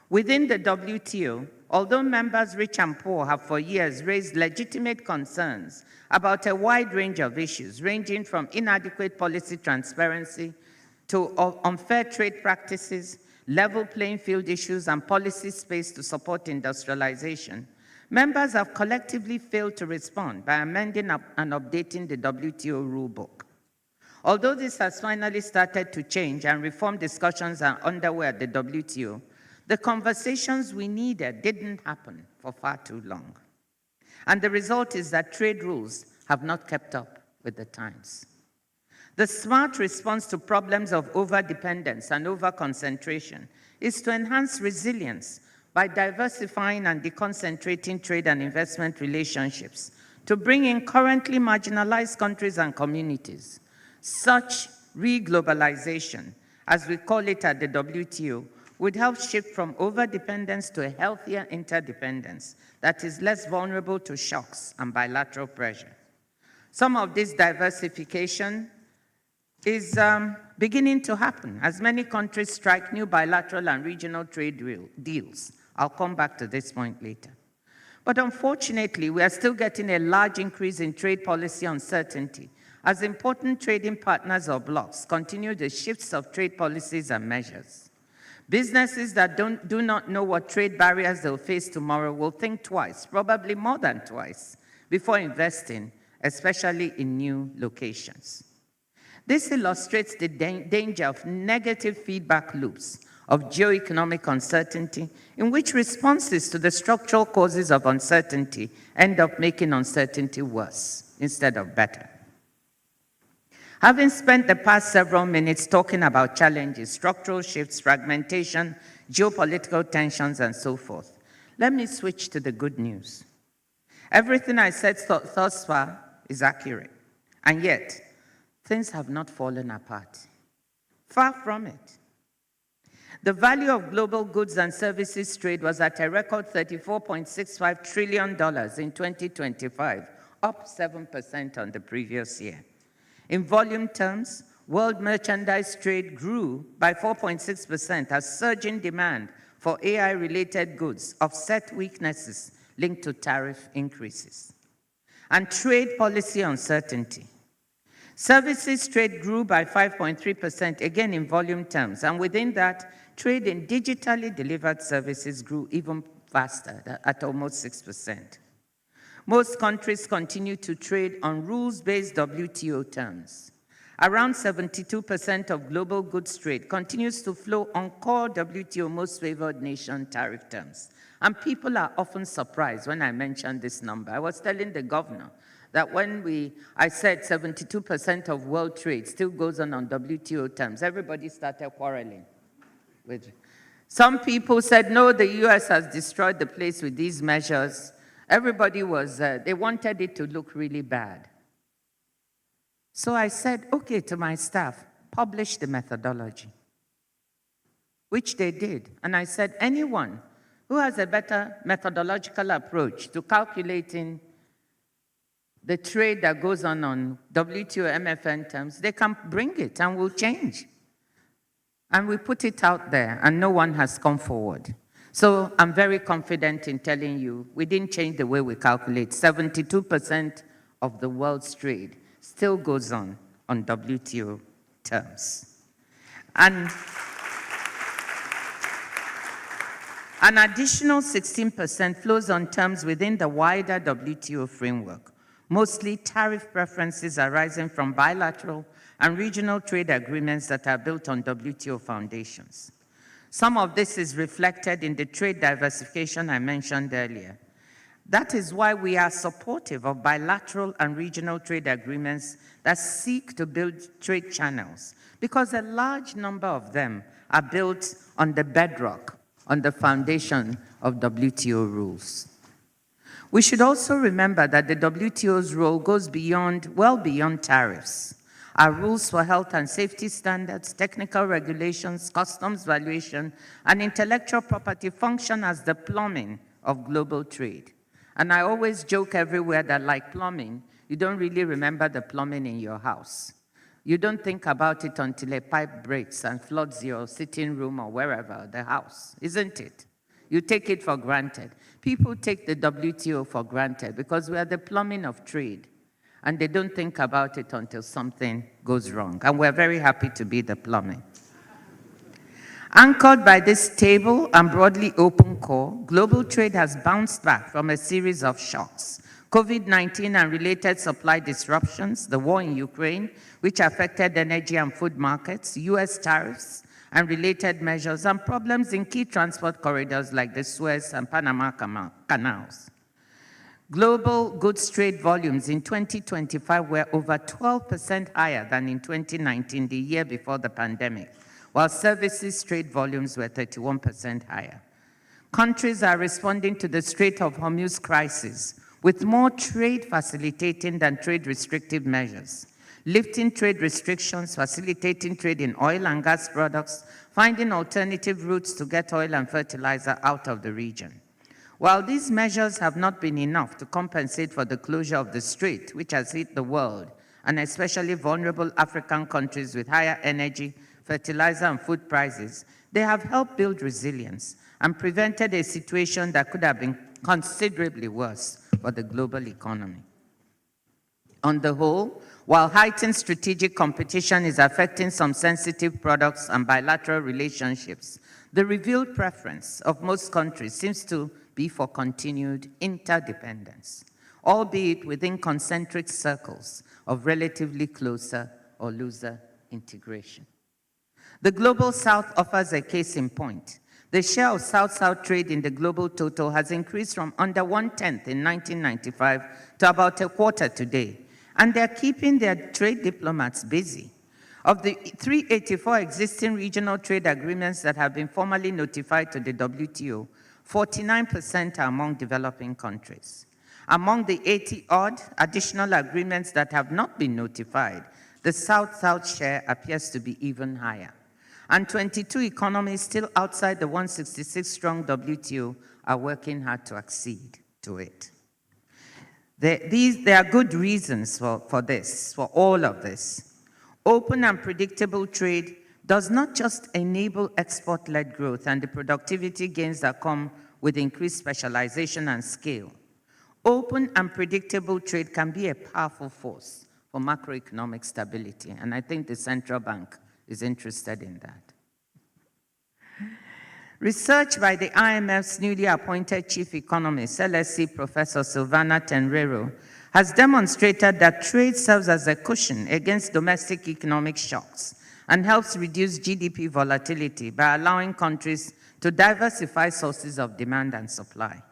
Within the WTO, although members rich and poor have for years raised legitimate concerns about a wide range of issues, ranging from inadequate policy transparency to unfair trade practices, level playing field issues, and policy space to support industrialization, members have collectively failed to respond by amending and updating the WTO rulebook. Although this has finally started to change and reform discussions are underway at the WTO, the conversations we needed didn't happen for far too long. And the result is that trade rules have not kept up with the times. The smart response to problems of overdependence and overconcentration is to enhance resilience by diversifying and deconcentrating trade and investment relationships to bring in currently marginalized countries and communities. Such re-globalization, as we call it at the WTO, would help shift from overdependence to a healthier interdependence that is less vulnerable to shocks and bilateral pressure. Some of this diversification is beginning to happen as many countries strike new bilateral and regional trade deals. I'll come back to this point later. But unfortunately, we are still getting a large increase in trade policy uncertainty as important trading partners or blocs continue the shifts of trade policies and measures. Businesses that do not know what trade barriers they'll face tomorrow will think twice, probably more than twice, before investing, especially in new locations. This illustrates the danger of negative feedback loops of geoeconomic uncertainty, in which responses to the structural causes of uncertainty end up making uncertainty worse instead of better. Having spent the past several minutes talking about challenges, structural shifts, fragmentation, geopolitical tensions, and so forth, let me switch to the good news. Everything I said thus far is accurate, and yet things have not fallen apart. Far from it. The value of global goods and services trade was at a record $34.65 trillion in 2025, up 7% on the previous year. In volume terms, world merchandise trade grew by 4.6% as surging demand for AI-related goods offset weaknesses linked to tariff increases. And trade policy uncertainty. Services trade grew by 5.3%, again in volume terms, and within that, trade in digitally delivered services grew even faster, at almost 6%. Most countries continue to trade on rules-based WTO terms. Around 72% of global goods trade continues to flow on core WTO most favored nation tariff terms. And people are often surprised when I mention this number. I was telling the governor that when I said 72% of world trade still goes on WTO terms, everybody started quarreling with it. Some people said, no, the US has destroyed the place with these measures. Everybody was, they wanted it to look really bad. So I said, okay, to my staff, publish the methodology, which they did. And I said, anyone who has a better methodological approach to calculating the trade that goes on WTO MFN terms, they can bring it and we'll change. And we put it out there and no one has come forward. So I'm very confident in telling you, we didn't change the way we calculate. 72% of the world's trade still goes on WTO terms. And an additional 16% flows on terms within the wider WTO framework, mostly tariff preferences arising from bilateral and regional trade agreements that are built on WTO foundations. Some of this is reflected in the trade diversification I mentioned earlier. That is why we are supportive of bilateral and regional trade agreements that seek to build trade channels, because a large number of them are built on the bedrock, on the foundation of WTO rules. We should also remember that the WTO's role goes well beyond tariffs. Our rules for health and safety standards, technical regulations, customs valuation, and intellectual property function as the plumbing of global trade. And I always joke everywhere that, like plumbing, you don't really remember the plumbing in your house. You don't think about it until a pipe breaks and floods your sitting room or wherever, the house, isn't it? You take it for granted. People take the WTO for granted because we are the plumbing of trade. And they don't think about it until something goes wrong. And we're very happy to be the plumbing. Anchored by this stable and broadly open core, global trade has bounced back from a series of shocks. COVID-19 and related supply disruptions, the war in Ukraine, which affected energy and food markets, US tariffs and related measures, and problems in key transport corridors like the Suez and Panama canals. Global goods trade volumes in 2025 were over 12% higher than in 2019, the year before the pandemic, while services trade volumes were 31% higher. Countries are responding to the Strait of Hormuz crisis with more trade facilitating than trade restrictive measures, lifting trade restrictions, facilitating trade in oil and gas products, finding alternative routes to get oil and fertilizer out of the region. While these measures have not been enough to compensate for the closure of the strait, which has hit the world, and especially vulnerable African countries with higher energy, fertilizer, and food prices, they have helped build resilience and prevented a situation that could have been considerably worse for the global economy. On the whole, while heightened strategic competition is affecting some sensitive products and bilateral relationships, the revealed preference of most countries seems to be for continued interdependence, albeit within concentric circles of relatively closer or looser integration. The Global South offers a case in point. The share of South-South trade in the global total has increased from under 1/10 in 1995 to about a quarter today, and they're keeping their trade diplomats busy. Of the 384 existing regional trade agreements that have been formally notified to the WTO, 49% are among developing countries. Among the 80-odd additional agreements that have not been notified, the South-South share appears to be even higher. And 22 economies still outside the 166-strong WTO are working hard to accede to it. There are good reasons for this, for all of this. Open and predictable trade does not just enable export-led growth and the productivity gains that come with increased specialization and scale. Open and predictable trade can be a powerful force for macroeconomic stability, and I think the central bank is interested in that. Research by the IMF's newly appointed chief economist, LSE Professor Silvana Tenrero, has demonstrated that trade serves as a cushion against domestic economic shocks and helps reduce GDP volatility by allowing countries to diversify sources of demand and supply.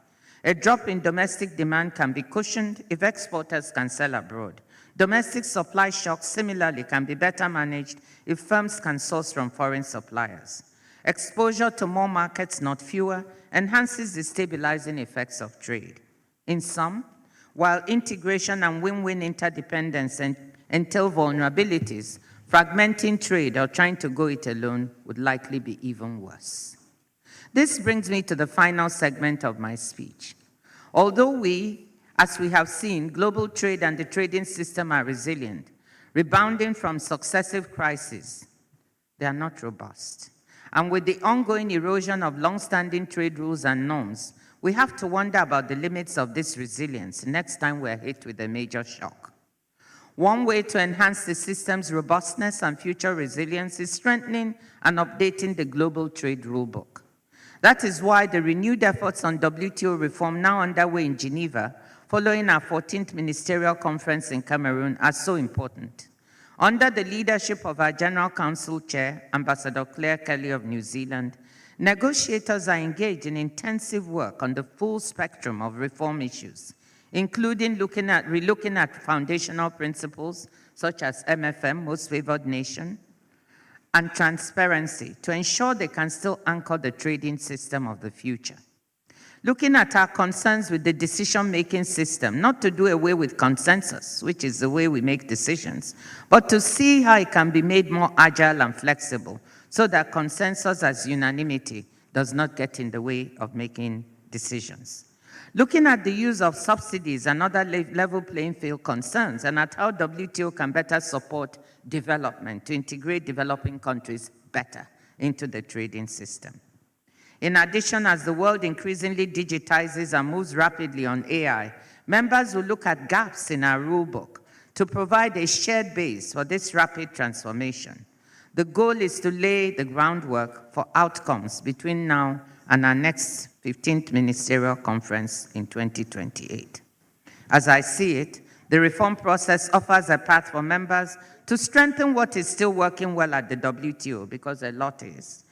A drop in domestic demand can be cushioned if exporters can sell abroad. Domestic supply shocks similarly can be better managed if firms can source from foreign suppliers. Exposure to more markets, not fewer, enhances the stabilizing effects of trade. In sum, while integration and win-win interdependence entail vulnerabilities, fragmenting trade or trying to go it alone would likely be even worse. This brings me to the final segment of my speech. Although as we have seen, global trade and the trading system are resilient, rebounding from successive crises, they are not robust. And with the ongoing erosion of long-standing trade rules and norms, we have to wonder about the limits of this resilience next time we're hit with a major shock. One way to enhance the system's robustness and future resilience is strengthening and updating the global trade rulebook. That is why the renewed efforts on WTO reform now underway in Geneva, following our 14th Ministerial Conference in Cameroon, are so important. Under the leadership of our General Council Chair, Ambassador Claire Kelly of New Zealand, negotiators are engaged in intensive work on the full spectrum of reform issues, including relooking at foundational principles such as MFN, Most Favored Nation, and transparency to ensure they can still anchor the trading system of the future. Looking at our concerns with the decision-making system, not to do away with consensus, which is the way we make decisions, but to see how it can be made more agile and flexible so that consensus as unanimity does not get in the way of making decisions. Looking at the use of subsidies and other level playing field concerns and at how WTO can better support development to integrate developing countries better into the trading system. In addition, as the world increasingly digitizes and moves rapidly on AI, members will look at gaps in our rulebook to provide a shared base for this rapid transformation. The goal is to lay the groundwork for outcomes between now and our next 15th Ministerial Conference in 2028. As I see it, the reform process offers a path for members to strengthen what is still working well at the WTO, because a lot is.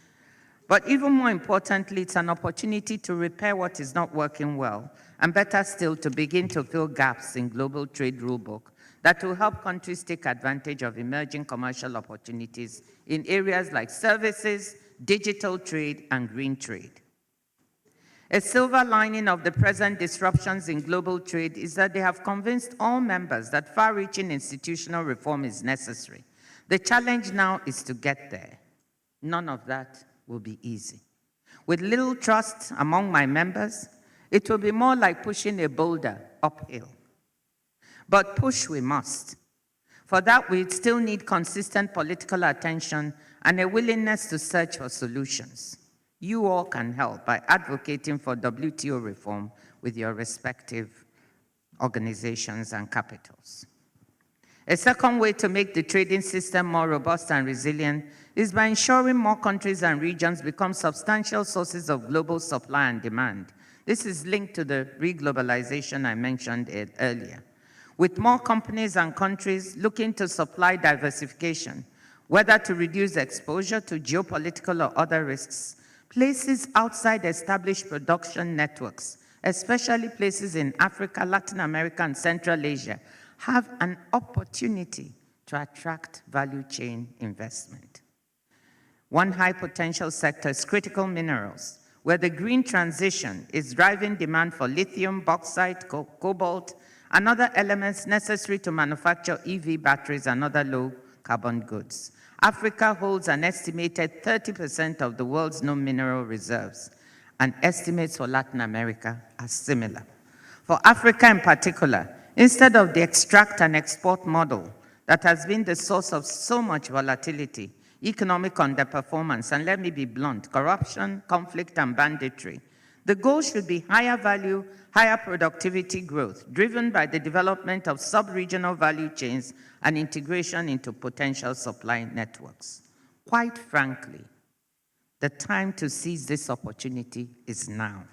But even more importantly, it's an opportunity to repair what is not working well, and better still, to begin to fill gaps in global trade rulebook that will help countries take advantage of emerging commercial opportunities in areas like services, digital trade, and green trade. A silver lining of the present disruptions in global trade is that they have convinced all members that far-reaching institutional reform is necessary. The challenge now is to get there. None of that will be easy. With little trust among my members, it will be more like pushing a boulder uphill. But push we must. For that, we still need consistent political attention and a willingness to search for solutions. You all can help by advocating for WTO reform with your respective organizations and capitals. A second way to make the trading system more robust and resilient is by ensuring more countries and regions become substantial sources of global supply and demand. This is linked to the reglobalization I mentioned earlier. With more companies and countries looking to supply diversification, whether to reduce exposure to geopolitical or other risks, places outside established production networks, especially places in Africa, Latin America, and Central Asia, have an opportunity to attract value chain investment. One high potential sector is critical minerals, where the green transition is driving demand for lithium, bauxite, cobalt, and other elements necessary to manufacture EV batteries and other low carbon goods. Africa holds an estimated 30% of the world's known mineral reserves, and estimates for Latin America are similar. For Africa in particular, instead of the extract and export model that has been the source of so much volatility, economic underperformance, and let me be blunt, corruption, conflict, and banditry, the goal should be higher value, higher productivity growth, driven by the development of sub-regional value chains and integration into potential supply networks. Quite frankly, the time to seize this opportunity is now.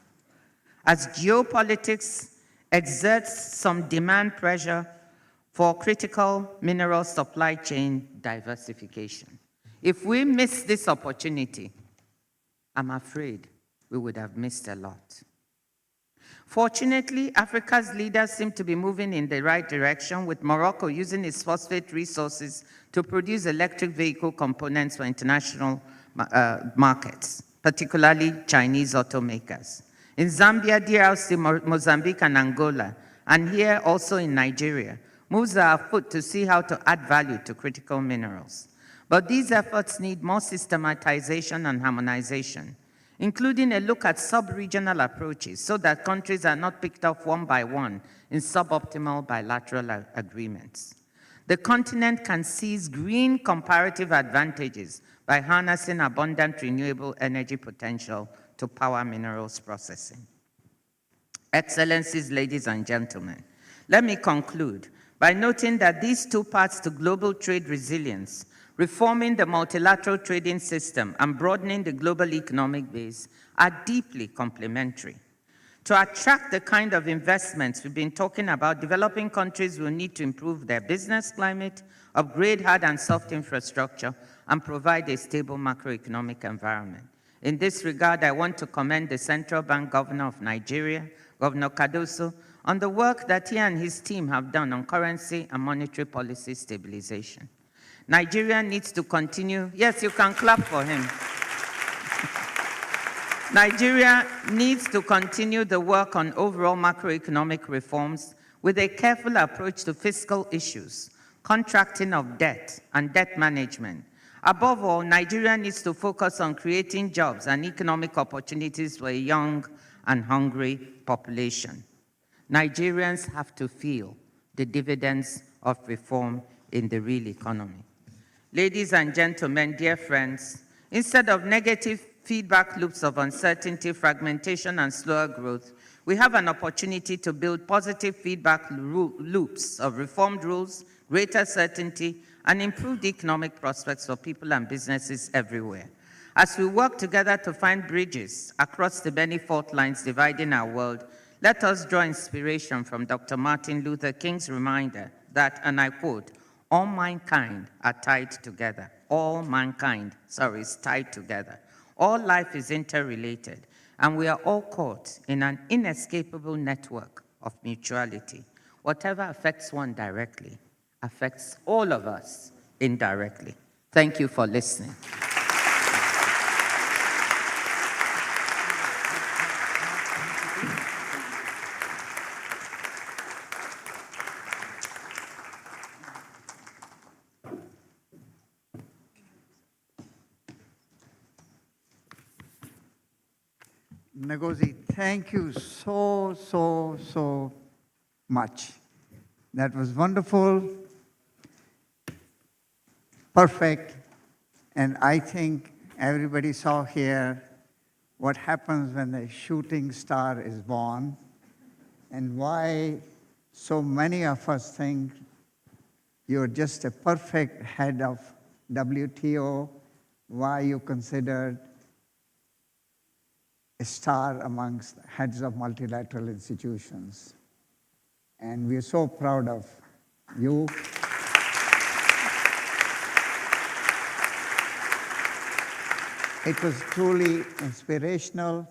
As geopolitics exerts some demand pressure for critical mineral supply chain diversification. If we miss this opportunity, I'm afraid we would have missed a lot. Fortunately, Africa's leaders seem to be moving in the right direction, with Morocco using its phosphate resources to produce electric vehicle components for international markets, particularly Chinese automakers. In Zambia, DRC, Mozambique, and Angola, and here also in Nigeria, moves are afoot to see how to add value to critical minerals. But these efforts need more systematization and harmonization, including a look at sub-regional approaches so that countries are not picked off one by one in suboptimal bilateral agreements. The continent can seize green comparative advantages by harnessing abundant renewable energy potential to power minerals processing. Excellencies, ladies and gentlemen, let me conclude by noting that these two paths to global trade resilience, reforming the multilateral trading system and broadening the global economic base, are deeply complementary. To attract the kind of investments we've been talking about, developing countries will need to improve their business climate, upgrade hard and soft infrastructure, and provide a stable macroeconomic environment. In this regard, I want to commend the Central Bank Governor of Nigeria, Governor Cardoso, on the work that he and his team have done on currency and monetary policy stabilization. Nigeria needs to continue. Yes, you can clap for him. Nigeria needs to continue the work on overall macroeconomic reforms with a careful approach to fiscal issues, contracting of debt, and debt management. Above all, Nigeria needs to focus on creating jobs and economic opportunities for a young and hungry population. Nigerians have to feel the dividends of reform in the real economy. Ladies and gentlemen, dear friends, instead of negative feedback loops of uncertainty, fragmentation, and slower growth, we have an opportunity to build positive feedback loops of reformed rules, greater certainty, and improved economic prospects for people and businesses everywhere. As we work together to find bridges across the many fault lines dividing our world, let us draw inspiration from Dr. Martin Luther King's reminder that, and I quote, all mankind are tied together. All mankind, is tied together. All life is interrelated, and we are all caught in an inescapable network of mutuality. Whatever affects one directly affects all of us indirectly. Thank you for listening. Ngozi, thank you so much. That was wonderful, perfect, and I think everybody saw here what happens when a shooting star is born and why so many of us think you're just a perfect head of WTO, why you considered a star amongst heads of multilateral institutions. And we're so proud of you. It was truly inspirational,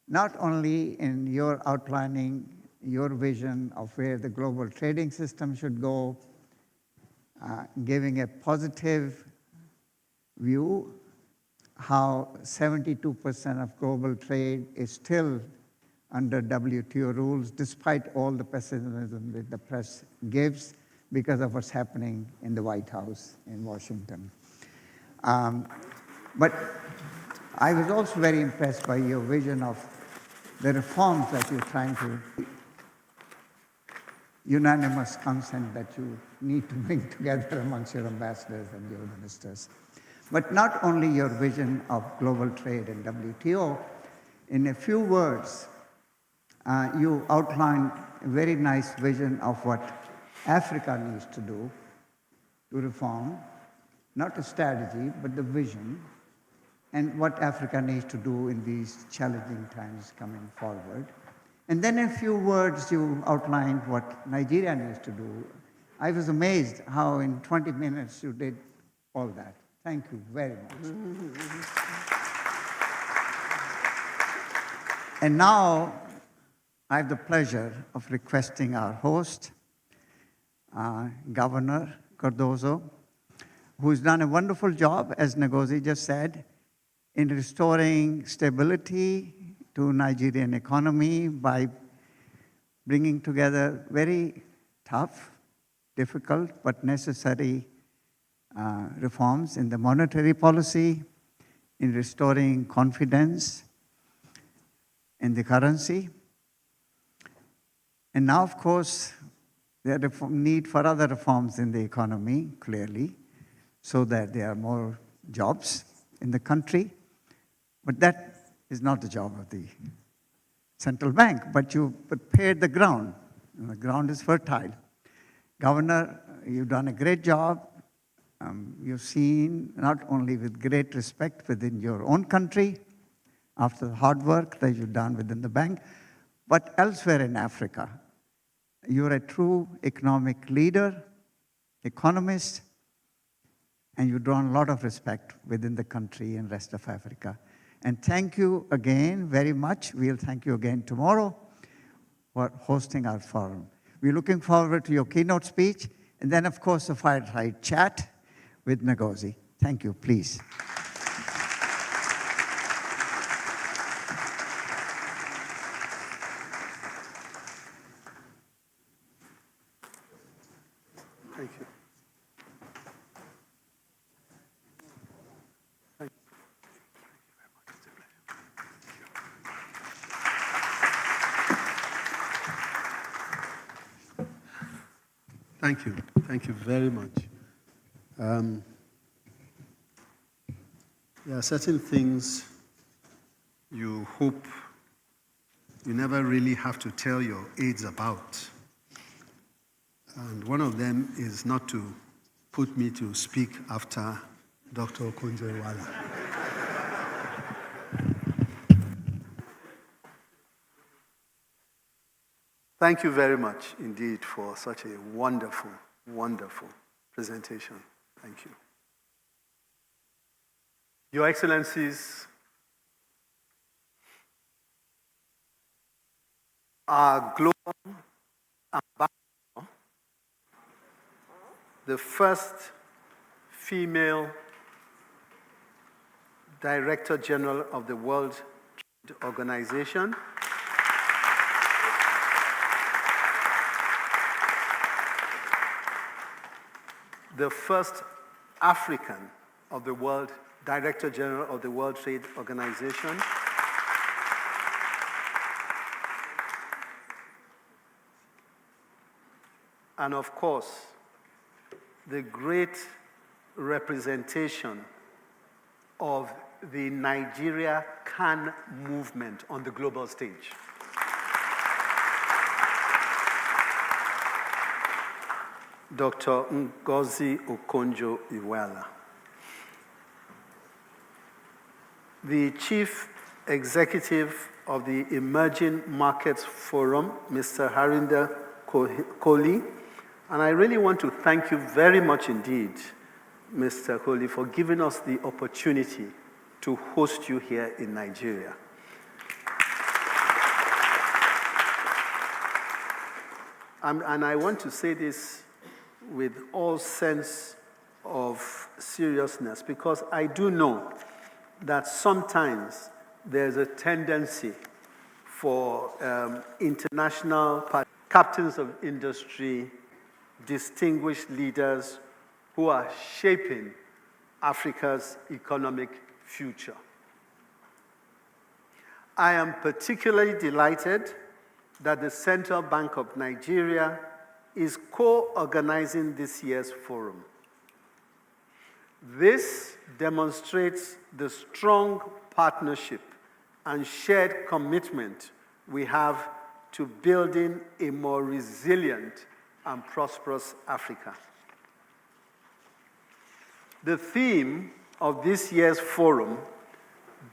not only in your outlining your vision of where the global trading system should go, giving a positive view how 72% of global trade is still under WTO rules, despite all the pessimism that the press gives because of what's happening in the White House in Washington. But I was also very impressed by your vision of the reforms that you're trying to, unanimous consent that you need to bring together amongst your ambassadors and your ministers. But not only your vision of global trade and WTO, in a few words, you outlined a very nice vision of what Africa needs to do to reform, not a strategy, but the vision, and what Africa needs to do in these challenging times coming forward. And then in a few words, you outlined what Nigeria needs to do. I was amazed how in 20 minutes you did all that. Thank you very much. And now I have the pleasure of requesting our host, Governor Cardoso, who's done a wonderful job, as Ngozi just said, in restoring stability to Nigerian economy by bringing together very tough, difficult, but necessary reforms in the monetary policy, in restoring confidence in the currency. And now, of course, there is need for other reforms in the economy, clearly, so that there are more jobs in the country. But that is not the job of the central bank, but you prepared the ground. And the ground is fertile. Governor, you've done a great job. You've seen, not only with great respect within your own country, after the hard work that you've done within the bank, but elsewhere in Africa. You're a true economic leader, economist, and you've drawn a lot of respect within the country and rest of Africa. And thank you again very much. We'll thank you again tomorrow for hosting our forum. We're looking forward to your keynote speech, and then, of course, a fireside chat with Ngozi. Thank you, please. Thank you. Thank you. Thank you very much. There are certain things you hope you never really have to tell your aides about. And one of them is not to put me to speak after Dr. Okonjo-Iweala. Thank you very much indeed for such a wonderful, wonderful presentation. Thank you. Your Excellencies, our global ambassador, the first female Director General of the World Trade Organization, the first African of the World Director General of the World Trade Organization, and of course, the great representation of the Nigeria CAN movement on the global stage. Dr. Ngozi Okonjo-Iweala. The Chief Executive of the Emerging Markets Forum, Mr. Harinder Kohli, and I really want to thank you very much indeed, Mr. Kohli, for giving us the opportunity to host you here in Nigeria. and I want to say this with all sense of seriousness, because I do know that sometimes there's a tendency for international captains of industry, distinguished leaders who are shaping Africa's economic future. I am particularly delighted that the Central Bank of Nigeria is co-organizing this year's forum. This demonstrates the strong partnership and shared commitment we have to building a more resilient and prosperous Africa. The theme of this year's forum,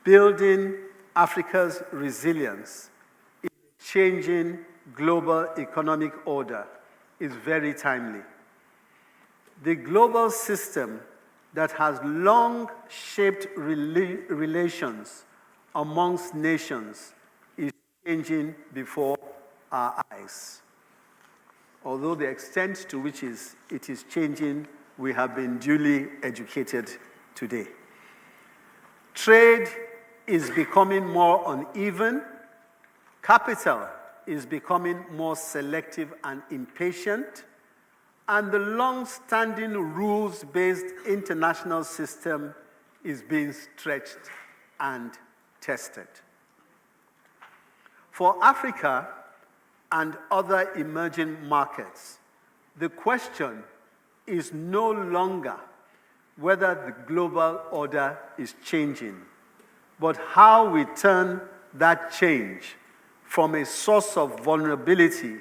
Building Africa's Resilience in a Changing Global Economic Order, is very timely. The global system that has long shaped relations amongst nations is changing before our eyes. Although the extent to which it is changing, we have been duly educated today. Trade is becoming more uneven. Capital is becoming more selective and impatient. And the long-standing rules-based international system is being stretched and tested. For Africa and other emerging markets, the question is no longer whether the global order is changing, but how we turn that change from a source of vulnerability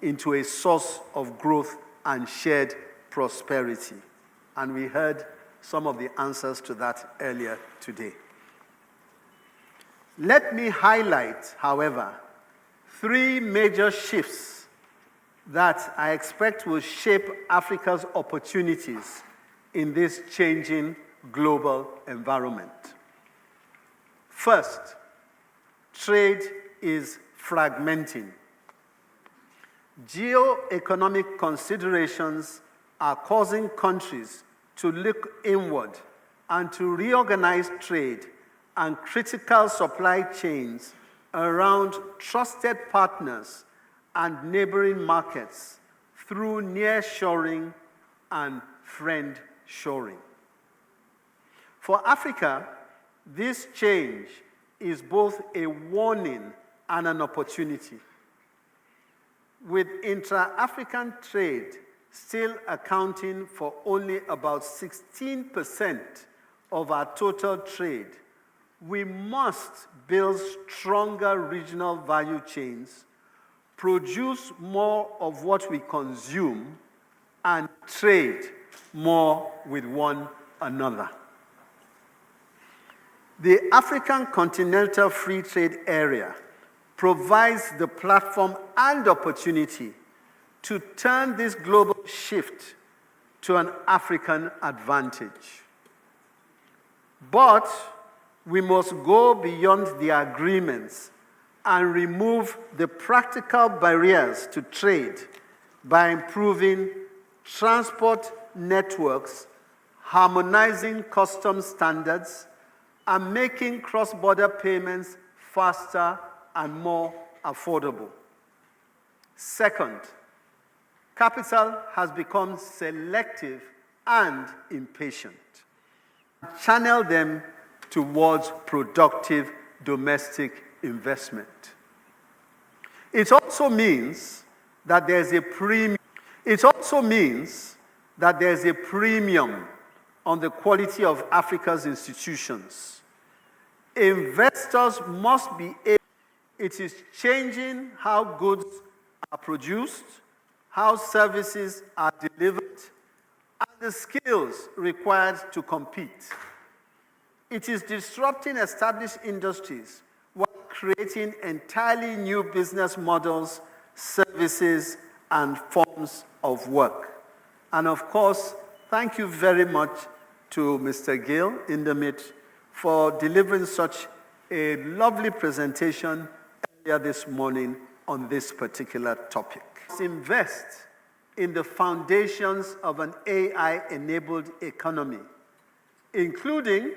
into a source of growth and shared prosperity. And we heard some of the answers to that earlier today. Let me highlight, however, 3 major shifts that I expect will shape Africa's opportunities in this changing global environment. First, trade is fragmenting. Geo-economic considerations are causing countries to look inward and to reorganize trade and critical supply chains around trusted partners and neighboring markets through nearshoring and friendshoring. For Africa, this change is both a warning and an opportunity. With intra-African trade still accounting for only about 16% of our total trade, we must build stronger regional value chains, produce more of what we consume, and trade more with one another. The African Continental Free Trade Area provides the platform and opportunity to turn this global shift to an African advantage. But we must go beyond the agreements and remove the practical barriers to trade by improving transport networks, harmonizing customs standards, and making cross-border payments faster and more affordable. Second, capital has become selective and impatient. Channel them towards productive domestic investment. It also means that there's a premium. It also means that there's a premium on the quality of Africa's institutions. Investors must be able. It is changing how goods are produced, how services are delivered, and the skills required to compete. It is disrupting established industries while creating entirely new business models, services, and forms of work. And of course, thank you very much to Mr. Gill Indemit for delivering such a lovely presentation earlier this morning on this particular topic. Let's invest in the foundations of an AI-enabled economy, including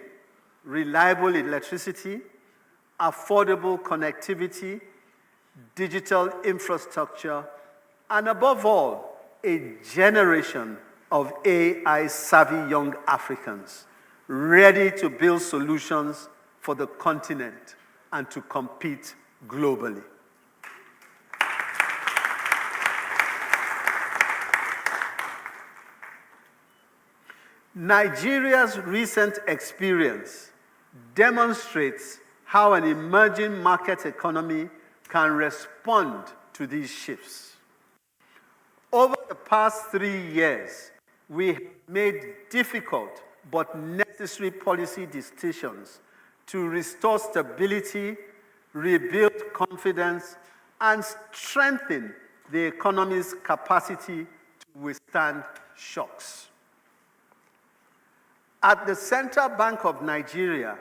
reliable electricity, affordable connectivity, digital infrastructure, and above all, a generation of AI-savvy young Africans ready to build solutions for the continent and to compete globally. Nigeria's recent experience demonstrates how an emerging market economy can respond to these shifts. Over the past 3 years, we have made difficult but necessary policy decisions to restore stability, rebuild confidence, and strengthen the economy's capacity to withstand shocks. At the Central Bank of Nigeria,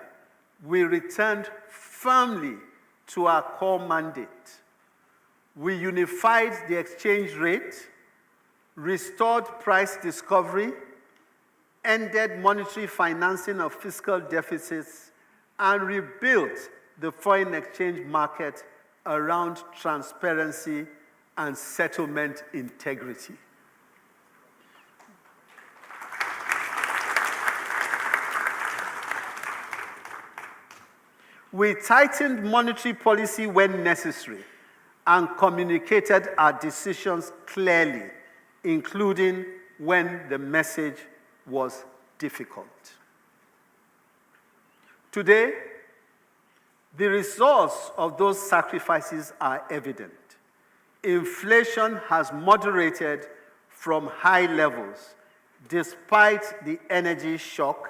we returned firmly to our core mandate. We unified the exchange rate, restored price discovery, ended monetary financing of fiscal deficits, and rebuilt the foreign exchange market around transparency and settlement integrity. We tightened monetary policy when necessary and communicated our decisions clearly, including when the message was difficult. Today, the results of those sacrifices are evident. Inflation has moderated from high levels despite the energy shock.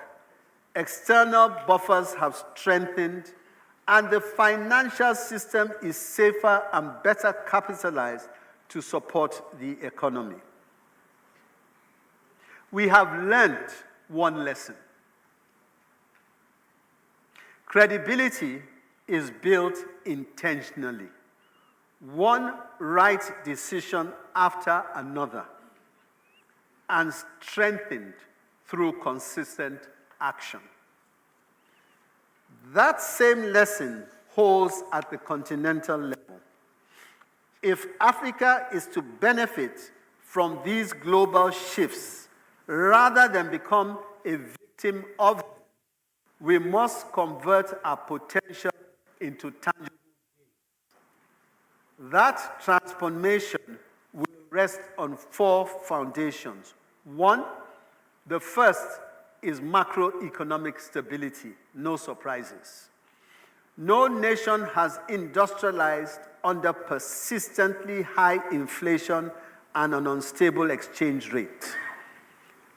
External buffers have strengthened, and the financial system is safer and better capitalized to support the economy. We have learned one lesson. Credibility is built intentionally, one right decision after another, and strengthened through consistent action. That same lesson holds at the continental level. If Africa is to benefit from these global shifts, rather than become a victim of them, we must convert our potential into tangible gains. That transformation will rest on 4 foundations. 1, the first is macroeconomic stability, no surprises. No nation has industrialized under persistently high inflation and an unstable exchange rate.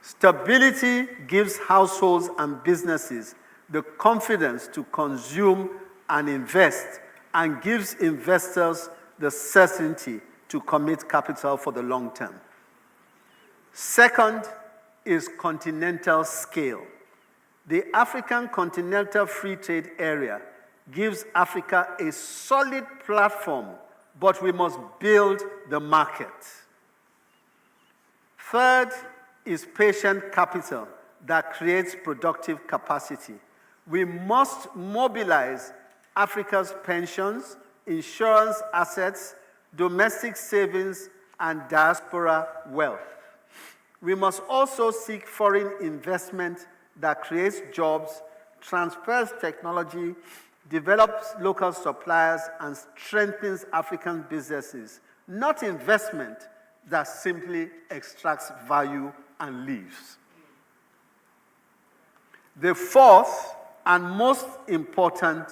Stability gives households and businesses the confidence to consume and invest, and gives investors the certainty to commit capital for the long term. Second is continental scale. The African Continental Free Trade Area gives Africa a solid platform, but we must build the market. Third is patient capital that creates productive capacity. We must mobilize Africa's pensions, insurance assets, domestic savings, and diaspora wealth. We must also seek foreign investment that creates jobs, transfers technology, develops local suppliers, and strengthens African businesses, not investment that simply extracts value and leaves. The fourth and most important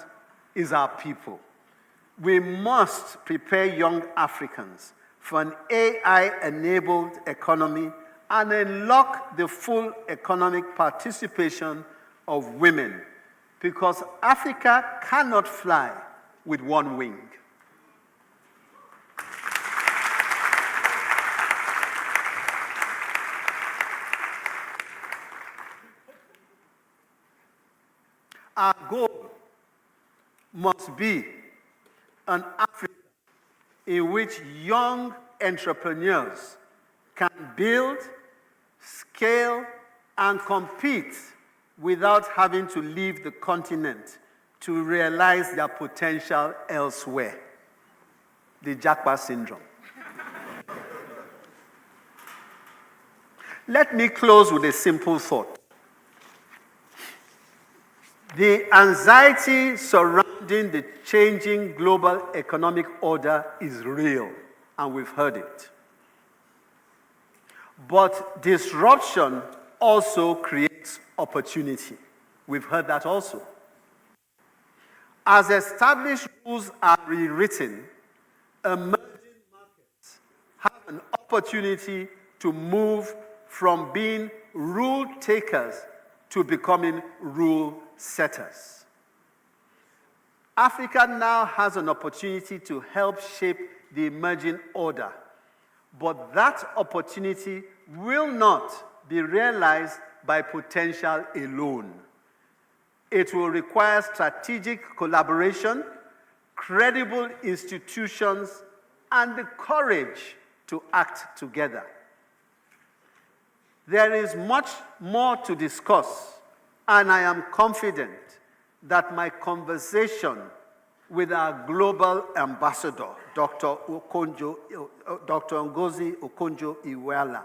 is our people. We must prepare young Africans for an AI-enabled economy and unlock the full economic participation of women, because Africa cannot fly with one wing. Our goal must be an Africa in which young entrepreneurs can build, scale, and compete without having to leave the continent to realize their potential elsewhere. The Japa syndrome. Let me close with a simple thought. The anxiety surrounding the changing global economic order is real, and we've heard it. But disruption also creates opportunity. We've heard that also. As established rules are rewritten, emerging markets have an opportunity to move from being rule takers to becoming rule setters. Africa now has an opportunity to help shape the emerging order, but that opportunity will not be realized by potential alone. It will require strategic collaboration, credible institutions, and the courage to act together. There is much more to discuss, and I am confident that my conversation with our global ambassador, Dr. Ngozi Okonjo-Iweala,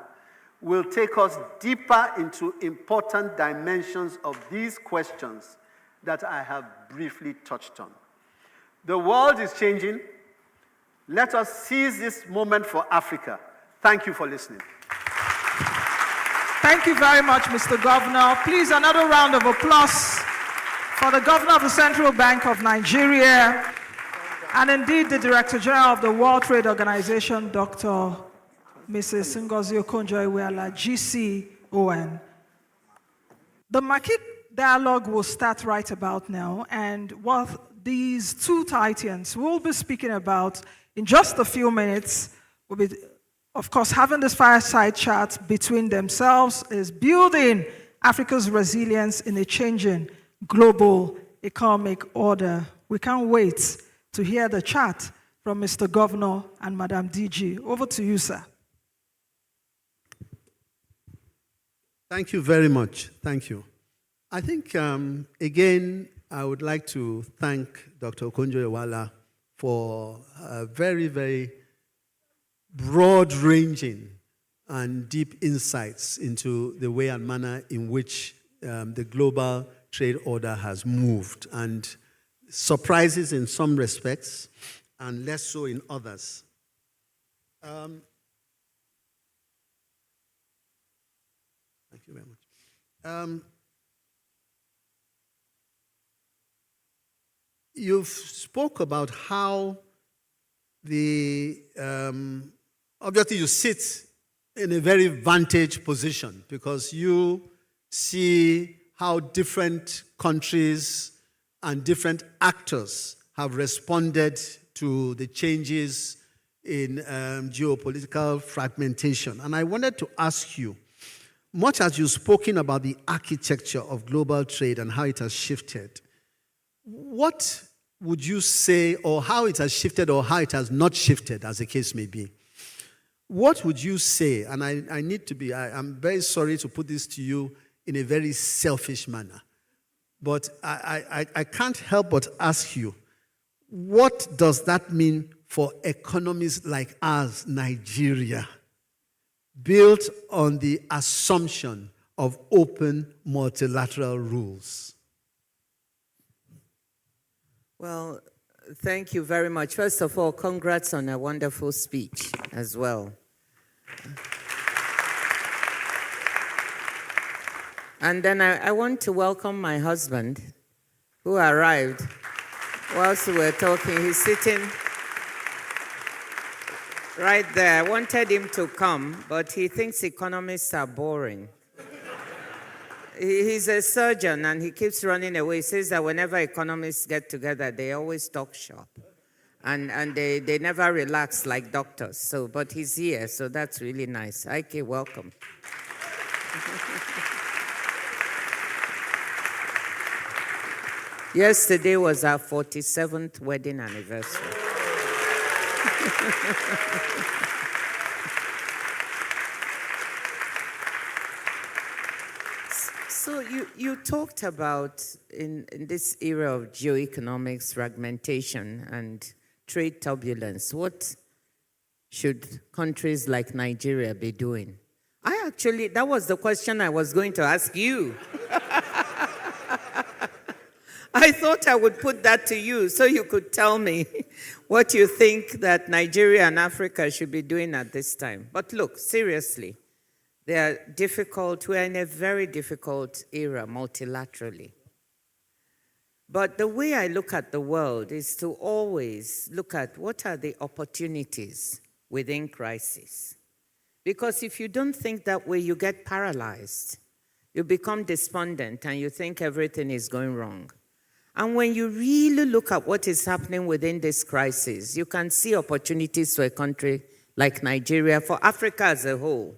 will take us deeper into important dimensions of these questions that I have briefly touched on. The world is changing. Let us seize this moment for Africa. Thank you for listening. Thank you very much, Mr. Governor. Please, another round of applause for the Governor of the Central Bank of Nigeria, and indeed the Director General of the World Trade Organization, Dr. Mrs. Ngozi Okonjo-Iweala, GCON. The market dialogue will start right about now, and what these two titans will be speaking about in just a few minutes will be, of course, having this fireside chat between themselves is building Africa's resilience in a changing global economic order. We can't wait to hear the chat from Mr. Governor and Madam DG. Over to you, sir. Thank you very much. Thank you. I think, again, I would like to thank Dr. Okonjo-Iweala for a very, very broad-ranging and deep insights into the way and manner in which the global trade order has moved, and surprises in some respects and less so in others. Thank you very much. You've spoke about how obviously you sit in a very vantage position because you see how different countries and different actors have responded to the changes in geopolitical fragmentation. And I wanted to ask you, much as you've spoken about the architecture of global trade and how it has shifted, what would you say, or how it has shifted or how it has not shifted, as the case may be? What would you say, and I'm very sorry to put this to you in a very selfish manner, but I can't help but ask you, what does that mean for economies like ours, Nigeria, built on the assumption of open multilateral rules? Well, thank you very much. First of all, congrats on a wonderful speech as well. And then I want to welcome my husband, who arrived whilst we were talking. He's sitting right there. I wanted him to come, but he thinks economists are boring. He's a surgeon, and he keeps running away. He says that whenever economists get together, they always talk shop. And they never relax like doctors. So, but he's here, so that's really nice. Ike, welcome. Yesterday was our 47th wedding anniversary. So you talked about in this era of geoeconomics fragmentation and trade turbulence, what should countries like Nigeria be doing? That was the question I was going to ask you. I thought I would put that to you so you could tell me what you think that Nigeria and Africa should be doing at this time. But look, seriously, we're in a very difficult era multilaterally. But the way I look at the world is to always look at what are the opportunities within crisis. Because if you don't think that way, you get paralyzed. You become despondent and you think everything is going wrong. And when you really look at what is happening within this crisis, you can see opportunities for a country like Nigeria, for Africa as a whole.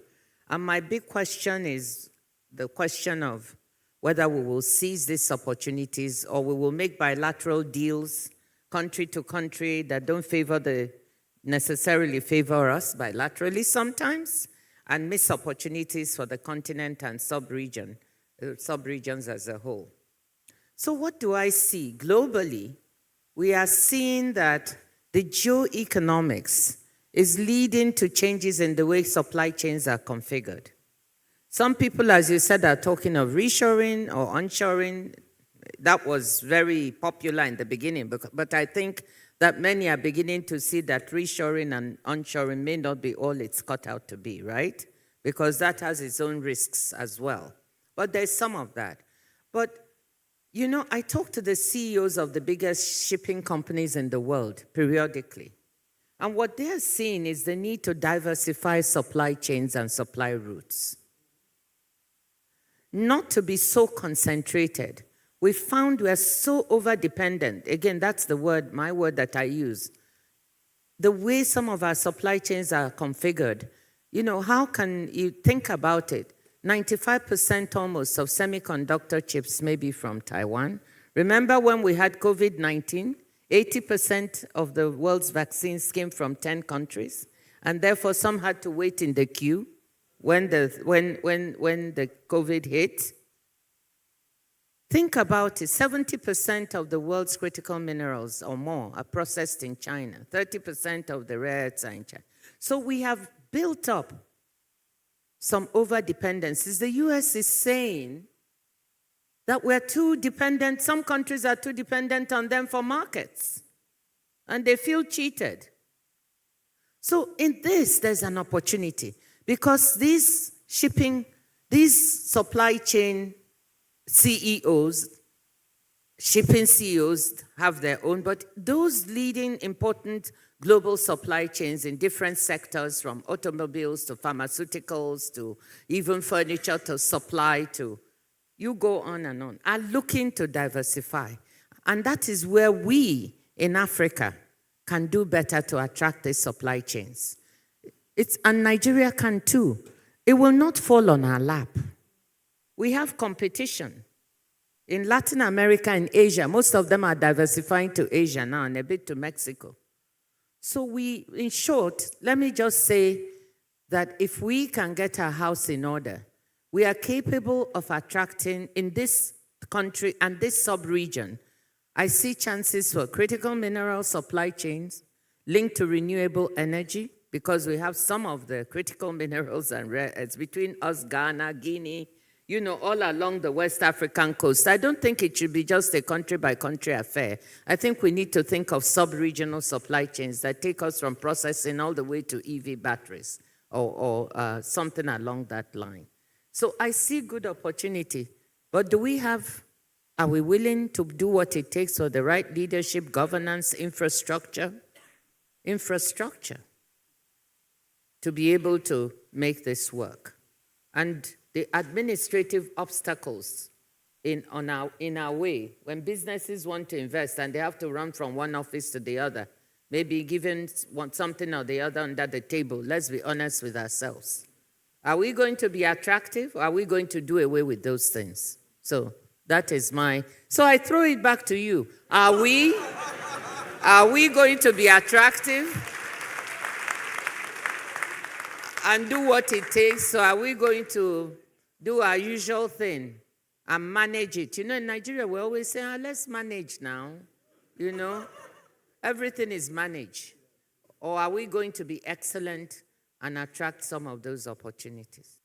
And my big question is the question of whether we will seize these opportunities or we will make bilateral deals, country to country, that don't necessarily favor us bilaterally sometimes, and miss opportunities for the continent and subregions as a whole. So what do I see? Globally, we are seeing that the geoeconomics is leading to changes in the way supply chains are configured. Some people, as you said, are talking of reshoring or onshoring. That was very popular in the beginning, but I think that many are beginning to see that reshoring and onshoring may not be all it's cut out to be, right? Because that has its own risks as well. But there's some of that. But, you know, I talk to the CEOs of the biggest shipping companies in the world periodically. And what they're seeing is the need to diversify supply chains and supply routes. Not to be so concentrated. We found we're so over-dependent. Again, that's the word, my word that I use. The way some of our supply chains are configured, you know, how can you think about it? 95% almost of semiconductor chips may be from Taiwan. Remember when we had COVID-19? 80% of the world's vaccines came from 10 countries, and therefore some had to wait in the queue when the COVID hit. Think about it, 70% of the world's critical minerals or more are processed in China. 30% of the rare earths are in China. So we have built up some over-dependencies. The US is saying that we're too dependent, some countries are too dependent on them for markets, and they feel cheated. So in this, there's an opportunity, because these supply chain CEOs, shipping CEOs have their own, but those leading important global supply chains in different sectors, from automobiles to pharmaceuticals to even furniture to supply to, you go on, are looking to diversify. And that is where we in Africa can do better to attract these supply chains. And Nigeria can too. It will not fall on our lap. We have competition. In Latin America and Asia, most of them are diversifying to Asia now and a bit to Mexico. So in short, let me just say that if we can get our house in order, we are capable of attracting in this country and this sub-region. I see chances for critical mineral supply chains linked to renewable energy, because we have some of the critical minerals and rare earths between us, Ghana, Guinea, you know, all along the West African coast. I don't think it should be just a country-by-country affair. I think we need to think of sub-regional supply chains that take us from processing all the way to EV batteries or something along that line. So I see good opportunity, but are we willing to do what it takes for the right leadership, governance, infrastructure to be able to make this work? And the administrative obstacles in our way, when businesses want to invest and they have to run from one office to the other, maybe given something or the other under the table, let's be honest with ourselves. Are we going to be attractive, or are we going to do away with those things? So that is so I throw it back to you. Are we going to be attractive, and do what it takes. So are we going to do our usual thing and manage it? You know, in Nigeria, we always say, let's manage now. You know, everything is managed. Or are we going to be excellent and attract some of those opportunities?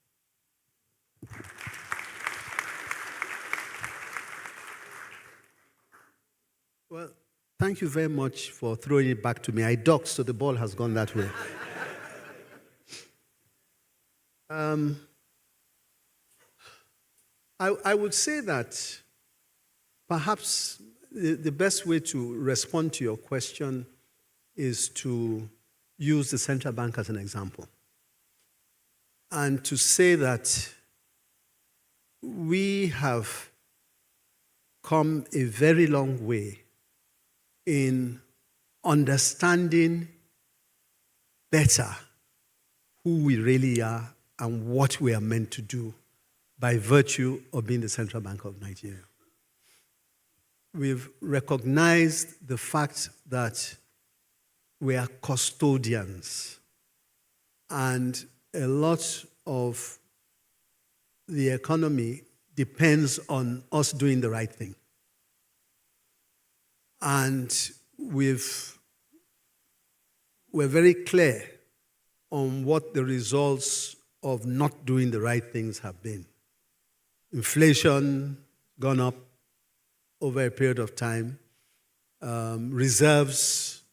Well, thank you very much for throwing it back to me. I ducked, so the ball has gone that way. I would say that perhaps the best way to respond to your question is to use the central bank as an example. And to say that we have come a very long way in understanding better who we really are and what we are meant to do by virtue of being the Central Bank of Nigeria. We've recognized the fact that we are custodians, and a lot of the economy depends on us doing the right thing. And we're very clear on what the results of not doing the right things have been. Inflation gone up over a period of time. Reserves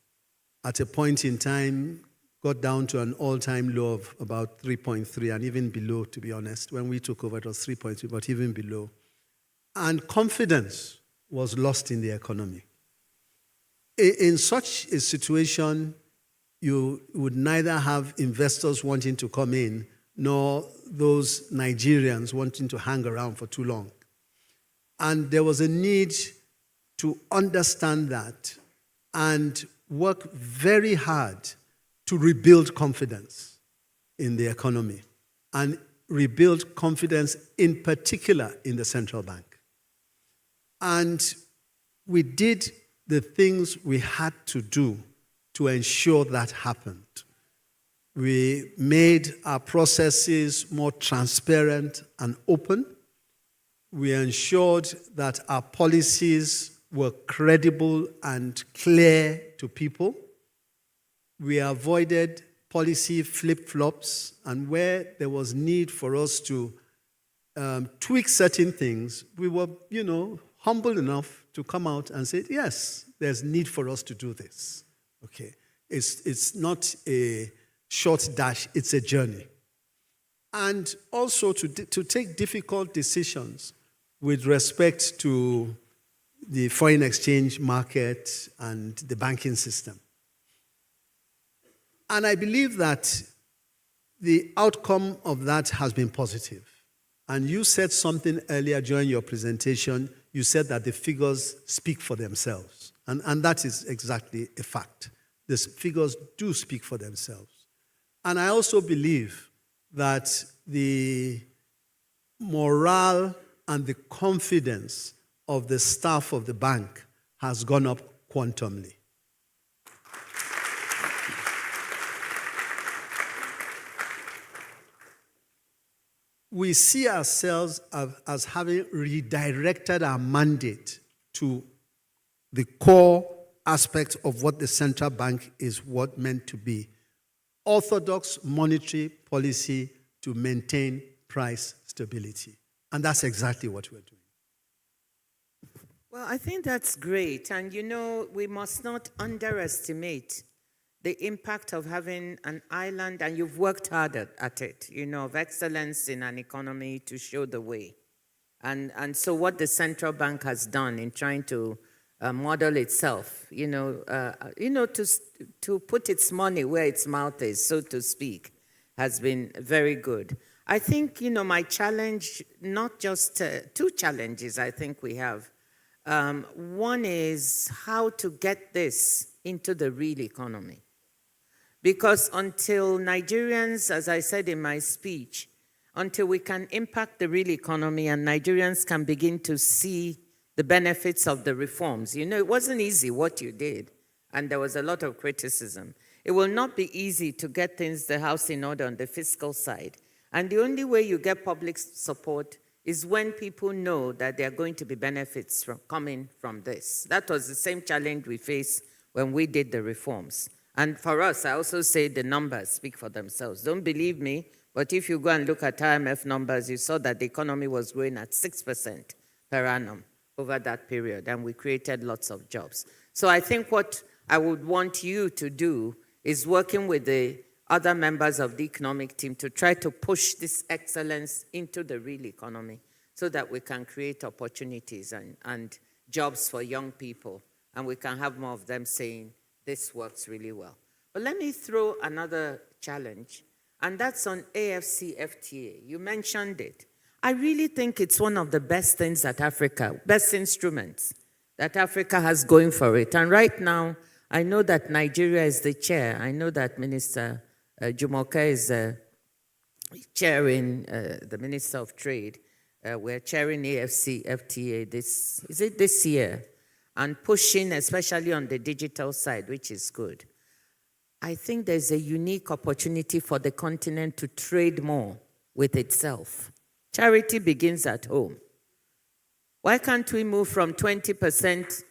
at a point in time got down to an all-time low of about 3.3 and even below, to be honest. When we took over, it was 3.3, but even below. And confidence was lost in the economy. In such a situation, you would neither have investors wanting to come in, nor those Nigerians wanting to hang around for too long. And there was a need to understand that and work very hard to rebuild confidence in the economy and rebuild confidence in particular in the central bank. And we did the things we had to do to ensure that happened. We made our processes more transparent and open. We ensured that our policies were credible and clear to people. We avoided policy flip-flops, and where there was need for us to tweak certain things, we were, humble enough to come out and say, yes, there's need for us to do this. Okay, it's not a short dash, it's a journey. And also to take difficult decisions with respect to the foreign exchange market and the banking system. And I believe that the outcome of that has been positive. And you said something earlier during your presentation. You said that the figures speak for themselves. And that is exactly a fact. The figures do speak for themselves. And I also believe that the morale and the confidence of the staff of the bank has gone up quantumly. We see ourselves as having redirected our mandate to the core aspect of what the central bank is meant to be. Orthodox monetary policy to maintain price stability. And that's exactly what we're doing. Well, I think that's great. And we must not underestimate the impact of having an island, and you've worked hard at it, of excellence in an economy to show the way. And so what the central bank has done in trying to model itself, to put its money where its mouth is, so to speak, has been very good. I think, my challenge, not just two challenges I think we have. One is how to get this into the real economy. Because until Nigerians, as I said in my speech, until we can impact the real economy and Nigerians can begin to see the benefits of the reforms. It wasn't easy what you did, and there was a lot of criticism. it will not be easy to get the house in order on the fiscal side. And the only way you get public support is when people know that there are going to be benefits coming from this. That was the same challenge we faced when we did the reforms. And for us, I also say the numbers speak for themselves. Don't believe me, but if you go and look at IMF numbers, you saw that the economy was growing at 6% per annum over that period, and we created lots of jobs. So I think what I would want you to do is working with the other members of the economic team to try to push this excellence into the real economy so that we can create opportunities and jobs for young people, and we can have more of them saying, this works really well. But let me throw another challenge, and that's on AFCFTA. You mentioned it. I really think it's one of the best things that Africa, best instruments that Africa has going for it. And right now, I know that Nigeria is the chair. I know that Minister Jumoke is chairing, the Minister of Trade. We're chairing AFCFTA this year, and pushing especially on the digital side, which is good. I think there's a unique opportunity for the continent to trade more with itself. Charity begins at home. Why can't we move from 20%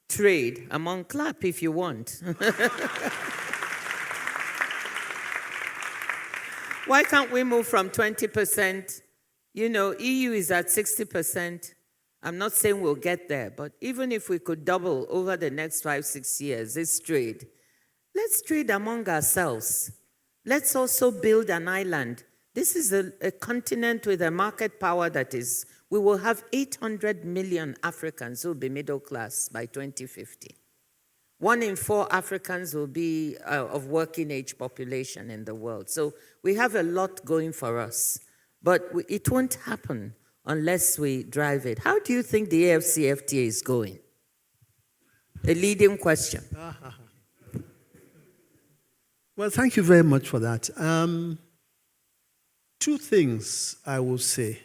trade among clap if you want? Why can't we move from 20%? You know, EU is at 60%. I'm not saying we'll get there, but even if we could double over the next 5-6 years, this trade, let's trade among ourselves. Let's also build an island. This is a continent with a market power that is, we will have 800 million Africans who will be middle class by 2050. 1 in 4 Africans will be of working age population in the world. So we have a lot going for us, but it won't happen unless we drive it. How do you think the AFCFTA is going? A leading question. Well, thank you very much for that. 2 things I will say,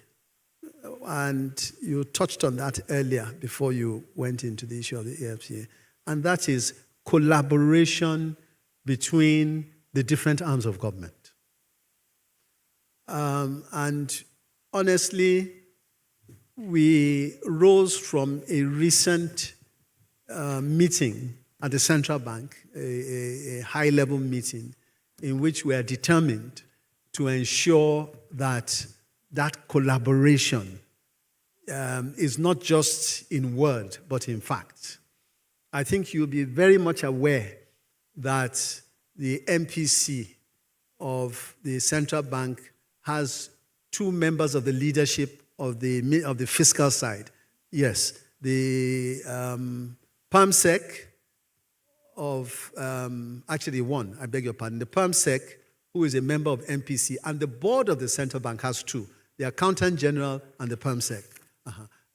and you touched on that earlier before you went into the issue of the AFCA, and that is collaboration between the different arms of government. And honestly, we rose from a recent meeting at the central bank, a high-level meeting, in which we are determined to ensure that that collaboration is not just in word, but in fact. I think you'll be very much aware that the MPC of the central bank has 2 members of the leadership of the fiscal side. Yes, the PAMSEC of, actually 1, I beg your pardon, the PAMSEC, who is a member of MPC, and the board of the central bank has 2, the Accountant General and the PAMSEC.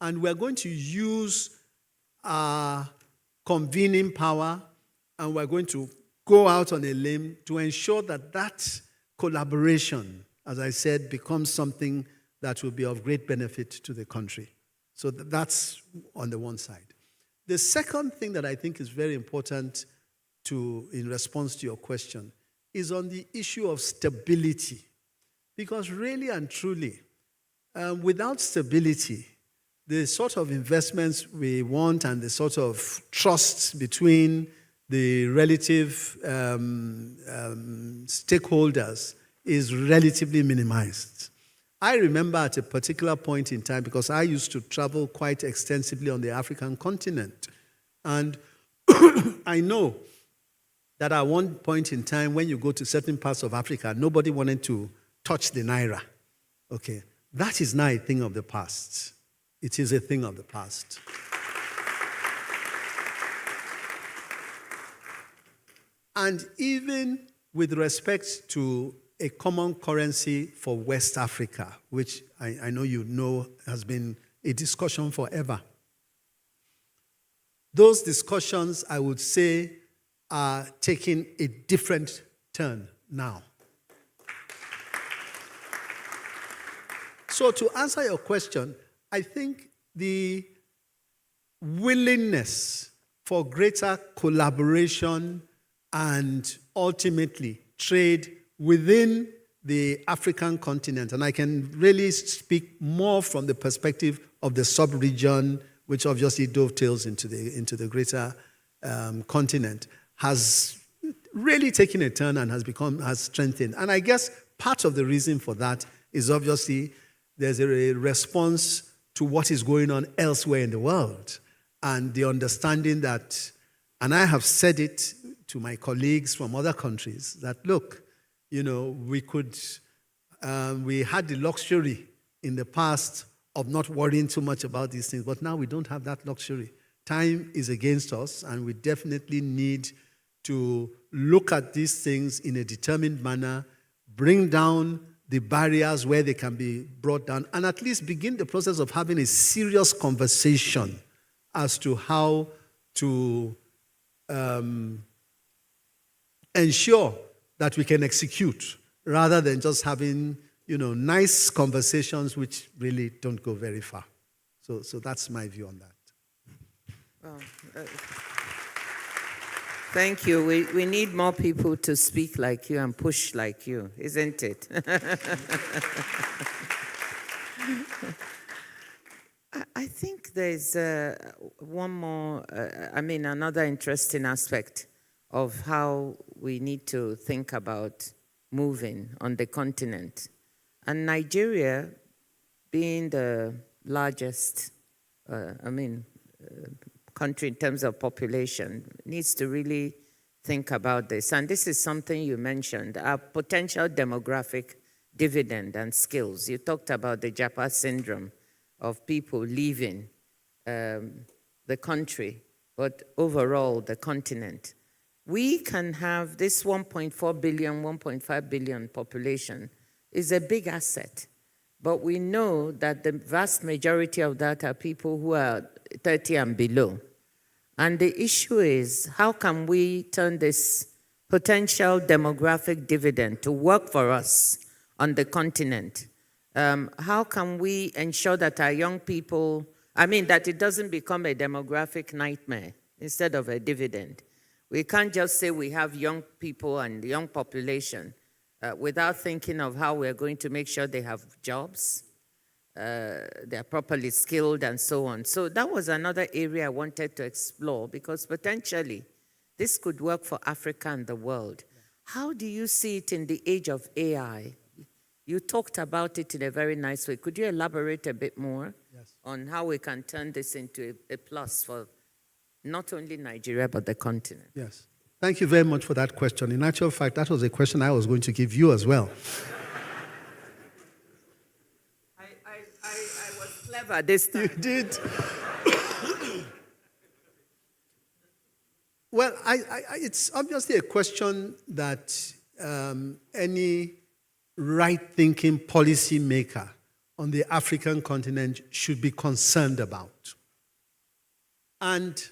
And we're going to use our convening power, and we're going to go out on a limb to ensure that that collaboration, as I said, becomes something that will be of great benefit to the country. So that's on the one side. The second thing that I think is very important in response to your question is on the issue of stability. Because really and truly, without stability, the sort of investments we want and the sort of trust between the relative stakeholders is relatively minimized. I remember at a particular point in time, because I used to travel quite extensively on the African continent, and I know that at one point in time, when you go to certain parts of Africa, nobody wanted to touch the naira. Okay, that is now a thing of the past. It is a thing of the past. And even with respect to a common currency for West Africa, which I know you know has been a discussion forever, those discussions, I would say, are taking a different turn now. So to answer your question, I think the willingness for greater collaboration and ultimately trade within the African continent. And I can really speak more from the perspective of the sub-region, which obviously dovetails into the greater continent, has really taken a turn and has strengthened. And I guess part of the reason for that is obviously there's a response to what is going on elsewhere in the world, and the understanding that, and I have said it to my colleagues from other countries, that look, we had the luxury in the past of not worrying too much about these things, but now we don't have that luxury. Time is against us, and we definitely need to look at these things in a determined manner, bring down the barriers where they can be brought down, and at least begin the process of having a serious conversation as to how to ensure that we can execute rather than just having, nice conversations which really don't go very far. So that's my view on that. Well, thank you. We need more people to speak like you and push like you, isn't it? I think there's one more, another interesting aspect of how we need to think about moving on the continent. And Nigeria, being the largest, country in terms of population, needs to really think about this. And this is something you mentioned, our potential demographic dividend and skills. You talked about the Japa syndrome of people leaving the country, but overall the continent. We can have this 1.4 billion, 1.5 billion population is a big asset. But we know that the vast majority of that are people who are 30 and below. And the issue is, how can we turn this potential demographic dividend to work for us on the continent? How can we ensure that our young people, that it doesn't become a demographic nightmare instead of a dividend? We can't just say we have young people and young population without thinking of how we're going to make sure they have jobs, they're properly skilled, and so on. So that was another area I wanted to explore, because potentially this could work for Africa and the world. How do you see it in the age of AI? You talked about it in a very nice way. Could you elaborate a bit more on how we can turn this into a plus for not only Nigeria, but the continent? Yes. Thank you very much for that question. In actual fact, that was a question I was going to give you as well. I was clever this time. You did. Well, it's obviously a question that any right-thinking policymaker on the African continent should be concerned about. And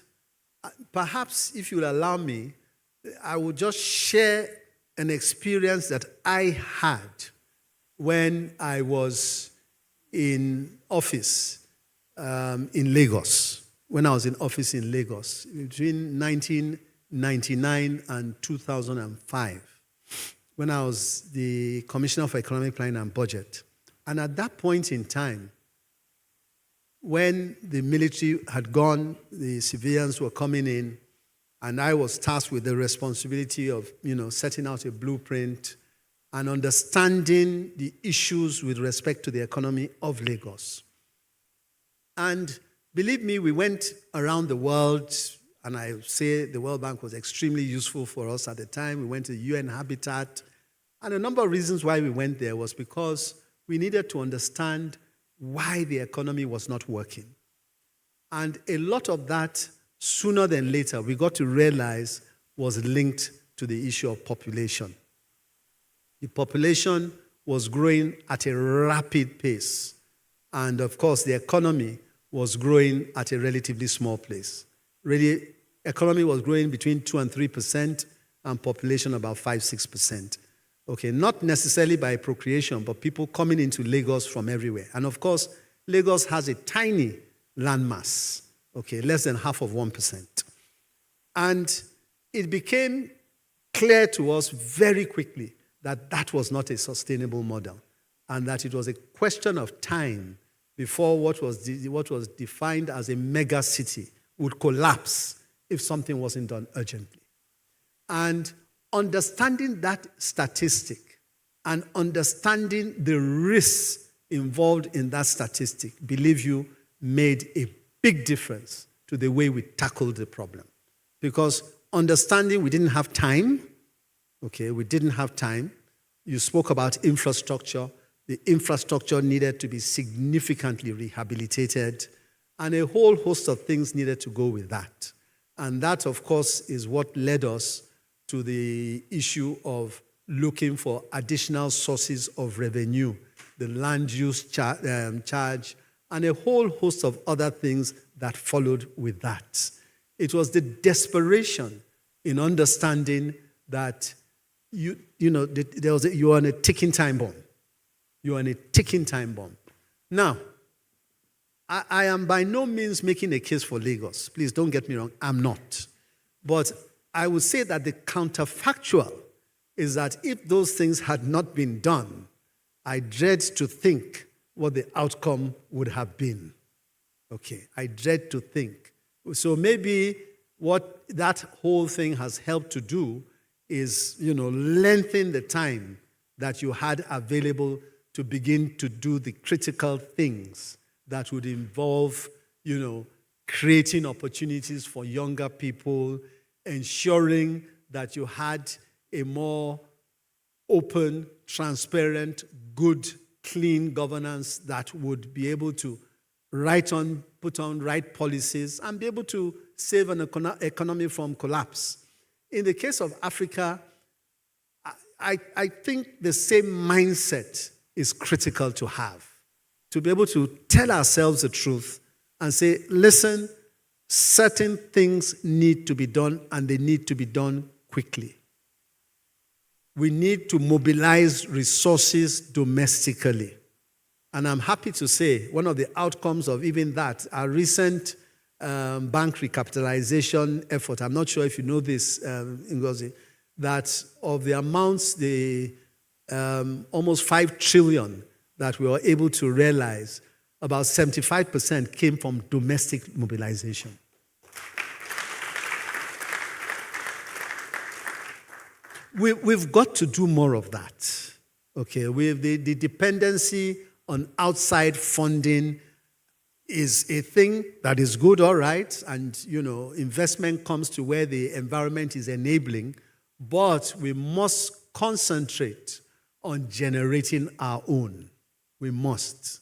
perhaps, if you'll allow me, I will just share an experience that I had when I was in office in Lagos. When I was in office in Lagos, between 1999 and 2005, when I was the Commissioner for Economic Planning and Budget. And at that point in time, when the military had gone, the civilians were coming in, and I was tasked with the responsibility of, setting out a blueprint and understanding the issues with respect to the economy of Lagos. And believe me, we went around the world, and I say the World Bank was extremely useful for us at the time. We went to UN Habitat, and a number of reasons why we went there was because we needed to understand why the economy was not working. And a lot of that, sooner than later, we got to realize was linked to the issue of population. The population was growing at a rapid pace. And of course, the economy was growing at a relatively small pace. Really, economy was growing between 2% and 3%, and population about 5-6%. Okay, not necessarily by procreation, but people coming into Lagos from everywhere. And of course, Lagos has a tiny landmass, okay, less than half of 1%. And it became clear to us very quickly that that was not a sustainable model and that it was a question of time before what was defined as a mega city would collapse if something wasn't done urgently. And understanding that statistic and understanding the risks involved in that statistic, believe you, made a big difference to the way we tackled the problem. Because understanding we didn't have time, okay, we didn't have time. You spoke about infrastructure. The infrastructure needed to be significantly rehabilitated, and a whole host of things needed to go with that. And that, of course, is what led us to the issue of looking for additional sources of revenue, the land use charge, and a whole host of other things that followed with that. It was the desperation in understanding that you are on a ticking time bomb. You are on a ticking time bomb. Now, I am by no means making a case for Lagos. Please don't get me wrong, I'm not. But I would say that the counterfactual is that if those things had not been done, I dread to think what the outcome would have been. Okay, I dread to think. So maybe what that whole thing has helped to do is, lengthen the time that you had available to begin to do the critical things that would involve, creating opportunities for younger people, ensuring that you had a more open, transparent, good, clean governance that would be able to put on right policies and be able to save an economy from collapse. In the case of Africa, I think the same mindset is critical to have, to be able to tell ourselves the truth and say, listen, certain things need to be done and they need to be done quickly. We need to mobilize resources domestically. And I'm happy to say one of the outcomes of even that, our recent bank recapitalization effort, I'm not sure if you know this, Ngozi, that of the amounts, almost 5 trillion that we were able to realize, about 75% came from domestic mobilization. We've got to do more of that. Okay, the dependency on outside funding is a thing that is good, all right, and investment comes to where the environment is enabling, but we must concentrate on generating our own. We must.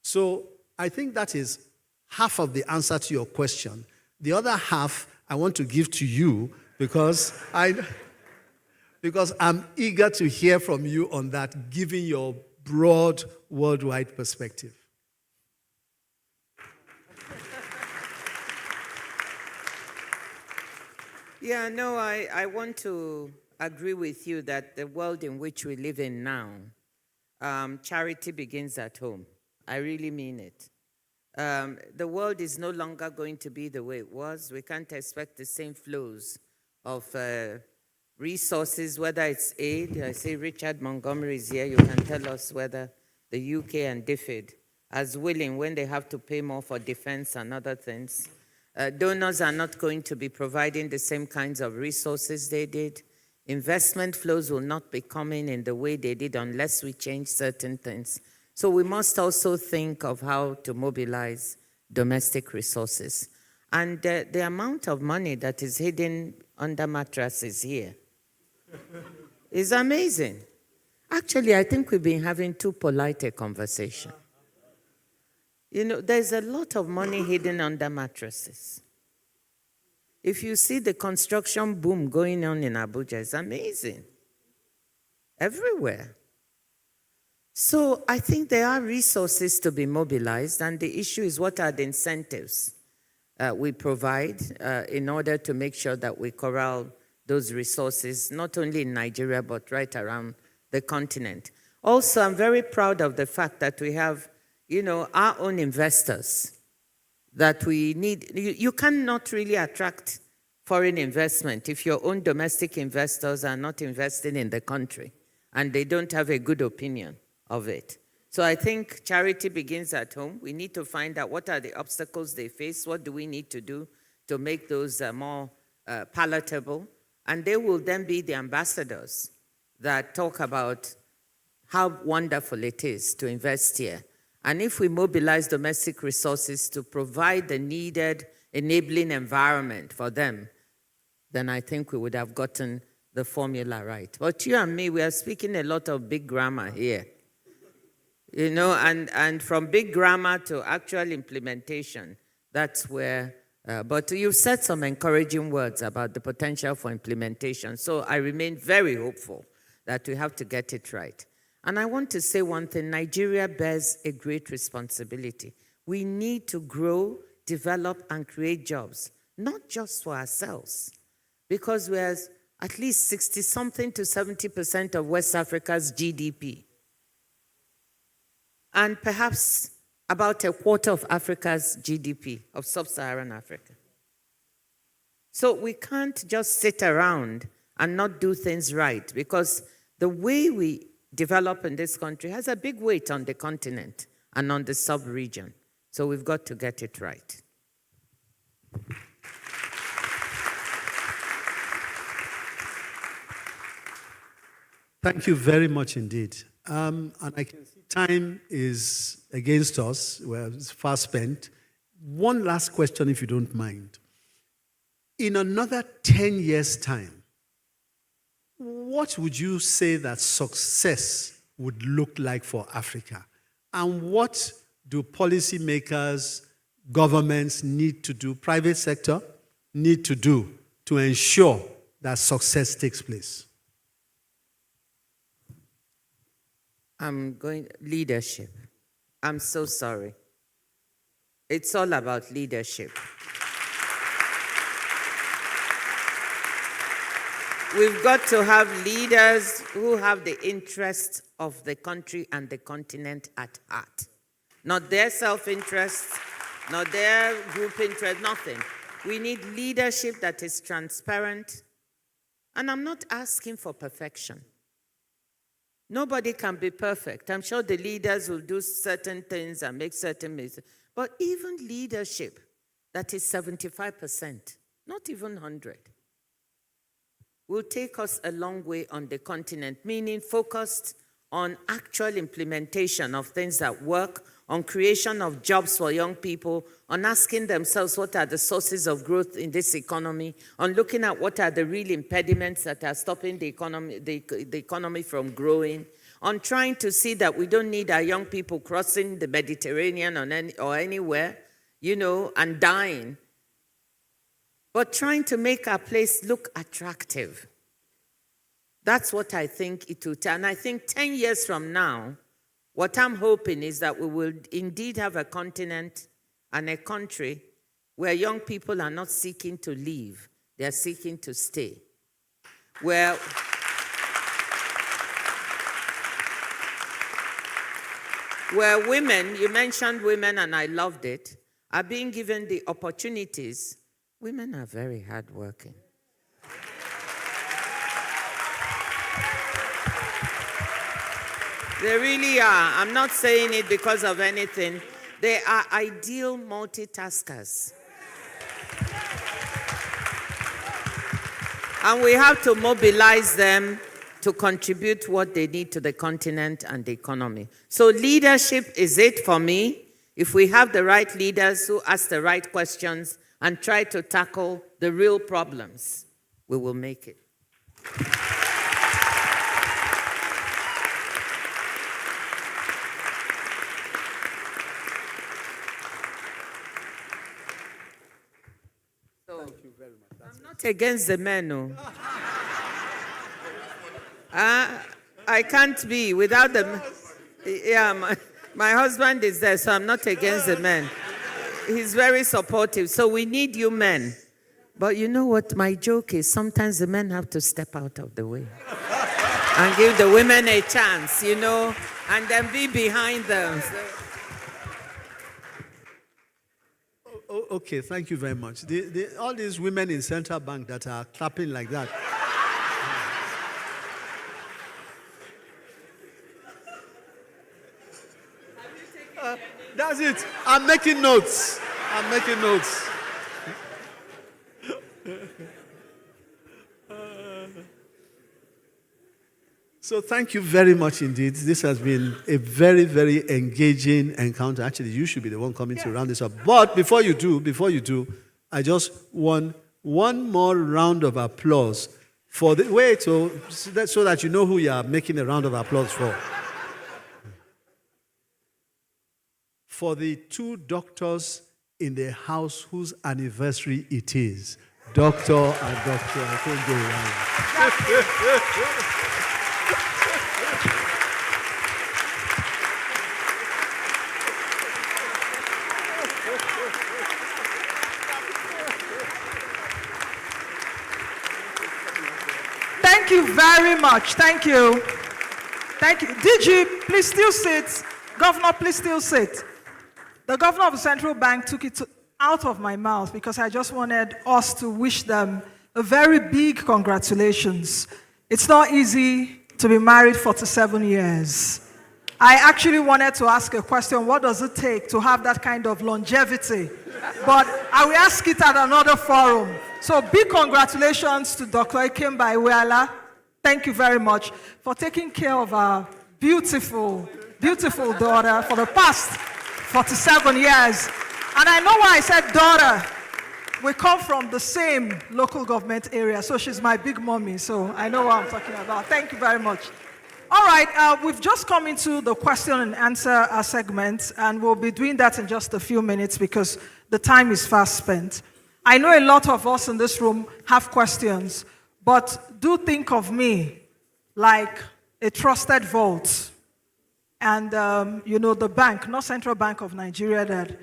So I think that is half of the answer to your question. The other half I want to give to you because I'm eager to hear from you on that, given your broad worldwide perspective. Yeah, no, I want to agree with you that the world in which we live in now, charity begins at home. I really mean it. The world is no longer going to be the way it was. We can't expect the same flows of resources, whether it's aid. I say Richard Montgomery is here. You can tell us whether the UK and DFID as willing when they have to pay more for defense and other things. Donors are not going to be providing the same kinds of resources they did. Investment flows will not be coming in the way they did unless we change certain things. So we must also think of how to mobilize domestic resources. And the amount of money that is hidden under mattresses here is amazing. Actually, I think we've been having too polite a conversation. There's a lot of money hidden under mattresses. If you see the construction boom going on in Abuja, it's amazing. Everywhere. So I think there are resources to be mobilized, and the issue is what are the incentives we provide in order to make sure that we corral those resources, not only in Nigeria, but right around the continent. Also, I'm very proud of the fact that we have, our own investors that we need. You cannot really attract foreign investment if your own domestic investors are not investing in the country and they don't have a good opinion of it. So I think charity begins at home. We need to find out what are the obstacles they face, what do we need to do to make those more palatable, and they will then be the ambassadors that talk about how wonderful it is to invest here. And if we mobilize domestic resources to provide the needed enabling environment for them, then I think we would have gotten the formula right. But you and me, we are speaking a lot of big grammar here. You know, and from big grammar to actual implementation, that's where, but you've said some encouraging words about the potential for implementation. So I remain very hopeful that we have to get it right. And I want to say one thing, Nigeria bears a great responsibility. We need to grow, develop, and create jobs, not just for ourselves, because we're at least 60-something to 70% of West Africa's GDP, and perhaps about a quarter of Africa's GDP, of sub-Saharan Africa. So we can't just sit around and not do things right, because the way we develop in this country has a big weight on the continent and on the sub-region. So we've got to get it right. Thank you very much indeed. And I can see time is against us. Well, it's fast spent. One last question, if you don't mind. In another 10 years' time, what would you say that success would look like for Africa? And what do policymakers, governments need to do, private sector need to do to ensure that success takes place? Leadership. I'm so sorry. It's all about leadership. We've got to have leaders who have the interests of the country and the continent at heart. Not their self-interest, not their group interest, nothing. We need leadership that is transparent. And I'm not asking for perfection. Nobody can be perfect. I'm sure the leaders will do certain things and make certain mistakes. But even leadership that is 75%, not even 100, will take us a long way on the continent, meaning focused on actual implementation of things that work, on creation of jobs for young people, on asking themselves what are the sources of growth in this economy, on looking at what are the real impediments that are stopping the economy from growing, on trying to see that we don't need our young people crossing the Mediterranean or anywhere, you know, and dying, but trying to make our place look attractive. That's what I think it will take. And I think 10 years from now, what I'm hoping is that we will indeed have a continent and a country where young people are not seeking to leave, they are seeking to stay. Where women, you mentioned women and I loved it, are being given the opportunities. Women are very hardworking. They really are. I'm not saying it because of anything. They are ideal multitaskers. And we have to mobilize them to contribute what they need to the continent and the economy. So leadership is it for me. If we have the right leaders who ask the right questions and try to tackle the real problems, we will make it. Thank you very much. I'm not against the men, no. I can't be without them. Yeah, my husband is there, so I'm not against the men. He's very supportive. So we need you men. But you know what my joke is? Sometimes the men have to step out of the way and give the women a chance, you know, and then be behind them. So. Okay, thank you very much. All these women in Central Bank that are clapping like that. That's it. I'm making notes. I'm making notes. So thank you very much indeed. This has been a very, very engaging encounter. Actually, you should be the one coming to round this up. But before you do, I just want one more round of applause for the wait, so that you know who you are making a round of applause for. For the two doctors in the house whose anniversary it is, Doctor and Dr. Akonde. Thank you very much. Thank you. Thank you. DG, please still sit. Governor, please still sit. The governor of the central bank took it out of my mouth because I just wanted us to wish them a very big congratulations. It's not easy to be married 47 years. I actually wanted to ask a question, what does it take to have that kind of longevity? But I will ask it at another forum. So big congratulations to Dr. Ikemba Iweala. Thank you very much for taking care of our beautiful, beautiful daughter for the past 47 years. And I know why I said daughter. We come from the same local government area, so she's my big mommy, so I know what I'm talking about. Thank you very much. All right, we've just come into the question and answer segment, and we'll be doing that in just a few minutes because the time is fast spent. I know a lot of us in this room have questions, but do think of me like a trusted vault. And, the bank, not Central Bank of Nigeria, that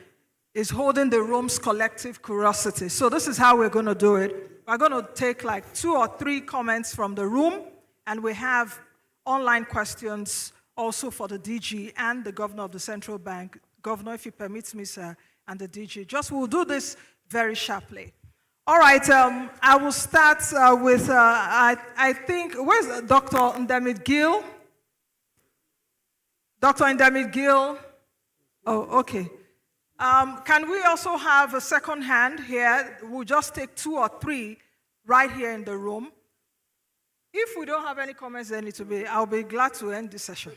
is holding the room's collective curiosity. So this is how we're going to do it. We're going to take like 2 or 3 comments from the room, and we have online questions also for the DG and the governor of the central bank. Governor, if you permit me, sir, and the DG. We'll do this very sharply. All right, I will start with, I think, where's Dr. Ndamit Gill? Dr. Ndamit Gill? Oh, okay. Can we also have a second hand here? We'll just take 2 or 3 right here in the room. If we don't have any comments, then I'll be glad to end this session.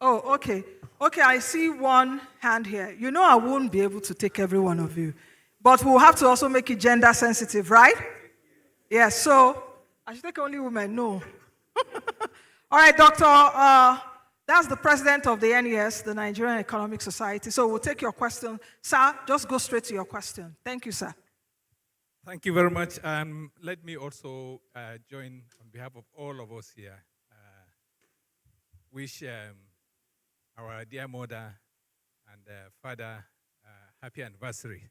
Oh, okay. Okay, I see one hand here. I won't be able to take every one of you. But we'll have to also make it gender sensitive, right? Yes, so I should take only women, no. All right, Doctor, that's the president of the NES, the Nigerian Economic Society. So we'll take your question. Sir, just go straight to your question. Thank you, sir. Thank you very much. Let me also join on behalf of all of us here, wish our dear mother and father happy anniversary.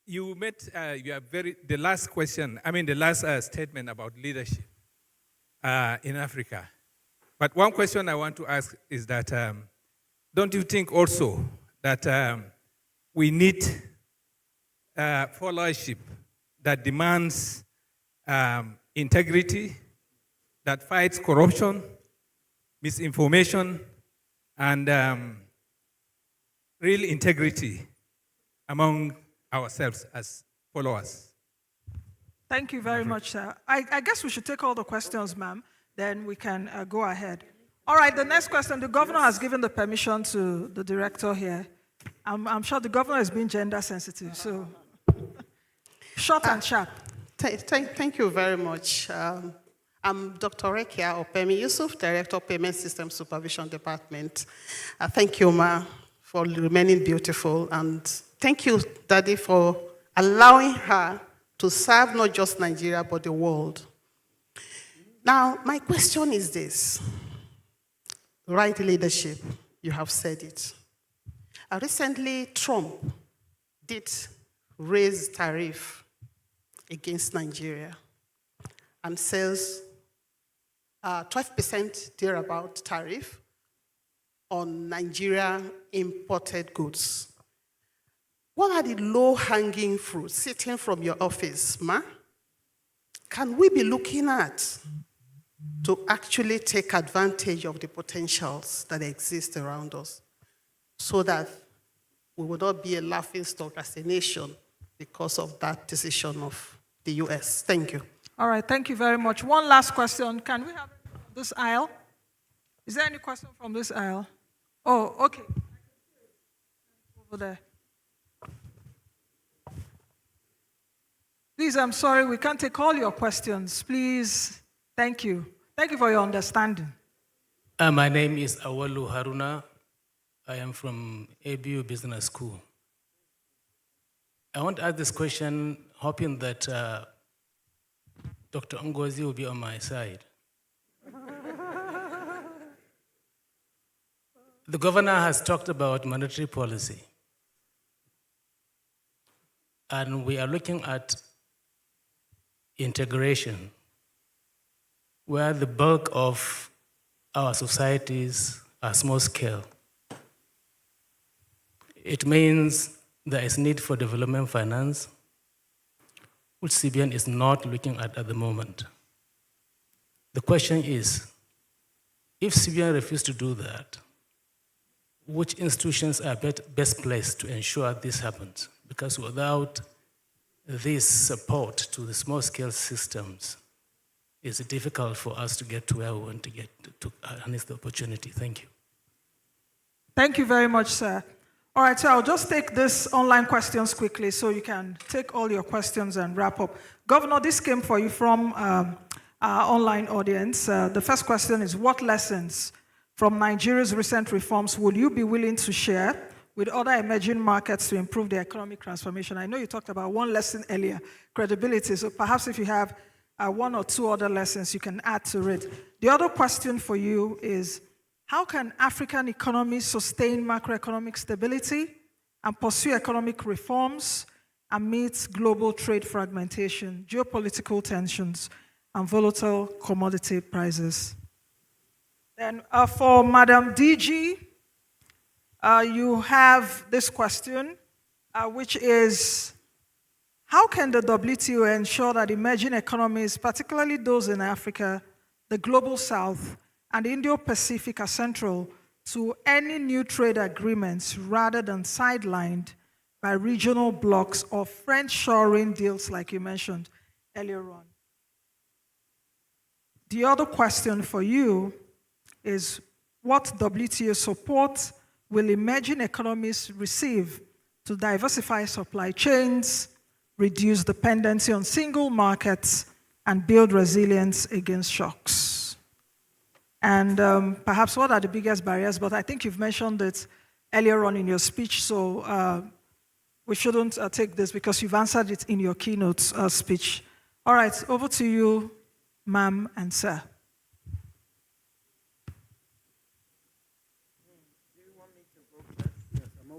You made the last question, the last statement about leadership in Africa. But one question I want to ask is that, don't you think also that we need followership that demands integrity, that fights corruption, misinformation, and real integrity among ourselves as followers? Thank you very much, sir. I guess we should take all the questions, ma'am. Then we can go ahead. All right, the next question. The governor has given the permission to the director here. I'm sure the governor is being gender sensitive, so short and sharp. Thank you very much. I'm Dr. Rekia Opemi Yusuf, Director of Payment System Supervision Department. Thank you, Ma, for remaining beautiful. And thank you, Daddy, for allowing her to serve not just Nigeria, but the world. Now, my question is this. Right leadership, you have said it. Recently, Trump did raise tariff against Nigeria and says 12% thereabout tariff on Nigeria imported goods. What are the low-hanging fruits sitting from your office, ma? Can we be looking at to actually take advantage of the potentials that exist around us so that we will not be a laughingstock as a nation because of that decision of the US? Thank you. All right, thank you very much. One last question. Can we have this aisle? Is there any question from this aisle? Oh, okay. Over there. Please, I'm sorry, we can't take all your questions. Please, thank you. Thank you for your understanding. My name is Awalu Haruna. I am from ABU Business School. I want to ask this question, hoping that Dr. Ngozi will be on my side. The governor has talked about monetary policy. And we are looking at integration, where the bulk of our societies are small scale. It means there is need for development finance, which CBN is not looking at the moment. The question is, if CBN refuses to do that, which institutions are best placed to ensure this happens? Because without this support to the small-scale systems, it's difficult for us to get to where we want to get to harness the opportunity. Thank you. Thank you very much, sir. All right, so I'll just take these online questions quickly so you can take all your questions and wrap up. Governor, this came for you from our online audience. The first question is, what lessons from Nigeria's recent reforms would you be willing to share with other emerging markets to improve their economic transformation? I know you talked about one lesson earlier, credibility, so perhaps if you have one or two other lessons you can add to it. The other question for you is, how can African economies sustain macroeconomic stability and pursue economic reforms amidst global trade fragmentation, geopolitical tensions, and volatile commodity prices? Then for Madam DG, you have this question, which is, how can the WTO ensure that emerging economies, particularly those in Africa, the Global South, and the Indo-Pacific are central to any new trade agreements rather than sidelined by regional blocs or friend-shoring deals like you mentioned earlier on? The other question for you is, what WTO support will emerging economies receive to diversify supply chains, reduce dependency on single markets, and build resilience against shocks? And perhaps what are the biggest barriers? But I think you've mentioned it earlier on in your speech, so we shouldn't take this because you've answered it in your keynote speech. All right, over to you, ma'am and sir.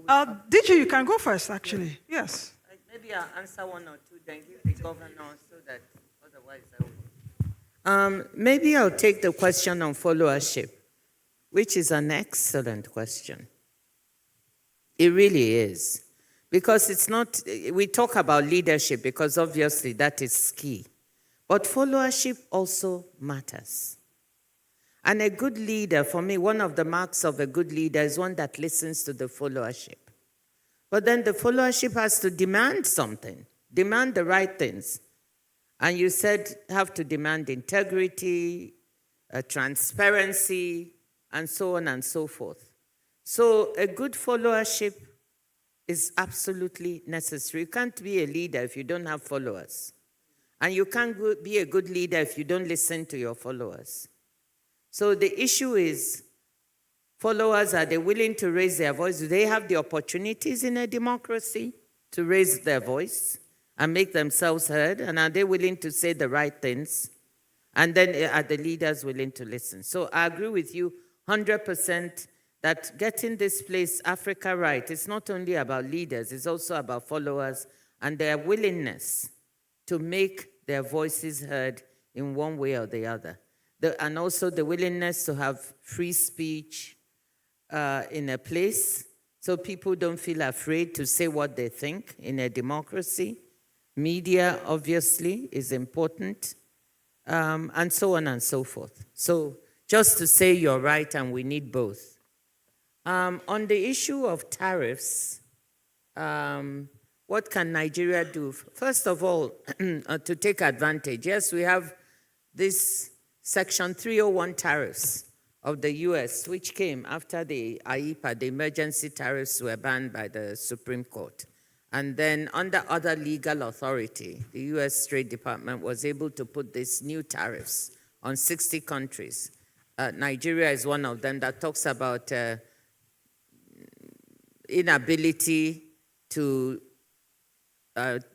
DG, you can go first, actually. Yes. Maybe I'll answer one or two, then give the governor so that otherwise I will. Maybe I'll take the question on followership, which is an excellent question. It really is. Because it's not, we talk about leadership because obviously that is key. But followership also matters. And a good leader, for me, one of the marks of a good leader is one that listens to the followership. But then the followership has to demand something, demand the right things. And you said have to demand integrity, transparency, and so on and so forth. So a good followership is absolutely necessary. You can't be a leader if you don't have followers. And you can't be a good leader if you don't listen to your followers. So the issue is, followers, are they willing to raise their voice? Do they have the opportunities in a democracy to raise their voice and make themselves heard? And are they willing to say the right things? And then are the leaders willing to listen? So I agree with you 100% that getting this place, Africa, right, it's not only about leaders, it's also about followers and their willingness to make their voices heard in one way or the other. And also the willingness to have free speech in a place so people don't feel afraid to say what they think in a democracy. Media, obviously, is important, and so on and so forth. So just to say you're right and we need both. On the issue of tariffs, what can Nigeria do? First of all, to take advantage, yes, we have this Section 301 tariffs of the US, which came after the IEEPA, the emergency tariffs were banned by the Supreme Court. And then under other legal authority, the US Trade Department was able to put these new tariffs on 60 countries. Nigeria is one of them that talks about inability to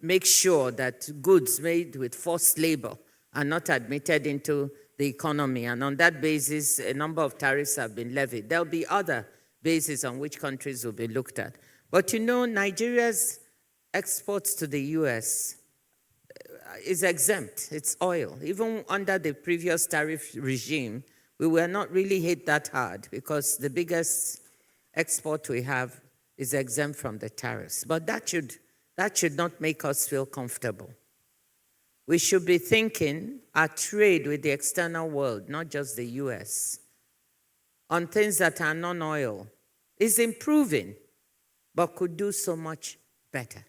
make sure that goods made with forced labor are not admitted into the economy. And on that basis, a number of tariffs have been levied. There'll be other bases on which countries will be looked at. But you know, Nigeria's exports to the US is exempt. It's oil. Even under the previous tariff regime, we were not really hit that hard because the biggest export we have is exempt from the tariffs. But that should not make us feel comfortable. We should be thinking our trade with the external world, not just the US, on things that are non-oil, is improving, but could do so much better.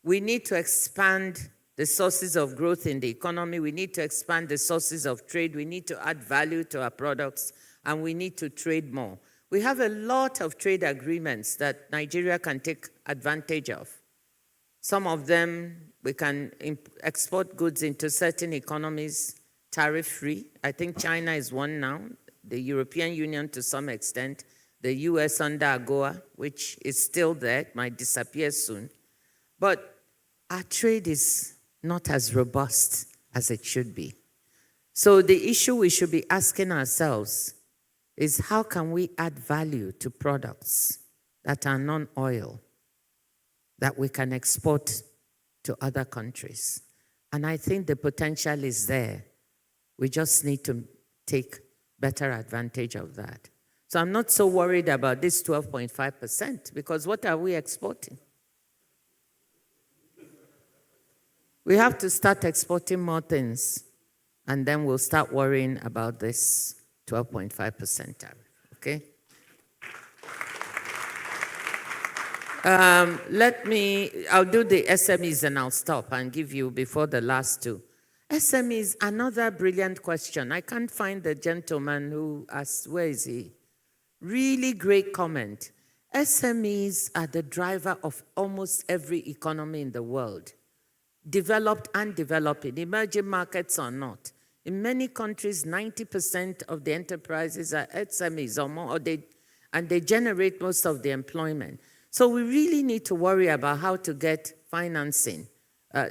We need to expand the sources of growth in the economy. We need to expand the sources of trade. We need to add value to our products, and we need to trade more. We have a lot of trade agreements that Nigeria can take advantage of. Some of them, we can export goods into certain economies tariff-free. I think China is one now, the European Union to some extent, the US under AGOA, which is still there, it might disappear soon. But our trade is not as robust as it should be. So the issue we should be asking ourselves is how can we add value to products that are non-oil that we can export to other countries? And I think the potential is there. We just need to take better advantage of that. So I'm not so worried about this 12.5% because what are we exporting? We have to start exporting more things, and then we'll start worrying about this 12.5% tariff, okay? I'll do the SMEs and I'll stop and give you before the last two. SMEs, another brilliant question. I can't find the gentleman who asked, where is he? Really great comment. SMEs are the driver of almost every economy in the world, developed and developing, emerging markets or not. In many countries, 90% of the enterprises are SMEs or more, and they generate most of the employment. So we really need to worry about how to get financing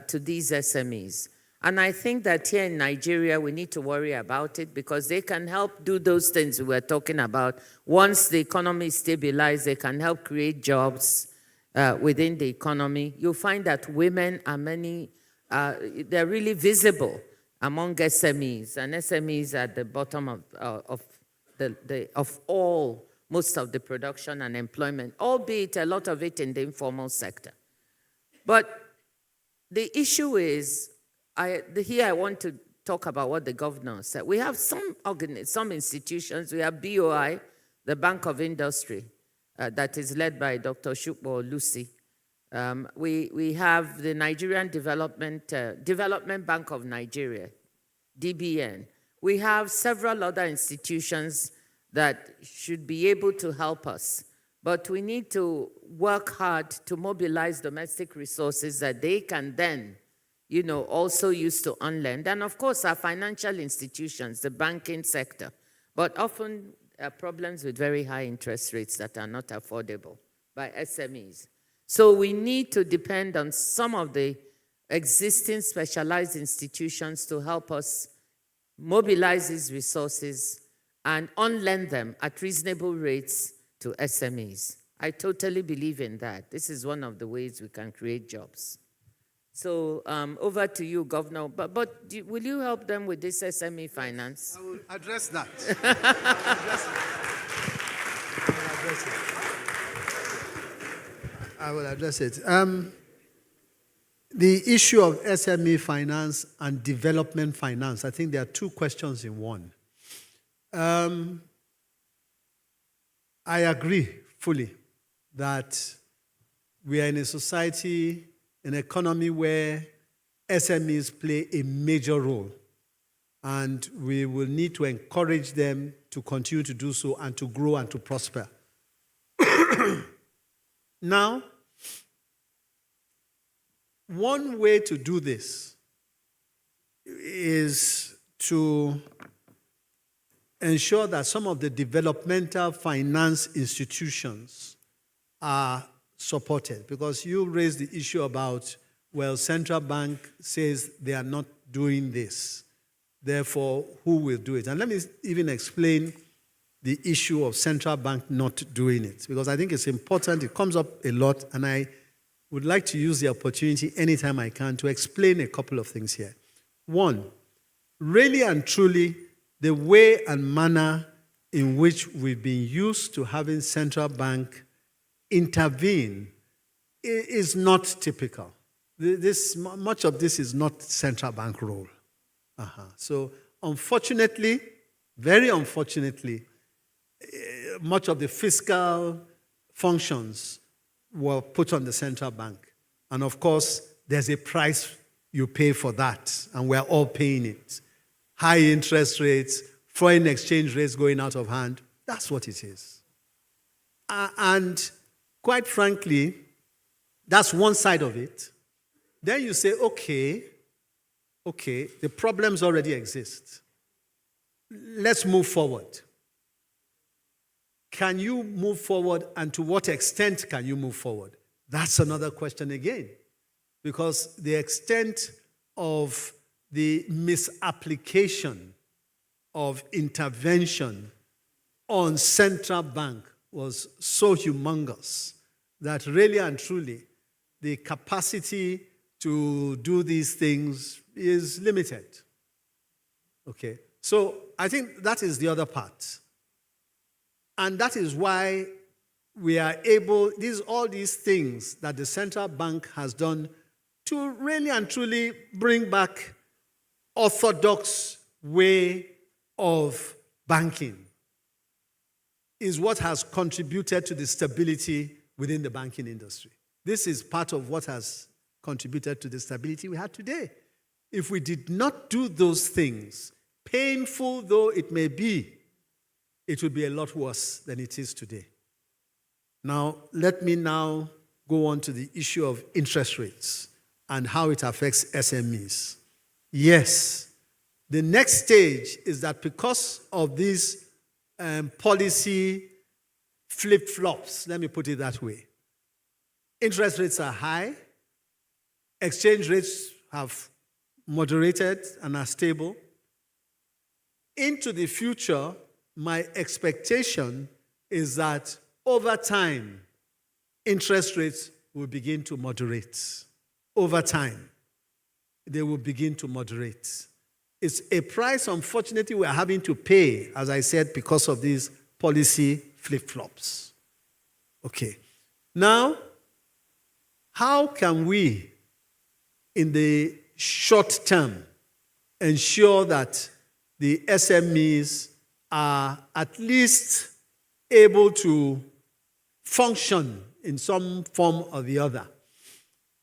to these SMEs. And I think that here in Nigeria, we need to worry about it because they can help do those things we were talking about. Once the economy is stabilized, they can help create jobs within the economy. You'll find that women are they're really visible among SMEs, and SMEs are at the bottom of most of the production and employment, albeit a lot of it in the informal sector. But the issue is, here I want to talk about what the governor said. We have some institutions. We have BOI, the Bank of Industry, that is led by Dr. Shukbo Lucy. We have the Nigerian Development Bank of Nigeria, DBN. We have several other institutions that should be able to help us. But we need to work hard to mobilize domestic resources that they can then, also use to unlend. And of course, our financial institutions, the banking sector, but often problems with very high interest rates that are not affordable by SMEs. So we need to depend on some of the existing specialized institutions to help us mobilize these resources and unlend them at reasonable rates to SMEs. I totally believe in that. This is one of the ways we can create jobs. So over to you, Governor. But will you help them with this SME finance? I will address that. address it. I will address it. The issue of SME finance and development finance, I think there are two questions in one. I agree fully that we are in a society, an economy where SMEs play a major role, and we will need to encourage them to continue to do so and to grow and to prosper. Now, one way to do this is to ensure that some of the developmental finance institutions are supported, because you raised the issue about, well, central bank says they are not doing this, therefore who will do it? And let me even explain the issue of central bank not doing it, because I think it's important. It comes up a lot, and I would like to use the opportunity anytime I can to explain a couple of things here. One, really and truly, the way and manner in which we've been used to having central bank intervene is not typical. Much of this is not central bank role. So unfortunately, very unfortunately, much of the fiscal functions were put on the central bank. And of course, there's a price you pay for that, and we're all paying it. High interest rates, foreign exchange rates going out of hand. That's what it is. And quite frankly, that's one side of it. Then you say, okay, the problems already exist. Let's move forward. Can you move forward, and to what extent can you move forward? That's another question again, because the extent of the misapplication of intervention on central bank was so humongous that really and truly the capacity to do these things is limited. Okay, so I think that is the other part. And that is why we are able, all these things that the central bank has done to really and truly bring back orthodox way of banking is what has contributed to the stability within the banking industry. This is part of what has contributed to the stability we have today. If we did not do those things, painful though it may be, it would be a lot worse than it is today. Now, let me now go on to the issue of interest rates and how it affects SMEs. Yes, the next stage is that because of these policy flip-flops, let me put it that way, interest rates are high, exchange rates have moderated and are stable. Into the future, my expectation is that over time, interest rates will begin to moderate. Over time, they will begin to moderate. It's a price, unfortunately, we are having to pay, as I said, because of these policy flip-flops. Okay. Now, how can we, in the short term, ensure that the SMEs are at least able to function in some form or the other?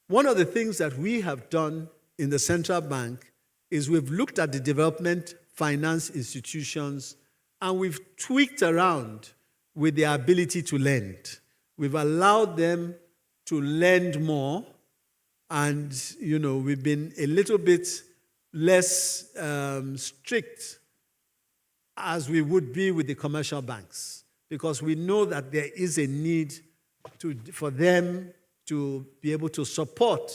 One of the things that we have done in the central bank is we've looked at the development finance institutions and we've tweaked around with their ability to lend. We've allowed them to lend more, and we've been a little bit less strict as we would be with the commercial banks, because we know that there is a need for them to be able to support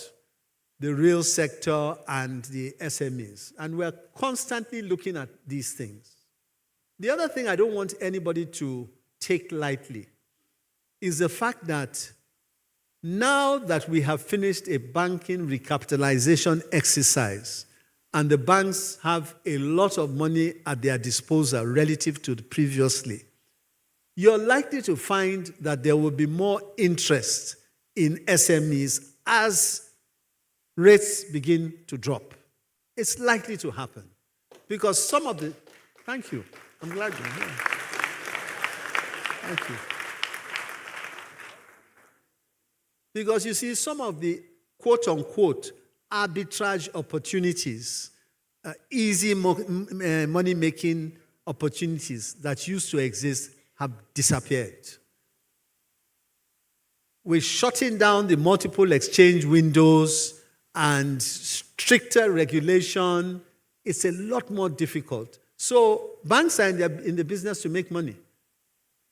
the real sector and the SMEs. And we're constantly looking at these things. The other thing I don't want anybody to take lightly is the fact that now that we have finished a banking recapitalization exercise, and the banks have a lot of money at their disposal relative to previously, you're likely to find that there will be more interest in SMEs as rates begin to drop. It's likely to happen because some of the, thank you, I'm glad you're here. Thank you. Because you see, some of the quote unquote arbitrage opportunities, easy money making opportunities that used to exist have disappeared. We're shutting down the multiple exchange windows and stricter regulation. It's a lot more difficult. So banks are in the business to make money.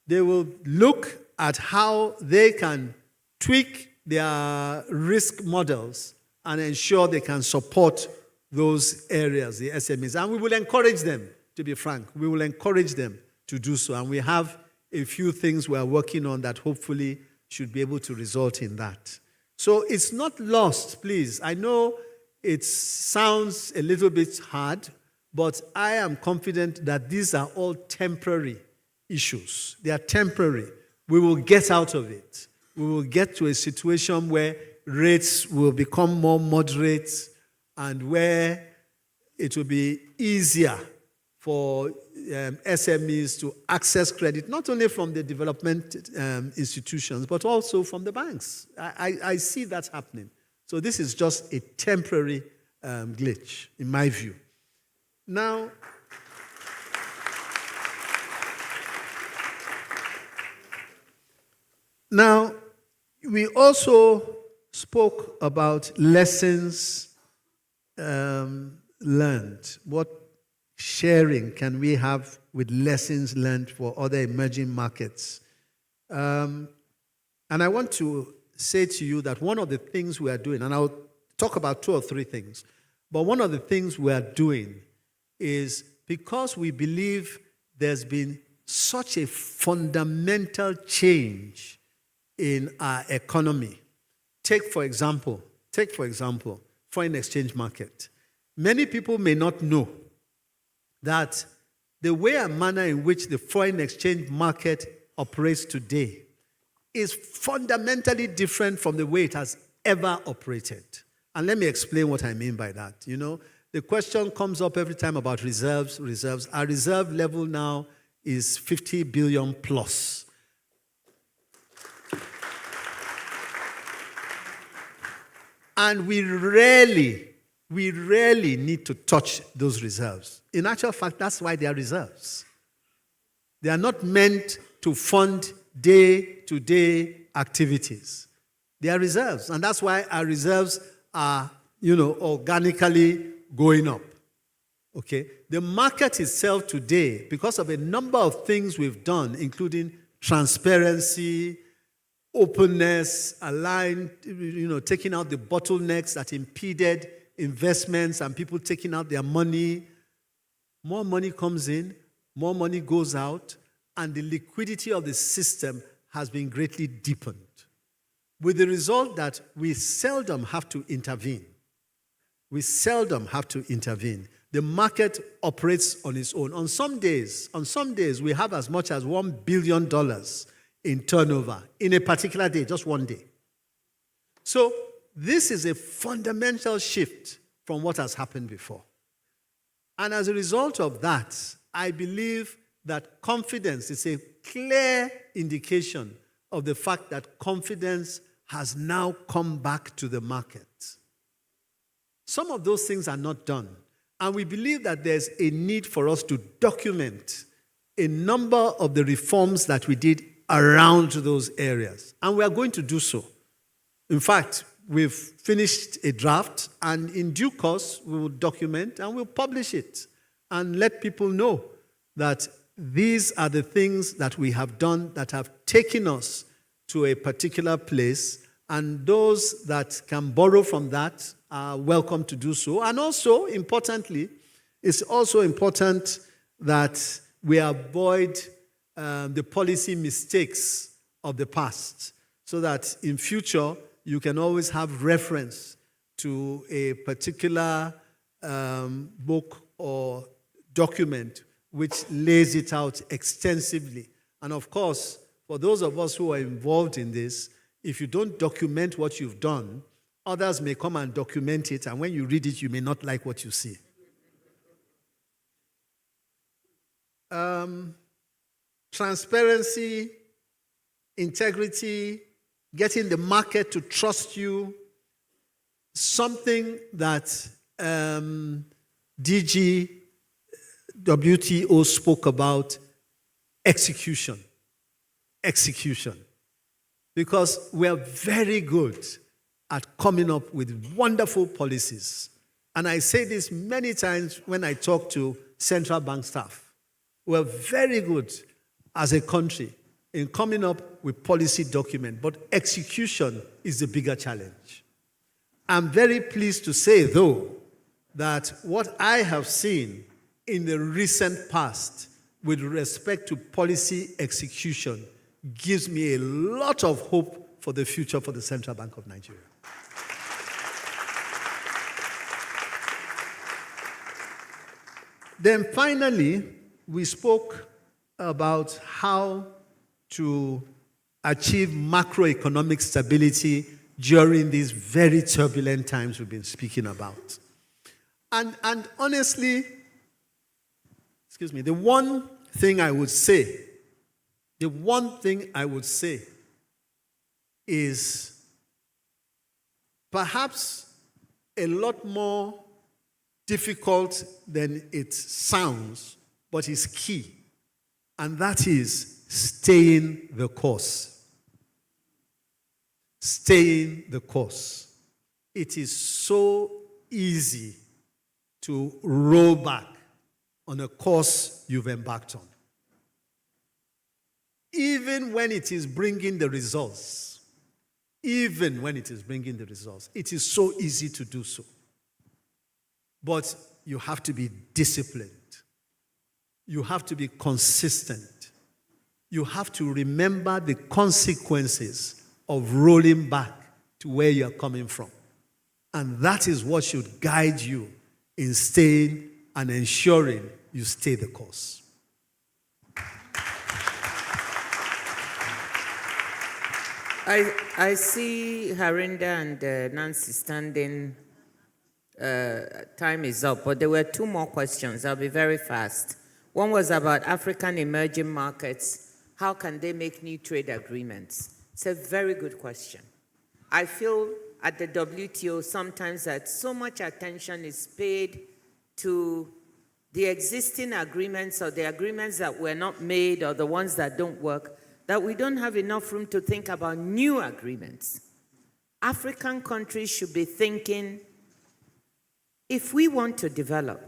They will look at how they can tweak their risk models and ensure they can support those areas, the SMEs. And we will encourage them, to be frank. We will encourage them to do so. And we have a few things we are working on that hopefully should be able to result in that. So it's not lost, please. I know it sounds a little bit hard, but I am confident that these are all temporary issues. They are temporary. We will get out of it. We will get to a situation where rates will become more moderate and where it will be easier for SMEs to access credit, not only from the development institutions, but also from the banks. I see that happening. So this is just a temporary glitch, in my view. Now, we also spoke about lessons learned. What sharing can we have with lessons learned for other emerging markets? And I want to say to you that one of the things we are doing, and I'll talk about 2 or 3 things, but one of the things we are doing is because we believe there's been such a fundamental change in our economy. Take for example, foreign exchange market. Many people may not know that the way and manner in which the foreign exchange market operates today is fundamentally different from the way it has ever operated. And let me explain what I mean by that. You know, the question comes up every time about reserves. Our reserve level now is 50 billion plus. And we rarely need to touch those reserves. In actual fact, that's why they are reserves. They are not meant to fund day-to-day activities. They are reserves, and that's why our reserves are, organically going up. Okay? The market itself today, because of a number of things we've done, including transparency, openness, aligned, taking out the bottlenecks that impeded investments and people taking out their money. More money comes in, more money goes out, and the liquidity of the system has been greatly deepened. With the result that we seldom have to intervene. The market operates on its own. On some days, we have as much as $1 billion in turnover in a particular day, just one day. So this is a fundamental shift from what has happened before. And as a result of that, I believe that confidence is a clear indication of the fact that confidence has now come back to the market. Some of those things are not done. And we believe that there's a need for us to document a number of the reforms that we did around those areas. And we are going to do so. In fact, we've finished a draft, and in due course, we will document and we'll publish it and let people know that these are the things that we have done that have taken us to a particular place, and those that can borrow from that are welcome to do so. And also, importantly, it's also important that we avoid the policy mistakes of the past, so that in future you can always have reference to a particular book or document which lays it out extensively And of course, for those of us who are involved in this, if you don't document what you've done, others may come and document it, and when you read it, you may not like what you see. Transparency, integrity, getting the market to trust you, something that DG WTO spoke about, execution. Execution. Because we are very good at coming up with wonderful policies. And I say this many times when I talk to central bank staff. We're very good as a country in coming up with policy documents, but execution is the bigger challenge. I'm very pleased to say, though, that what I have seen in the recent past with respect to policy execution gives me a lot of hope for the future for the Central Bank of Nigeria. Then finally, we spoke about how to achieve macroeconomic stability during these very turbulent times we've been speaking about. And honestly, the one thing I would say is perhaps a lot more difficult than it sounds, but is key, and that is staying the course. Staying the course. It is so easy to roll back on a course you've embarked on. Even when it is bringing the results, it is so easy to do so. But you have to be disciplined. You have to be consistent. You have to remember the consequences of rolling back to where you're coming from. And that is what should guide you in staying and ensuring you stay the course. I see Harinder and Nancy standing. Time is up, but there were two more questions. I'll be very fast. One was about African emerging markets. How can they make new trade agreements? It's a very good question. I feel at the WTO sometimes that so much attention is paid to the existing agreements or the agreements that were not made or the ones that don't work, that we don't have enough room to think about new agreements. African countries should be thinking, if we want to develop,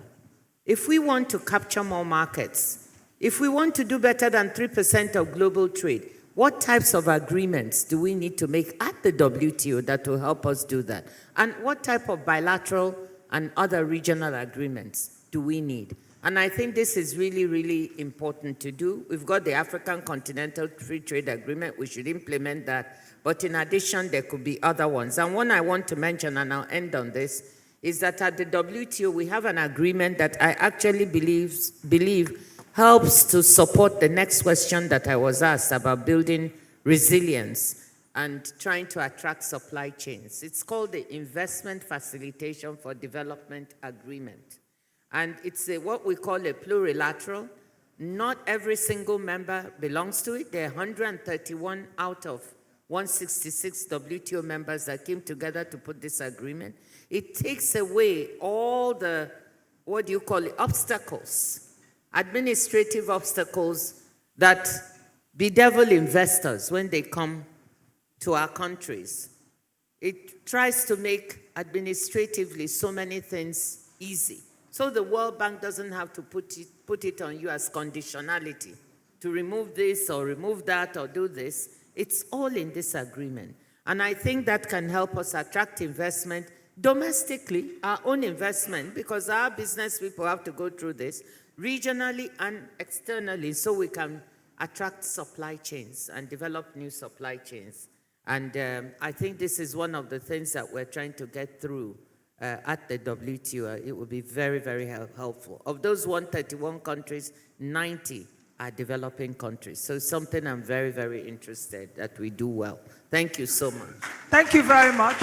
if we want to capture more markets, if we want to do better than 3% of global trade, what types of agreements do we need to make at the WTO that will help us do that? And what type of bilateral and other regional agreements do we need? And I think this is really, really important to do. We've got the African Continental Free Trade Agreement. We should implement that. But in addition, there could be other ones. And one I want to mention, and I'll end on this, is that at the WTO, we have an agreement that I actually believe helps to support the next question that I was asked about building resilience and trying to attract supply chains. It's called the Investment Facilitation for Development Agreement. And it's what we call a plurilateral. Not every single member belongs to it. There are 131 out of 166 WTO members that came together to put this agreement. It takes away all the, obstacles, administrative obstacles that bedevil investors when they come to our countries. It tries to make administratively so many things easy. So the World Bank doesn't have to put it on you as conditionality to remove this or remove that or do this. It's all in this agreement. And I think that can help us attract investment domestically, our own investment, because our business people have to go through this, regionally and externally, so we can attract supply chains and develop new supply chains. And I think this is one of the things that we're trying to get through at the WTO. It will be very, very helpful. Of those 131 countries, 90 our developing countries. So it's something I'm very, very interested that we do well. Thank you so much. Thank you very much.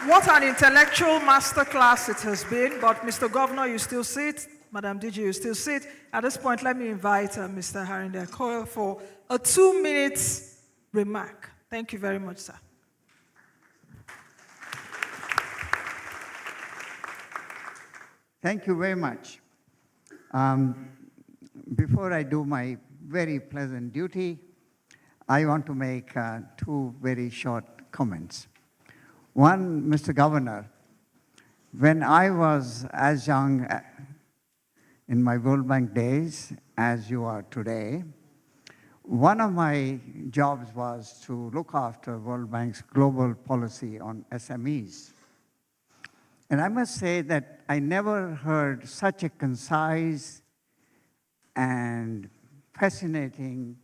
What an intellectual masterclass it has been, but Mr. Governor, you still sit. Madam DG, you still sit. At this point, let me invite Mr. Harinder Akoya for a 2-minute remark. Thank you very much, sir. Thank you very much. Before I do my very pleasant duty, I want to make 2 very short comments. One, Mr. Governor, when I was as young in my World Bank days as you are today, one of my jobs was to look after World Bank's global policy on SMEs. And I must say that I never heard such a concise and fascinating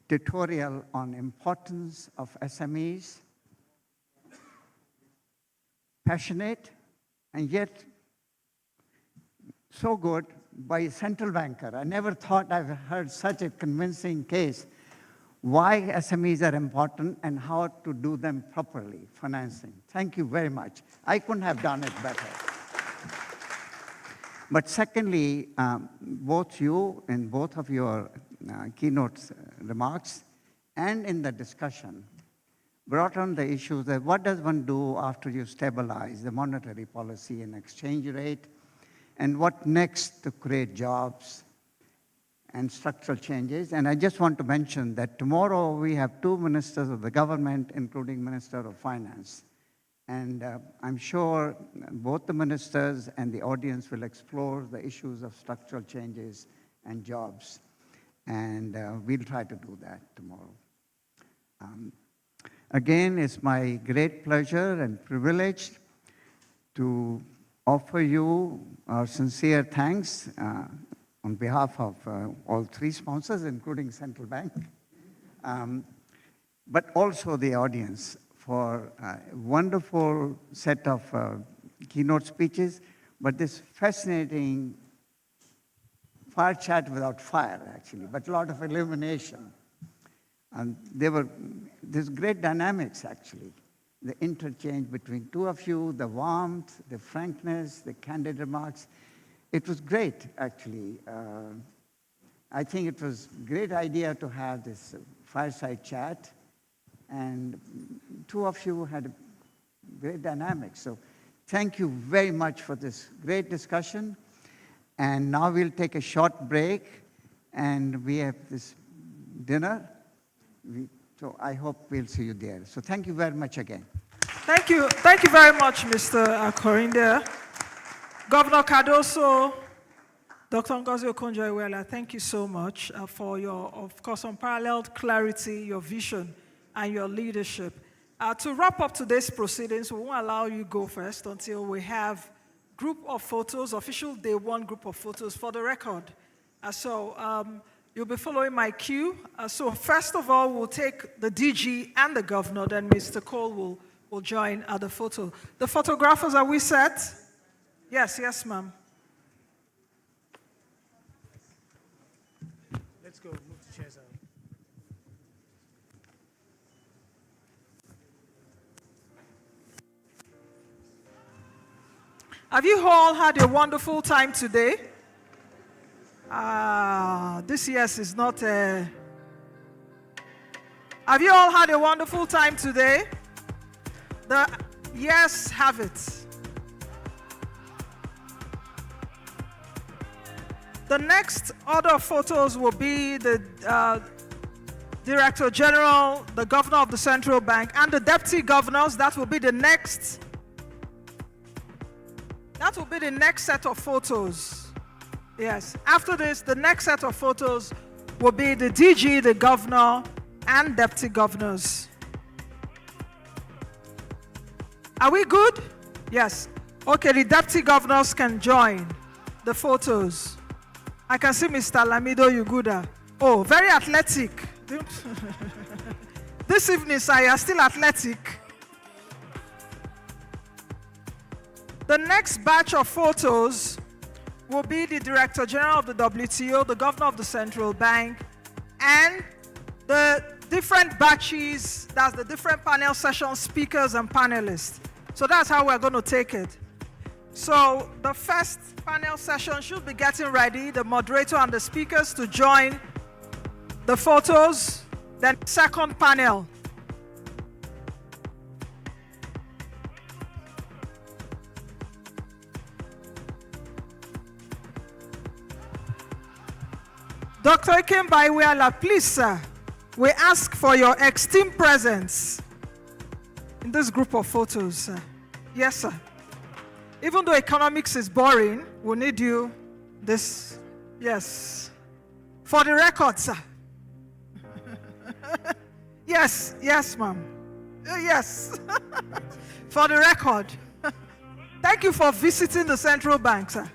tutorial on importance of SMEs, passionate and yet so good by a central banker. I never thought I've heard such a convincing case why SMEs are important and how to do them properly, financing. Thank you very much. I couldn't have done it better. But secondly, both you in both of your keynote remarks and in the discussion brought on the issues that what does one do after you stabilize the monetary policy and exchange rate, and what next to create jobs and structural changes. And I just want to mention that tomorrow we have 2 ministers of the government, including Minister of Finance. And I'm sure both the ministers and the audience will explore the issues of structural changes and jobs. And we'll try to do that tomorrow. Again, it's my great pleasure and privilege to offer you our sincere thanks on behalf of all 3 sponsors, including Central Bank, but also the audience for a wonderful set of keynote speeches, but this fascinating fire chat without fire, actually, but a lot of illumination. And there's great dynamics, actually. The interchange between 2 of you, the warmth, the frankness, the candid remarks. It was great, actually. I think it was a great idea to have this fireside chat, and 2 of you had a great dynamic. So thank you very much for this great discussion. And now we'll take a short break, and we have this dinner. So I hope we'll see you there. So thank you very much again. Thank you very much, Mr. Akorinda. Governor Cardoso, Dr. Ngozi Okonjo-Iweala, thank you so much for your, of course, unparalleled clarity, your vision, and your leadership. To wrap up today's proceedings, we won't allow you go first until we have group of photos, official day 1 group of photos for the record. You'll be following my cue. So first of all, we'll take the DG and the governor, then Mr. Cole will join at the photo. The photographers, are we set? Yes, ma'am. Let's go, move the chairs out. Have you all had a wonderful time today? This yes is not a... Have you all had a wonderful time today? The yes have it. The next order of photos will be the Director General, the Governor of the Central Bank, and the Deputy Governors. That will be the next set of photos. Yes. After this, the next set of photos will be the DG, the Governor, and Deputy Governors. Are we good? Yes. Okay, the Deputy Governors can join the photos. I can see Mr. Lamido Yuguda. Oh, very athletic. This evening, sir, you are still athletic. The next batch of photos will be the Director General of the WTO, the Governor of the Central Bank, and the different batches, that's the different panel session speakers and panelists. So that's how we're going to take it. So the first panel session should be getting ready, the moderator and the speakers to join the photos. Then second panel. Dr. Ikemba, please, sir, we ask for your esteemed presence in this group of photos, sir. Yes, sir. Even though economics is boring, we need you this, yes. For the record, sir. Yes, yes, ma'am. Yes. For the record. Thank you for visiting the central bank, sir.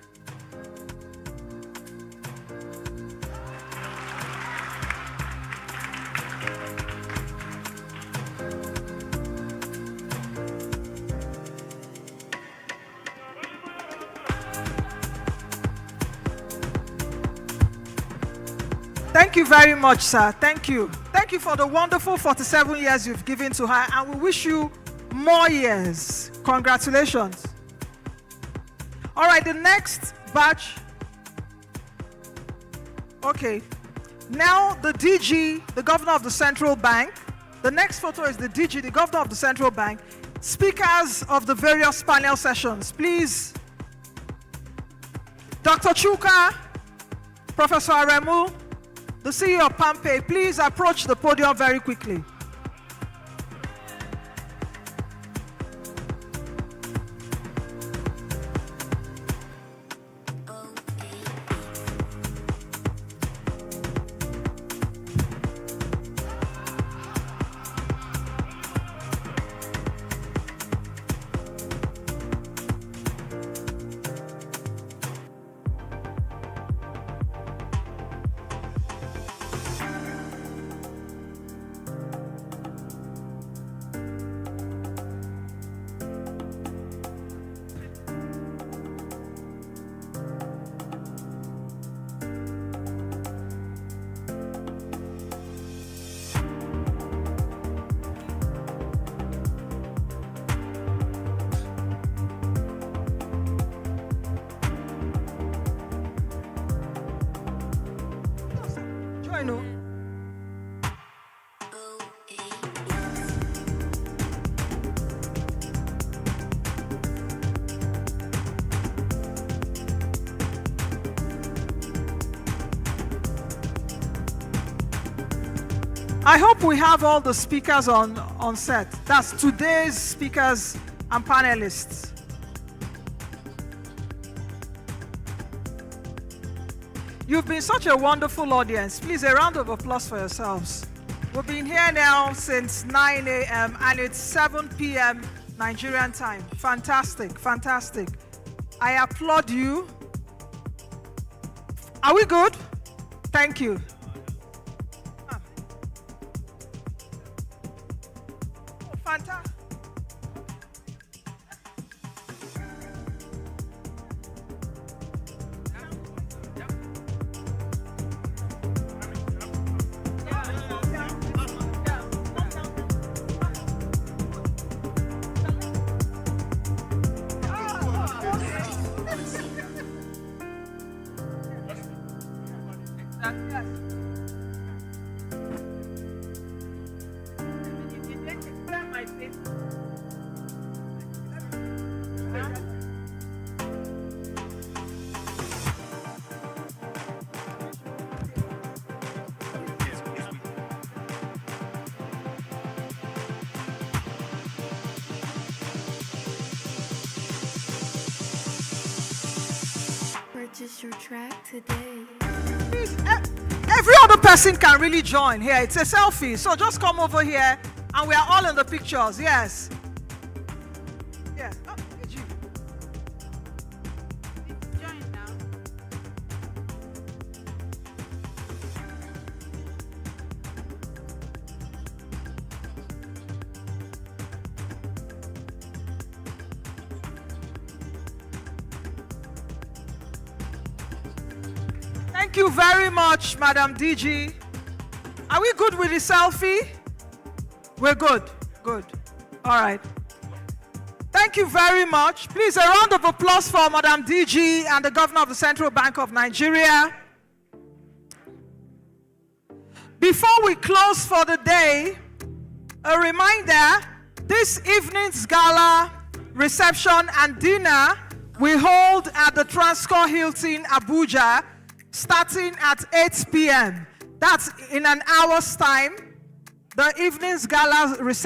Thank you very much, sir. Thank you. Thank you for the wonderful 47 years you've given to her, and we wish you more years. Congratulations. All right, the next batch. Okay. Now the DG, the Governor of the Central Bank. The next photo is the DG, the Governor of the Central Bank. Speakers of the various panel sessions, please. Dr. Chuka, Professor Aremu, the CEO of PAMPay, please approach the podium very quickly. Join. I hope we have all the speakers on set. That's today's speakers and panelists. You've been such a wonderful audience. Please, a round of applause for yourselves. We've been here now since 9 a.m. and it's 7 p.m. Nigerian time. Fantastic, fantastic. I applaud you. Are we good? Thank you. Fantastic. Purchase your track today. Please, every other person can really join here. It's a selfie, so just come over here and we are all in the pictures. Yes. Yeah. Oh, did you? Join now. Thank you very much, Madam DG. Are we good with the selfie? We're good. Good. All right. Thank you very much. Please, a round of applause for Madam DG and the Governor of the Central Bank of Nigeria. Before we close for the day, a reminder, this evening's gala, reception and dinner we hold at the Transcorp Hilton, Abuja, starting at 8 p.m. That's in an hour's time. The evening's gala reception